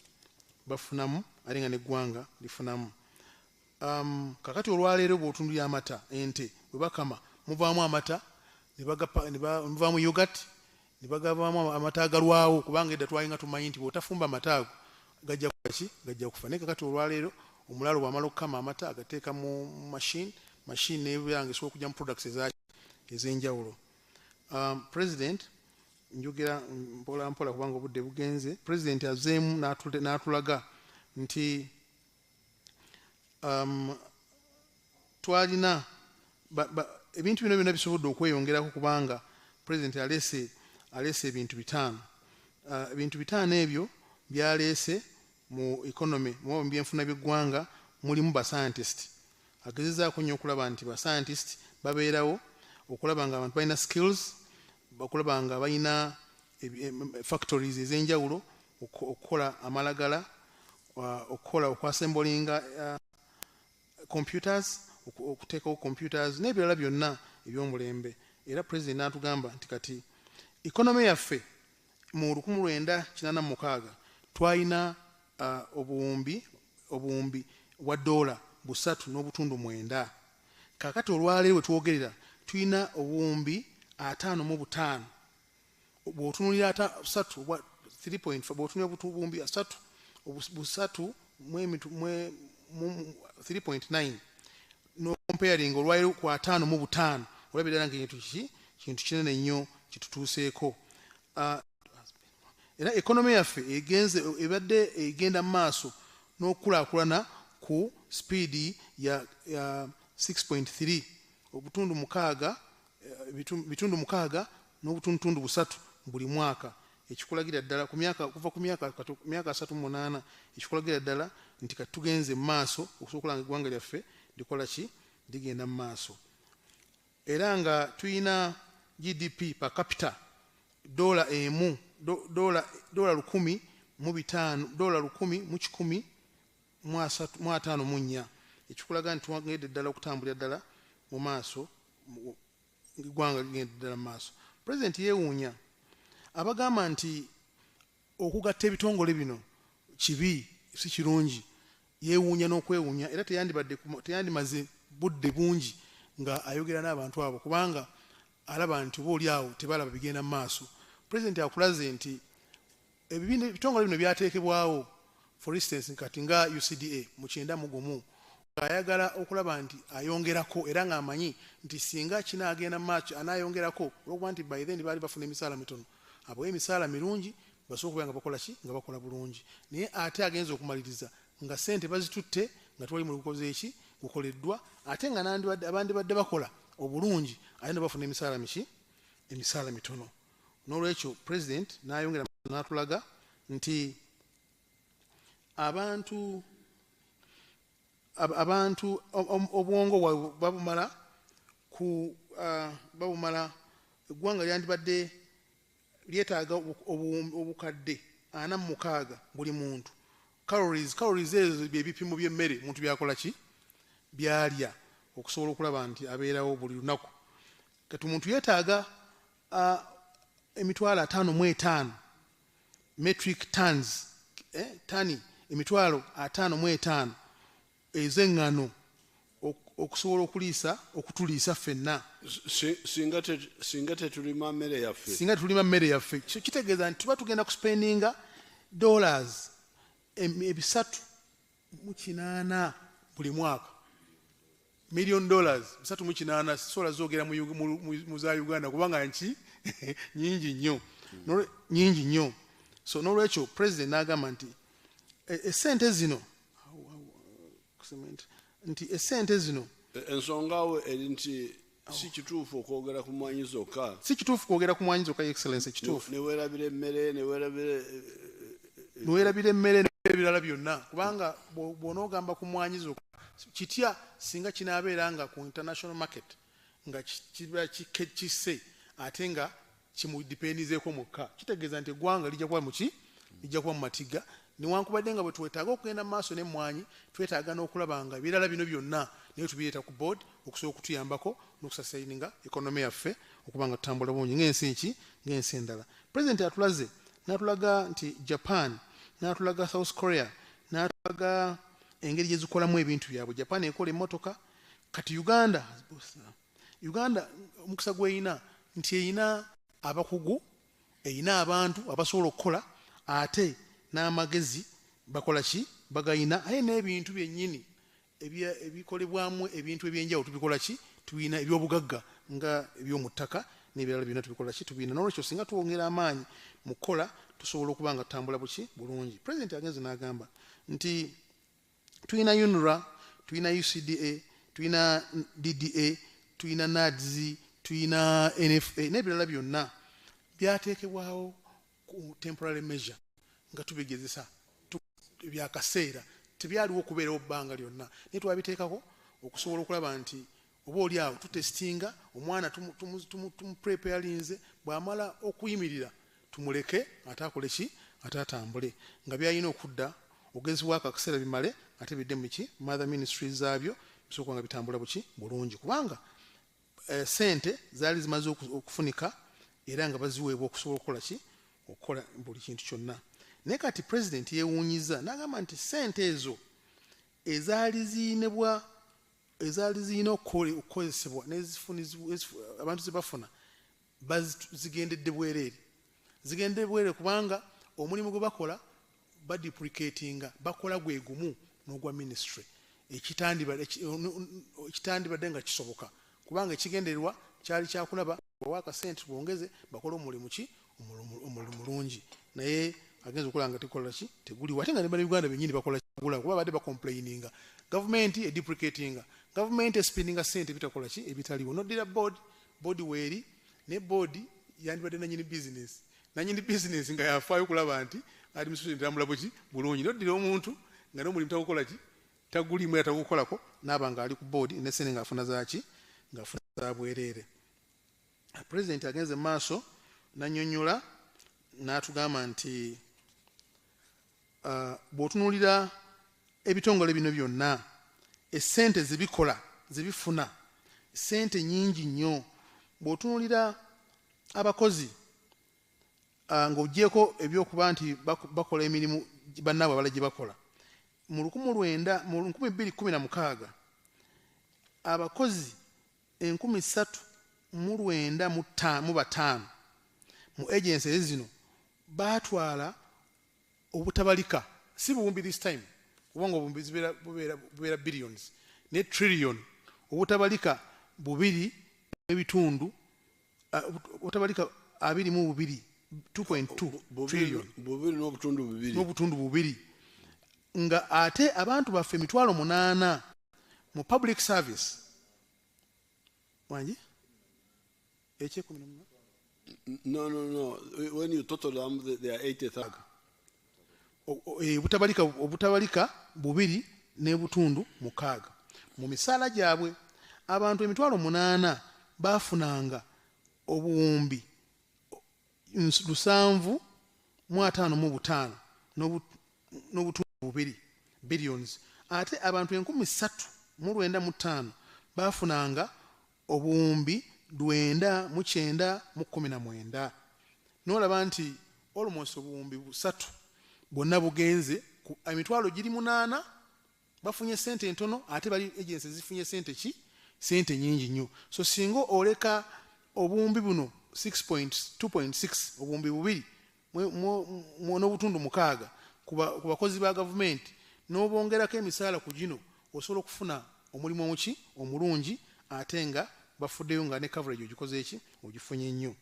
bafunamu ate nga n'eggwanga lifunamu. Kakati olwaleero bw'otundira amata ente bwe bakama muvaamu amata muvaamu yogurt ne bagavaamu amata agalwawo kubanga edda twalinga tumanyi nti bw'otafumba amata ago gajja kuki gajja kufa naye kakati olwaleero omulaalo bw'amala okukama amata agateeka mu machine n'ebiranga esobola okujja mu products ez'enjawulo. President njogera mpola mpola kubanga obudde bugenze. President azeemu n'atulaga nti twalina ebintu bino byonna bisobodde okweyongerako kubanga President aleese ebintu 5. Ebintu 5 ebyo byaleese mu economy mu byenfuna by'eggwanga mulimu ba scientist. Agezezaako nnyo okulaba nti ba scientist babeerawo okulaba nga abantu balina skills bakulaba nga balina factories ez'enjawulo okukola amalagala okukola okwasembolinga computers okuteekawo computers n'ebirala byonna eby'omulembe. Era President n'atugamba nti kati economy yaffe mu 1986 twalina obuwumbi wa $3.9. Kakati olwaleero we twogerera tulina obuwumbi 55. Bw'otunulira 3.5 bw'otunulira obuwumbi 3.9 no comparing olwaleero ku 55 olabira nga kintu kinene nnyo kitutuuseeko. Era economy yaffe ebadde egenda mu maaso n'okulaakulana ku speedi ya 6.3 bitundu 6 n'obutundu 3 buli mwaka ekikulagira ddala kuva ku myaka 38 ekikulagira ddala nti kati tugenze mu maaso okusobola okulanga eggwanga lyaffe likola ki ligenda mu maaso. Era nga tulina GDP per capita $100 $1,154 ekikulaga nti twagende ddala okutambulira ddala mu maaso eggwanga ligenda ddala mu maaso. President yeewuunya abagamba nti okugatta ebitongole bino kibi si kirungi. Yeewuunya n'okwewuunya era teyandimaze budde bungi nga ayogera n'abantu abo kubanga alaba nti oba oli awo tebalaba bigenda mu maaso. President akulaze nti ebitongole bino byateekebwawo for instance kati nga UCDA mu 91 ayagala okulaba nti ayongerako era ng'amanyi nti singa kinaagenda mu maaso anaayongerako olwokuba nti by then baali bafuna emisaala mitono abo emisaala mirungi basobola okubeera nga bakola ki nga bakola bulungi naye ate agenza okumaliriza nga ssente bazitutte nga twali mu lukoze eki gukoleddwa ate nga abandi badde bakola obulungi ate ne bafuna emisaala emisaala mitono. N'olwekyo President n'ayongera n'atulaga nti abantu obwongo babumala eggwanga lyandibadde lyetaaga obukadde 46 buli muntu. Calories ezo byebipimo by'emmere muntu byakola ki byalya okusobola okulaba nti abeerawo buli lunaku. Kati omuntu yeetaaga emitwalo 55 metric tons tani emitwalo 55 ez'eŋŋano okusobola okutuliisa ffenna singa tetulima mmere yaffe. Kitegeeza nti tuba tugenda kuspendinga $3.8 buli mwaka. $1 million $3.8 sisobola zoogera mu za Uganda kubanga nki nyingi nnyo. So n'olwekyo President n'agamba nti essente zino ensonga awo eri nti si kituufu okwogera ku mwanyi zokka. Excellency, kituufu. Neweerabira emmere neweerabira nowerabira emmere n'ebirala byonna kubanga bw'onoogamba ku mwanyi zokka kitya singa kinaabeera nga ku international market nga kiba kisse ate nga kimudipendizeeko mukka kitegeeza nti eggwanga lijja kuba muki lijja kuba mu matiga newankubadde nga bwe twetaaga okugenda mu maaso n'emmwanyi twetaaga n'okulaba nga ebirala bino byonna naye tubireeta ku board okusobola okutuyambako n'okusasaininga ekonomi yaffe okuba nga tutambula bulungi ng'ensi endala. President atulaze n'atulaga nti Japan n'atulaga South Korea n'atulaga engeri gye zikolamu ebintu byabwe. Japan ekola emmotoka, kati Uganda omukisa gw'eyina nti eyina abakugu, eyina abantu abasobola okukola ate n'amagezi bakola ki bagayina aye n'ebintu byennyini ebikolebwamu ebintu ebyenjawulo tubikola ki tubina ebyobugagga nga ebyomu ttaka n'ebirala byonna tubikola ki tubina n'olwekyo singa tuwongera amaanyi mu kukola tusobola okuba nga tutambula buki bulungi. President agenze n'agamba nti tulina UNRWA, tulina UCDA, tulina DDA, tulina NADS, tulina NFA n'ebirala byonna byateekebwawo ku temporary measure nga tubigezesa byakaseera tebyaliwo okubeerawo bbanga lyonna naye twabiteekako okusobola okulaba nti oba oli awo tutestinga omwana tumupreparinze bw'amala okuyimirira tumuleke ate akole ki ate atambule nga byalina okudda ogezi bwako akaseera bimale ate bidde muki mother ministries zaabyo bisoboka nga bitambula buki bulungi kubanga sente zaali zimaze okufunika era nga baziweebwa okusobola okukola ki okukola buli kintu kyonna. Naye kati president yeewuunyiza n'agamba nti sente ezo ezaali zirina okukozesebwa abantu ze bafuna zigendedde bwereere kubanga omulimu gwe bakola baduplicatinga bakola gwe gumu n'ogwa ministry ekitandibadde nga kisoboka kubanga ekigendererwa kyali kyakulaba bawa akasente bongeze bakole omulimu ki omulimu mulungi naye agenza okukola nga tekola ki teguliwo ate nga ne Uganda bennyini bakola kigula kuba badde bacomplaininga gavumenti eduplicatinga gavumenti espendinga sente bitakola ki ebitaliwo noddira board weeri ne board yandibadde nanyini business nga yafaayo okulaba nti administration entambula buki bulungi noddira omuntu nga n'omulimu tagukola ki tagulimu era tagukolako naaba nga ali ku board nesene ngaafuna zaki ngaafuna za bwereere. President agenze maaso nanyonyola n'atugamba nti bw'otunuulira ebitongole bino byonna essente zebikola zebifuna sente nyingi nnyo bw'otunuulira abakozi ng'ogyeko ebyokuba nti bakola emirimu bannaabwe abala gye bakola mu 2016 abakozi 3,905 mu agency zino batwala obutabalika si buwumbi this time kubanga obumbi bubeera billions ne trillion obutabalika 2.2 obutabalika 2.2 trillion n'obutundu bubiri nga ate abantu baffe 8,000 mu public service wanji No. When you total them, they are 80,000. Obutabalika 2.6 mu misaala gyabwe abantu 8,000 bafunanga obuwumbi 755 n'obutundu 2 billions ate abantu 3,905 bafunanga obuwumbi 919 n'olaba nti almost obuwumbi 3 bwonna bugenze emitwalo giri 8 bafunye sente entono ate bali agency zifunye sente nyingi nnyo so singa oleka obuwumbi buno 2.6 obuwumbi 2 n'obutundu 6 ku bakozi ba gavumenti n'obongerako emisaala ku gino osobola okufuna omulimu omuki omulungi ate nga bafuddeyo nga ne coverage ogikoze eki ogifunye nnyo.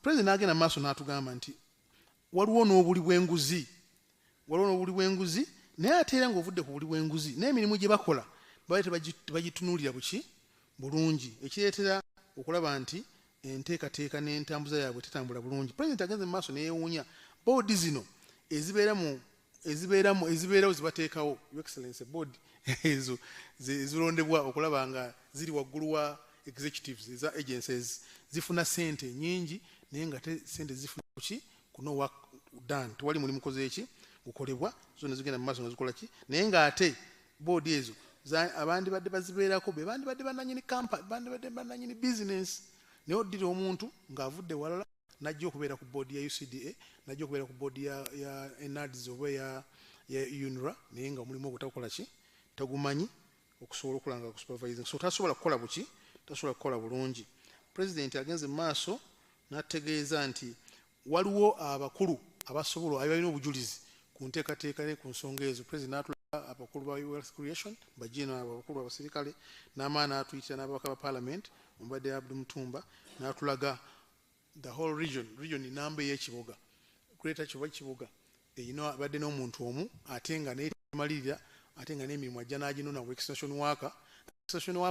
President agenda maaso n'atugamba nti waliwo n'obuli bw'enguzi naye ate era ng'ovudde ku buli bw'enguzi n'emirimu gye bakola bagitunuulira buki bulungi ekireetera okulaba nti enteekateeka n'entambuza yaabwe tetambula bulungi. President agenze mu maaso neyeewuunya board zino ezibeerawo zibateekawo Your Excellency board ezo zirondebwa okulaba nga ziri waggulu wa executives eza agencies zifuna sente nyingi naye nga sente zifuna ki kuno work done tewali mulimu koze eki gukolebwa zonna zigenda mu maaso nga zikola ki naye nga ate board ezo abandi badde bazibeerako be bandi badde bananyini company bandi badde bananyini business naye oddira omuntu ng'avudde walala najja okubeera ku board ya UCDA najja okubeera ku board ya NADS oba ya UNRA naye nga omulimu ogwo tagukola ki tagumanyi okusobola okulanga ku supervising so tasobola kukola buki tasobola kukola bulungi. President agenze maaso n'ategeeza nti waliwo abakulu abasobola abalina obujulizi ku nteekateeka ne ku nsonga ezo. President n'atulaga abakulu ba Wealth Creation bajina abakulu abasirikale n'amaana atuyitira n'ababaka ba parliament Ombadde Abdul Mutumba n'atulaga the whole region namba y'ekibuga Greater Kibuga eyino abadde n'omuntu omu ate nga n'emalirira ate nga n'emirimu ajja n'aginona mu extension worker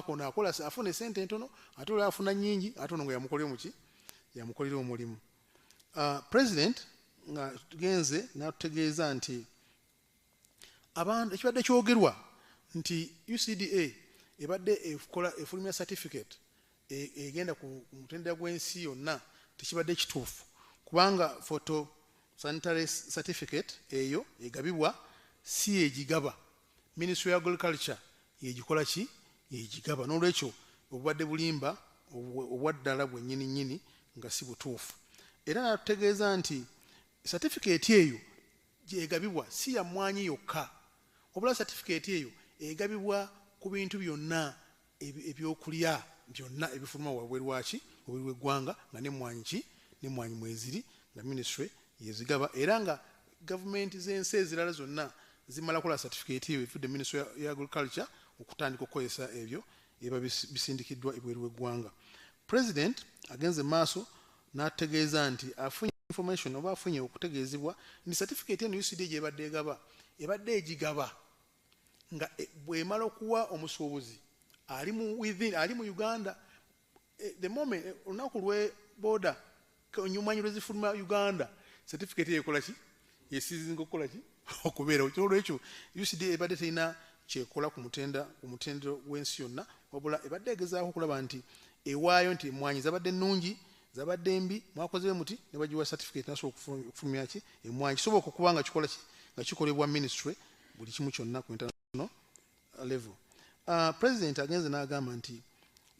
ono akola afuna esente entono ate olwo afuna nnyingi ate ono nga yamukolera omulimu. President nga tugenze n'atutegeeza nti abantu ekibadde kyogerwa nti UCDA ebadde efulumya certificate egenda ku mutendera gw'ensi yonna tekibadde kituufu kubanga photo sanitary certificate eyo egabibwa si egigaba Ministry of Agriculture yegikola ki yegigaba n'olwekyo obubadde bulimba obwaddala bwennyini nga si butuufu era n'atutegeeza nti certificate eyo gyegabibwa si ya mmwanyi yokka obula certificate eyo egabibwa ku bintu byonna ebyokulya byonna ebifuluma wabweru waki wabweru w'eggwanga nga n'emmwanyi mweziri nga ministry yezigaba era nga gavumenti z'ensi ezirala zonna zimala kola certificate eyo evudde Ministry ya Agriculture okutandika okukozesa ebyo eba bisindikiddwa ebweru w'eggwanga. President agenze maaso n'ategeeza nti afunye information oba afunye okutegeezebwa ni certificate eno UCD gyebadde egaba ebadde egigaba nga bw'emala okuwa omusuubuzi ali mu Uganda the moment olunaku lwe border onyumanyi lwezifuluma Uganda certificate yekola ki yesizinga okukola ki okubeera olwekyo UCD ebadde terina kyekola ku mutendero w'ensi yonna wabula ebadde egezaako okulaba nti ewaayo nti emmwanyi zabadde nnungi zabadde mbi mwakoze muti ne bagiwa certificate nasobola okufulumya ki emmwanyi kisoboka okuba nga kikola ki nga kikolebwa ministry buli kimu kyonna ku international level. President agenze n'agamba nti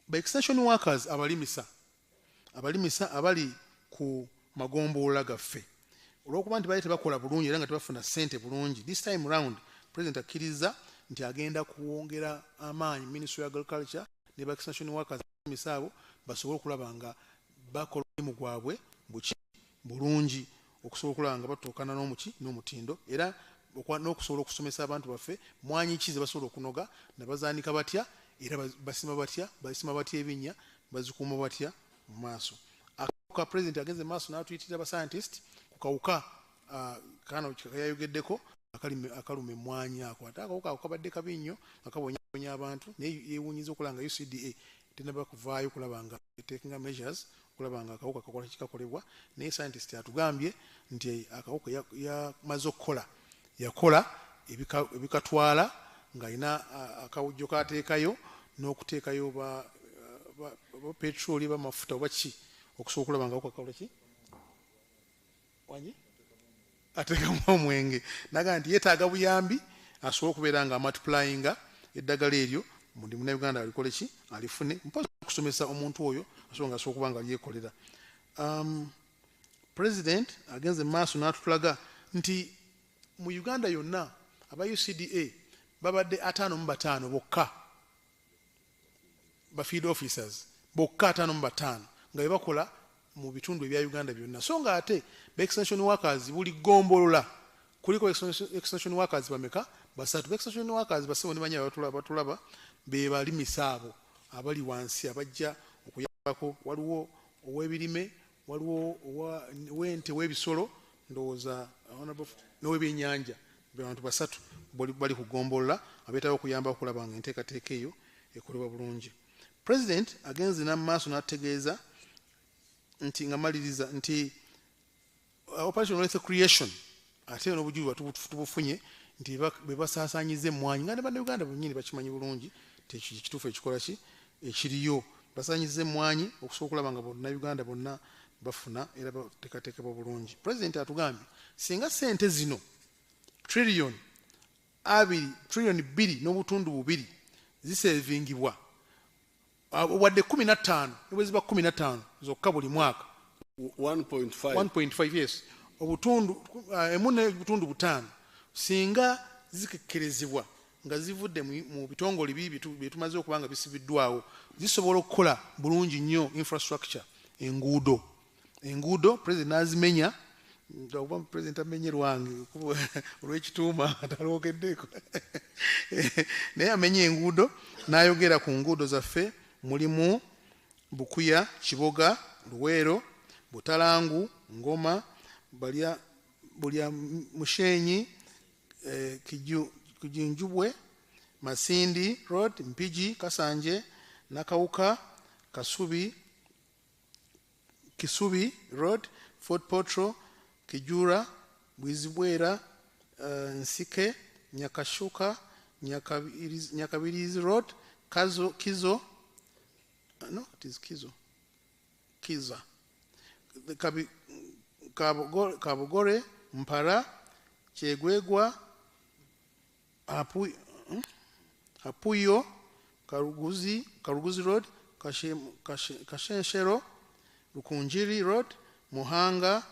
ba extension workers abalimisa abali ku magombolola gaffe olw'okuba nti bali tebakola bulungi era nga tebafuna ssente bulungi this time round President akkiriza nti agenda kuwongera amaanyi Ministry of Agriculture ne ba extension workers abalimisa abo basobole okulaba nga bakola omulimu gwabwe bulungi okusobola okulaba nga batuukana n'omutindo era n'okusobola okusomesa abantu baffe mwanyi ki ze basobola okunoga nabazaanika batya era basima batya ebinnya bazikuuma batya mu maaso. Akawuka President agenze maaso n'atuyitira ba scientist ku kawuka kano yayogeddeko akaluma emmwanyi ako ate akawuka ako kabadde kabi nnyo akabonyabonya abantu naye yeewuunyiza okulaba nga UCDA tenaba kuvaayo okulaba nga taking measures okulaba nga akawuka kakola kikakolebwa naye scientist atugambye nti akawuka yamaze okukola yakola ebikatwala ng'alina akawujjo kaateekayo n'okuteekayo ba petroli bamafuta oba ki okusobola okulaba nga kakola ki wanyi ateekamu omwenge naga nti yeetaaga buyambi asobole okubeera nga multiplyinga eddagala eryo mundi munnayuganda alikole ki alifune mpozi okusomesa omuntu oyo asobola nga asobola okuba nga lyekolera. President agenze maaso n'atulaga nti mu Uganda yonna aba UCDA babadde 55 bokka ba field officers bokka 55 nga bebakola mu bitundu ebya Uganda byonna so nga ate ba extension workers buli gombolola kuliko extension workers bameka basatu ba extension workers basebo ne banya batulaba be balimisa abo abali wansi abajja okuyambako waliwo ow'ebirime waliwo wente w'ebisolo ndowooza n'ow'ebyennyanja abantu basatu bali kugombolola abeetaawo okuyamba okulaba nga enteekateeka eyo ekolebwa bulungi. President agenze n'amaaso n'ategeeza nti nga maliriza nti operation wealth creation ate n'obujuliwa tubufunye nti bwe basaasaanyiza emmwanyi nga ne bannayuganda bennyini bakimanyi bulungi tekituufu ekikola ki ekiriyo basaanyiza emmwanyi okusobola okulaba nga bannayuganda bonna bafuna era bateekateekebwa bulungi. Pulezidenti atugambye singa ssente zino trillion 2 n'obutundu 2 zisevingibwa wadde 15 nebwe ziba 15 zokka buli mwaka 1.5 yes obutundu emu n'obutundu 5 singa zikekkerezebwa nga zivudde mu bitongole bibi bye tumaze okuba nga bisibiddwawo zisobola okukola bulungi nnyo infrastructure enguudo president n'azimenya oba president amenye lwange olw'ekituuma atalwogeddeko naye amenye enguudo n'ayogera ku nguudo zaffe mulimu Bukuya, Kiboga, Luweero, Butalangu, Ngoma, Bulya Mushenyi, Kijinjubwe, Masindi Road, Mpigi, Kasanje, Nakawuka, Kisubi Road, Fort Potro, Kijura, Bwizibwera, Nsike, Nyakashuka, Nyakabirizi Road, Kizo, no, it is Kiza, Kabogore, Mpara, Chegwegwa, Apuyo, Karuguzi Road, Kashenshero, Rukunjiri Road, Muhanga,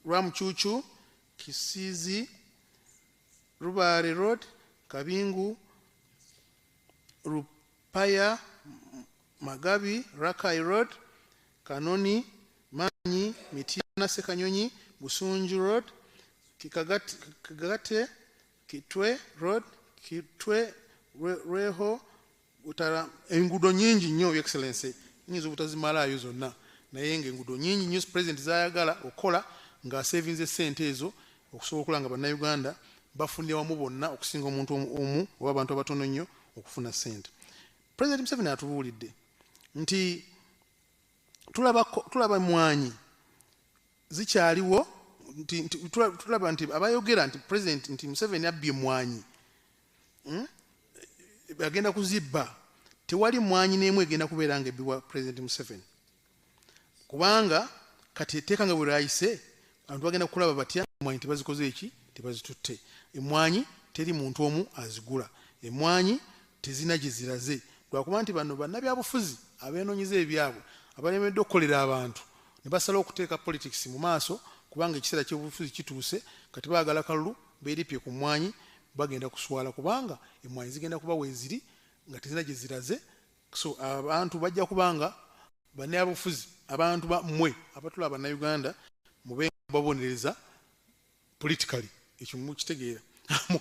Ramchuchu, Kisizi, Rubare Road, Kabingu, Rupaya, Magabi, Rakai Road, Kanoni, Manyi, Mitiana Sekanyonyi, Busunju Road, Kagate, Kitwe Road, Kitwe Reho, Utara, engudo nyingi nnyo excellency, nyinzo butazimalayo zonna. Naye ng'engudo nyingi nnyo president zayagala okola nga savings sente ezo okusobola okulanga bannayuganda bafunira wamu bonna okusinga omuntu omu oba abantu abatono nnyo okufuna sente. President Museveni atubuulidde nti tulaba emmwanyi zikyaliwo tulaba nti abayogera nti president nti Museveni abbye emmwanyi agenda kuzibba tewali mmwanyi n'emu egenda kubeera nga ebbiwa president Museveni kubanga kati etteeka nga bwe lyayise abantu bagenda kulaba batya emmwanyi tebazikoze eki tebazitutte. Emmwanyi teri muntu omu azigula, emmwanyi tezina gye ziraze lwakuba nti bano bannabyabufuzi abeenonyeza ebyabwe abalemedde okukolera abantu ne basala okuteeka politics mu maaso kubanga ekiseera ky'obufuzi kituuse kati baagala kalulu beeripye ku mmwanyi bagenda kuswala kubanga emmwanyi zigenda kuba weeziri nga tezina gye ziraze. So abantu bajja kubanga bannabyabufuzi abantu mmwe abatula bannayuganda mube babonereza politically ekyo mukitegeera mu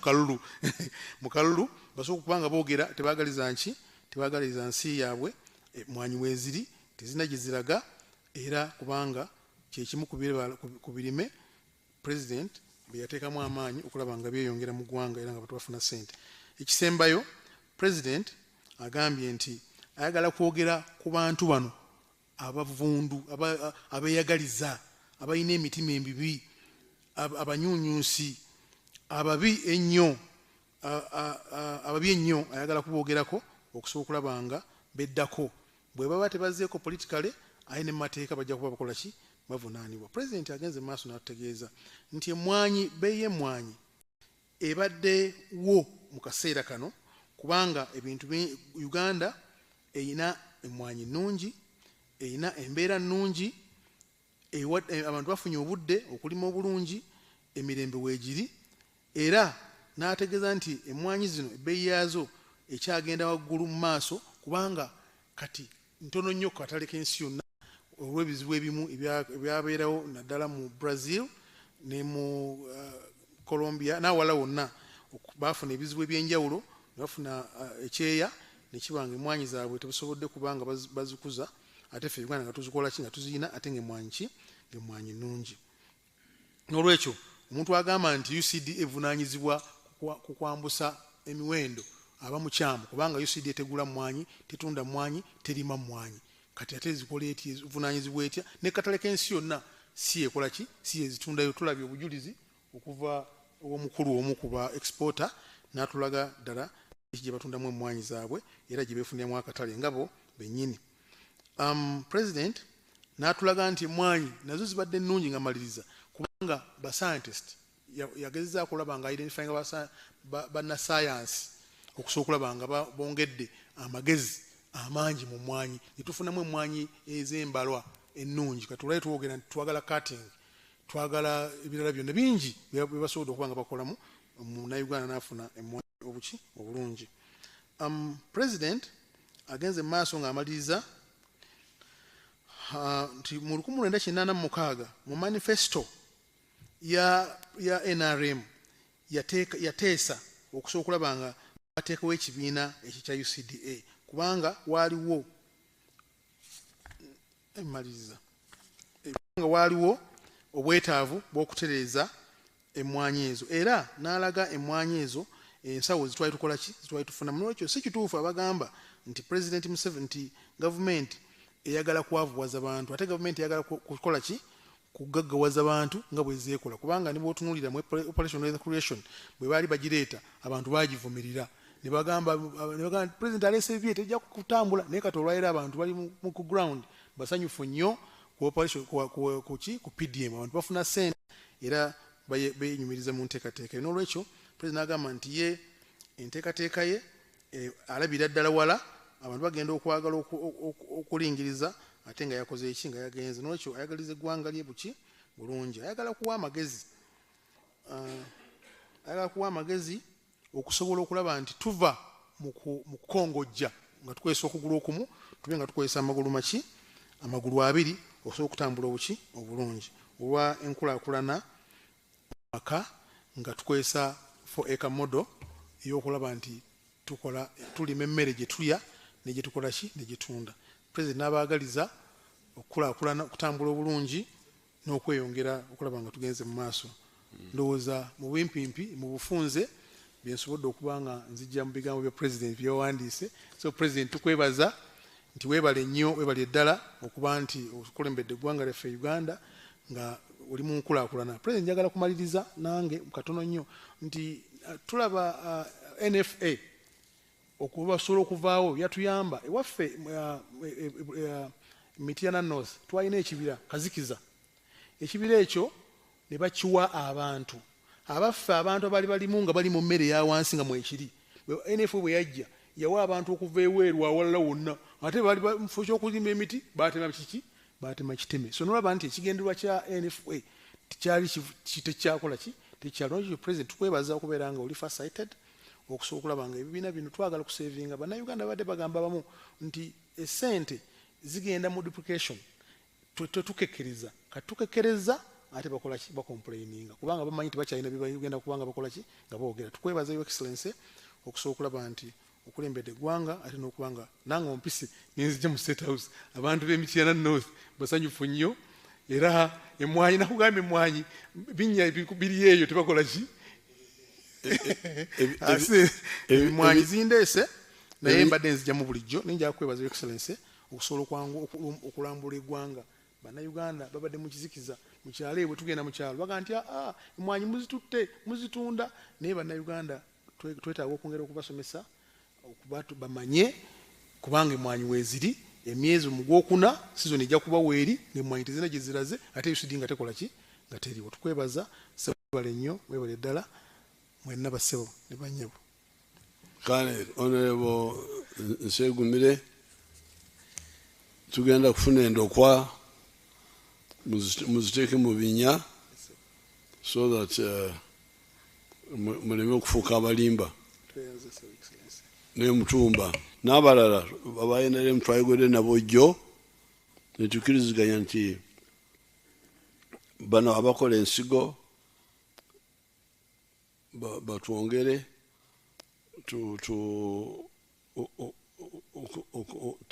kalulu basobola kubanga boogera tebagaliza nsi yaabwe emmwanyi weeziri tezina gye ziraga era kubanga kyekimu ku birime president bye yateekamu amaanyi okulaba nga byeyongera mu ggwanga era nga batu bafuna ssente. Ekisembayo president agambye nti ayagala kwogera ku bantu bano abavundu abeeyagaliza abalina emitima emibi abanyunyusi ababi ennyo ayagala kuboogerako okusobola okulaba nga beddako bwe baba tebazzeeko politikale aye ne mu mateeka bajja kuba bakola ki bavunaanibwa. President agenze maaso n'atutegeeza nti emmwanyi beeyi emmwanyi ebaddewo mu kaseera kano kubanga ebintu Uganda eyina emmwanyi nnungi eyina embeera nnungi abantu bafunye obudde okulima obulungi emirembe weegiri era n'ategeeza nti emmwanyi zino ebbeeyi yaazo ekyagenda waggulu mu maaso kubanga kati ntono nnyo ku katale k'ensi yonna olw'ebizibu ebimu ebyabeerawo naddala mu Brazil ne mu Colombia n'awala wonna baafuna ebizibu eby'enjawulo ne bafuna ekyeya ne kibanga emmwanyi zaabwe tebasobodde kubanga bazikuza ate ffe Uganda nga tuzikola ki nga tuziyina ate ng'emmwanyi nnungi. N'olwekyo omuntu agamba nti UCD evunaanyizibwa ku kwambusa emiwendo aba mukyamu kubanga UCD etegula mmwanyi tetunda mmwanyi terima mmwanyi kati ate zikola eti evunanyizibwa etya ne katale k'ensi yonna si ekola ki si ezitundayo. Tulabye obujulizi okuva omukulu omu ku ba exporter n'atulaga ddala gye batundamu emmwanyi zaabwe era gye beefuniramu akatale ngabo bennyini. President n'atulaga nti emmwanyi nazo zibadde ennungi nga maliriza kubanga ba scientist yagezezza kulaba nga identifying bannasayansi okusobola okulaba nga bongedde amagezi amangi mu mmwanyi ne tufunamu emmwanyi ez'embalwa ennungi. Kati olwayo twogera nti twagala cutting, twagala ebirala byonna bingi bye basobodde okuba nga bakolamu. Munnayuganda n'afuna emmwanyi obuki obulungi. President agenze mu maaso ng'amaliriza nti mu 1986 mu manifesto ya NRM yateesa okusobola okulaba nga bateekawo ekibiina ekyo kya UCDA kubanga waaliwo obwetaavu bw'okutereeza emmwanyi ezo era n'alaga emmwanyi ezo ensawo zitwali tukola ki zitwali tufunamu. N'ekyo si kituufu abagamba nti President Museveni nti gavumenti eyagala kwavuwaza bantu ate gavumenti eyagala kukola ki kugaggawaza abantu nga bwe zeekola kubanga ne bw'otunuulira mu operation weather creation bwe baali bagireeta abantu baagivumirira ne bagamba President aleese ebye tejja kutambula naye kati olwaliro abantu bali ku ground basanyufu nnyo ku operation ku PDM abantu bafuna ssente era benyumiriza mu nteekateeka. N'olwekyo President agamba nti ye enteekateeka ye alabira ddala wala abantu bagenda okwagala okulingiriza ate nga yakoze eki nga yagenze. N'olwekyo ayagaliza eggwanga lye buki bulungi. Ayagala kuwa amagezi okusobola okulaba nti tuva mu kukongojja nga tukozesa okugulu okumu tube nga tukozesa amagulu abiri okusobola okutambula obuki obulungi olwa enkulaakulana maka nga tukozesa 4-acre model ey'okulaba nti tulima emmere gye tulya ne gye tukola ki ne gye tunda. President n'abaagaliza okukulaakulana okutambula obulungi n'okweyongera okulaba nga tugenze mu maaso. Ndowooza mu bwimpimpi mu bufunze byensobodde okuba nga nzijja mu bigambo bya President byewawandiise. So President tukwebaza nti weebale nnyo weebale ddala okuba nti okulembedde eggwanga lyaffe Uganda nga oli mu nkulaakulana. President njagala kumaliriza nange katono nnyo nti tulaba NFA okubasobola okuvaawo yatuyamba ewaffe Mityana North twalina ekibira Kazikiza. Ekibira ekyo ne bakiwa abantu abaffe abantu abaali balimu nga bali mu mmere ya wansi nga mwekiri. NFA bwe yajja yawa abantu okuva eweeru awalala wonna ate baali mufo ky'okuzimba emiti baatema kiki baatema kiteme. So nolaba nti ekigendererwa kya NFA tekyali tekyakola ki tekyali. President tukwebaza okubeera nga oli farsighted okusobola okulaba nga ebibiina bino twagala kusevinga. Bannayuganda badde bagamba bamu nti essente zigenda mu duplication tetukekkeriza katukekereza ate bakola ki bakomplaininga kubanga bamanyi tebakyalina bigenda kubanga bakola ki nga boogera. Tukwebaza Your Excellency okusobola okulaba nti okulembedde eggwanga ate n'okubanga nange ompisi nenzija mu State House abantu b'Emityana North basanyufu nnyo era emmwanyi nakugamba emmwanyi binnya biri eyo tebakola ki emmwanyi zindeese naye mbadde nzijjamu bulijjo ninjala kwebaza Your Excellency okusobola okulambula eggwanga. Bannayuganda babadde mu kizikiza mu kyalo bwe tugenda mu kyalo baga nti emmwanyi muzitutte muzitunda naye bannayuganda twetaaga okwongera okubasomesa okuba bamanye kubanga emmwanyi weeziri emyezi mu gwokuna sizoni ejja kuba weeri ng'emmwanyi tezina gye ziraze ate UCD nga tekola ki nga teriwo. Tukwebaza webale nnyo webale ddala mwenna bassebo ne bannyabo. Kale Honorable Nsegumire tugenda kufuna endokwa muziteeke mu binnya so that muleme okufuuka abalimba n'emutumba n'abalala abayenere twayogedde nabo jjo ne tukkiriziganya nti bano abakola ensigo batwongere to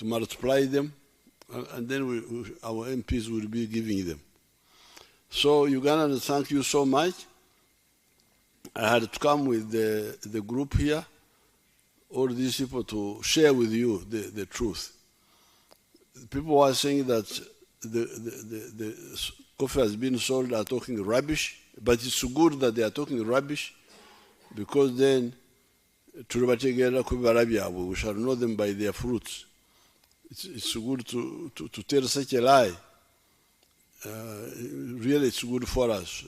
multiply them, and then our MPs will be giving them. So Ugandans, thank you so much. I had to come with the group here, all these people, to share with you the truth. people are saying that the coffee has been sold are talking rubbish, but it's good that they are talking rubbish, because then we shall know them by their fruits. It's good to tell such a lie. Really, it's good for us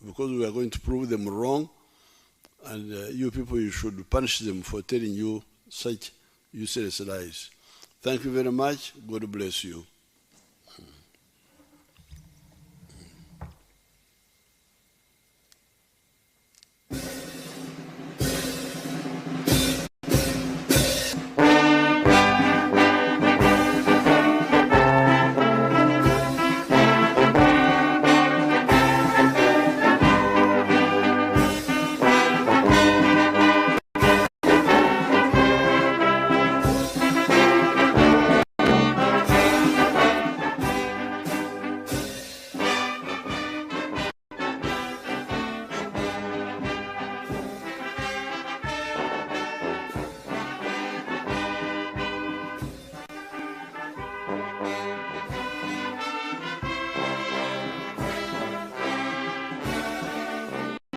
because we are going to prove them wrong, and you people, you should punish them for telling you such useless lies. Thank you very much. God bless you.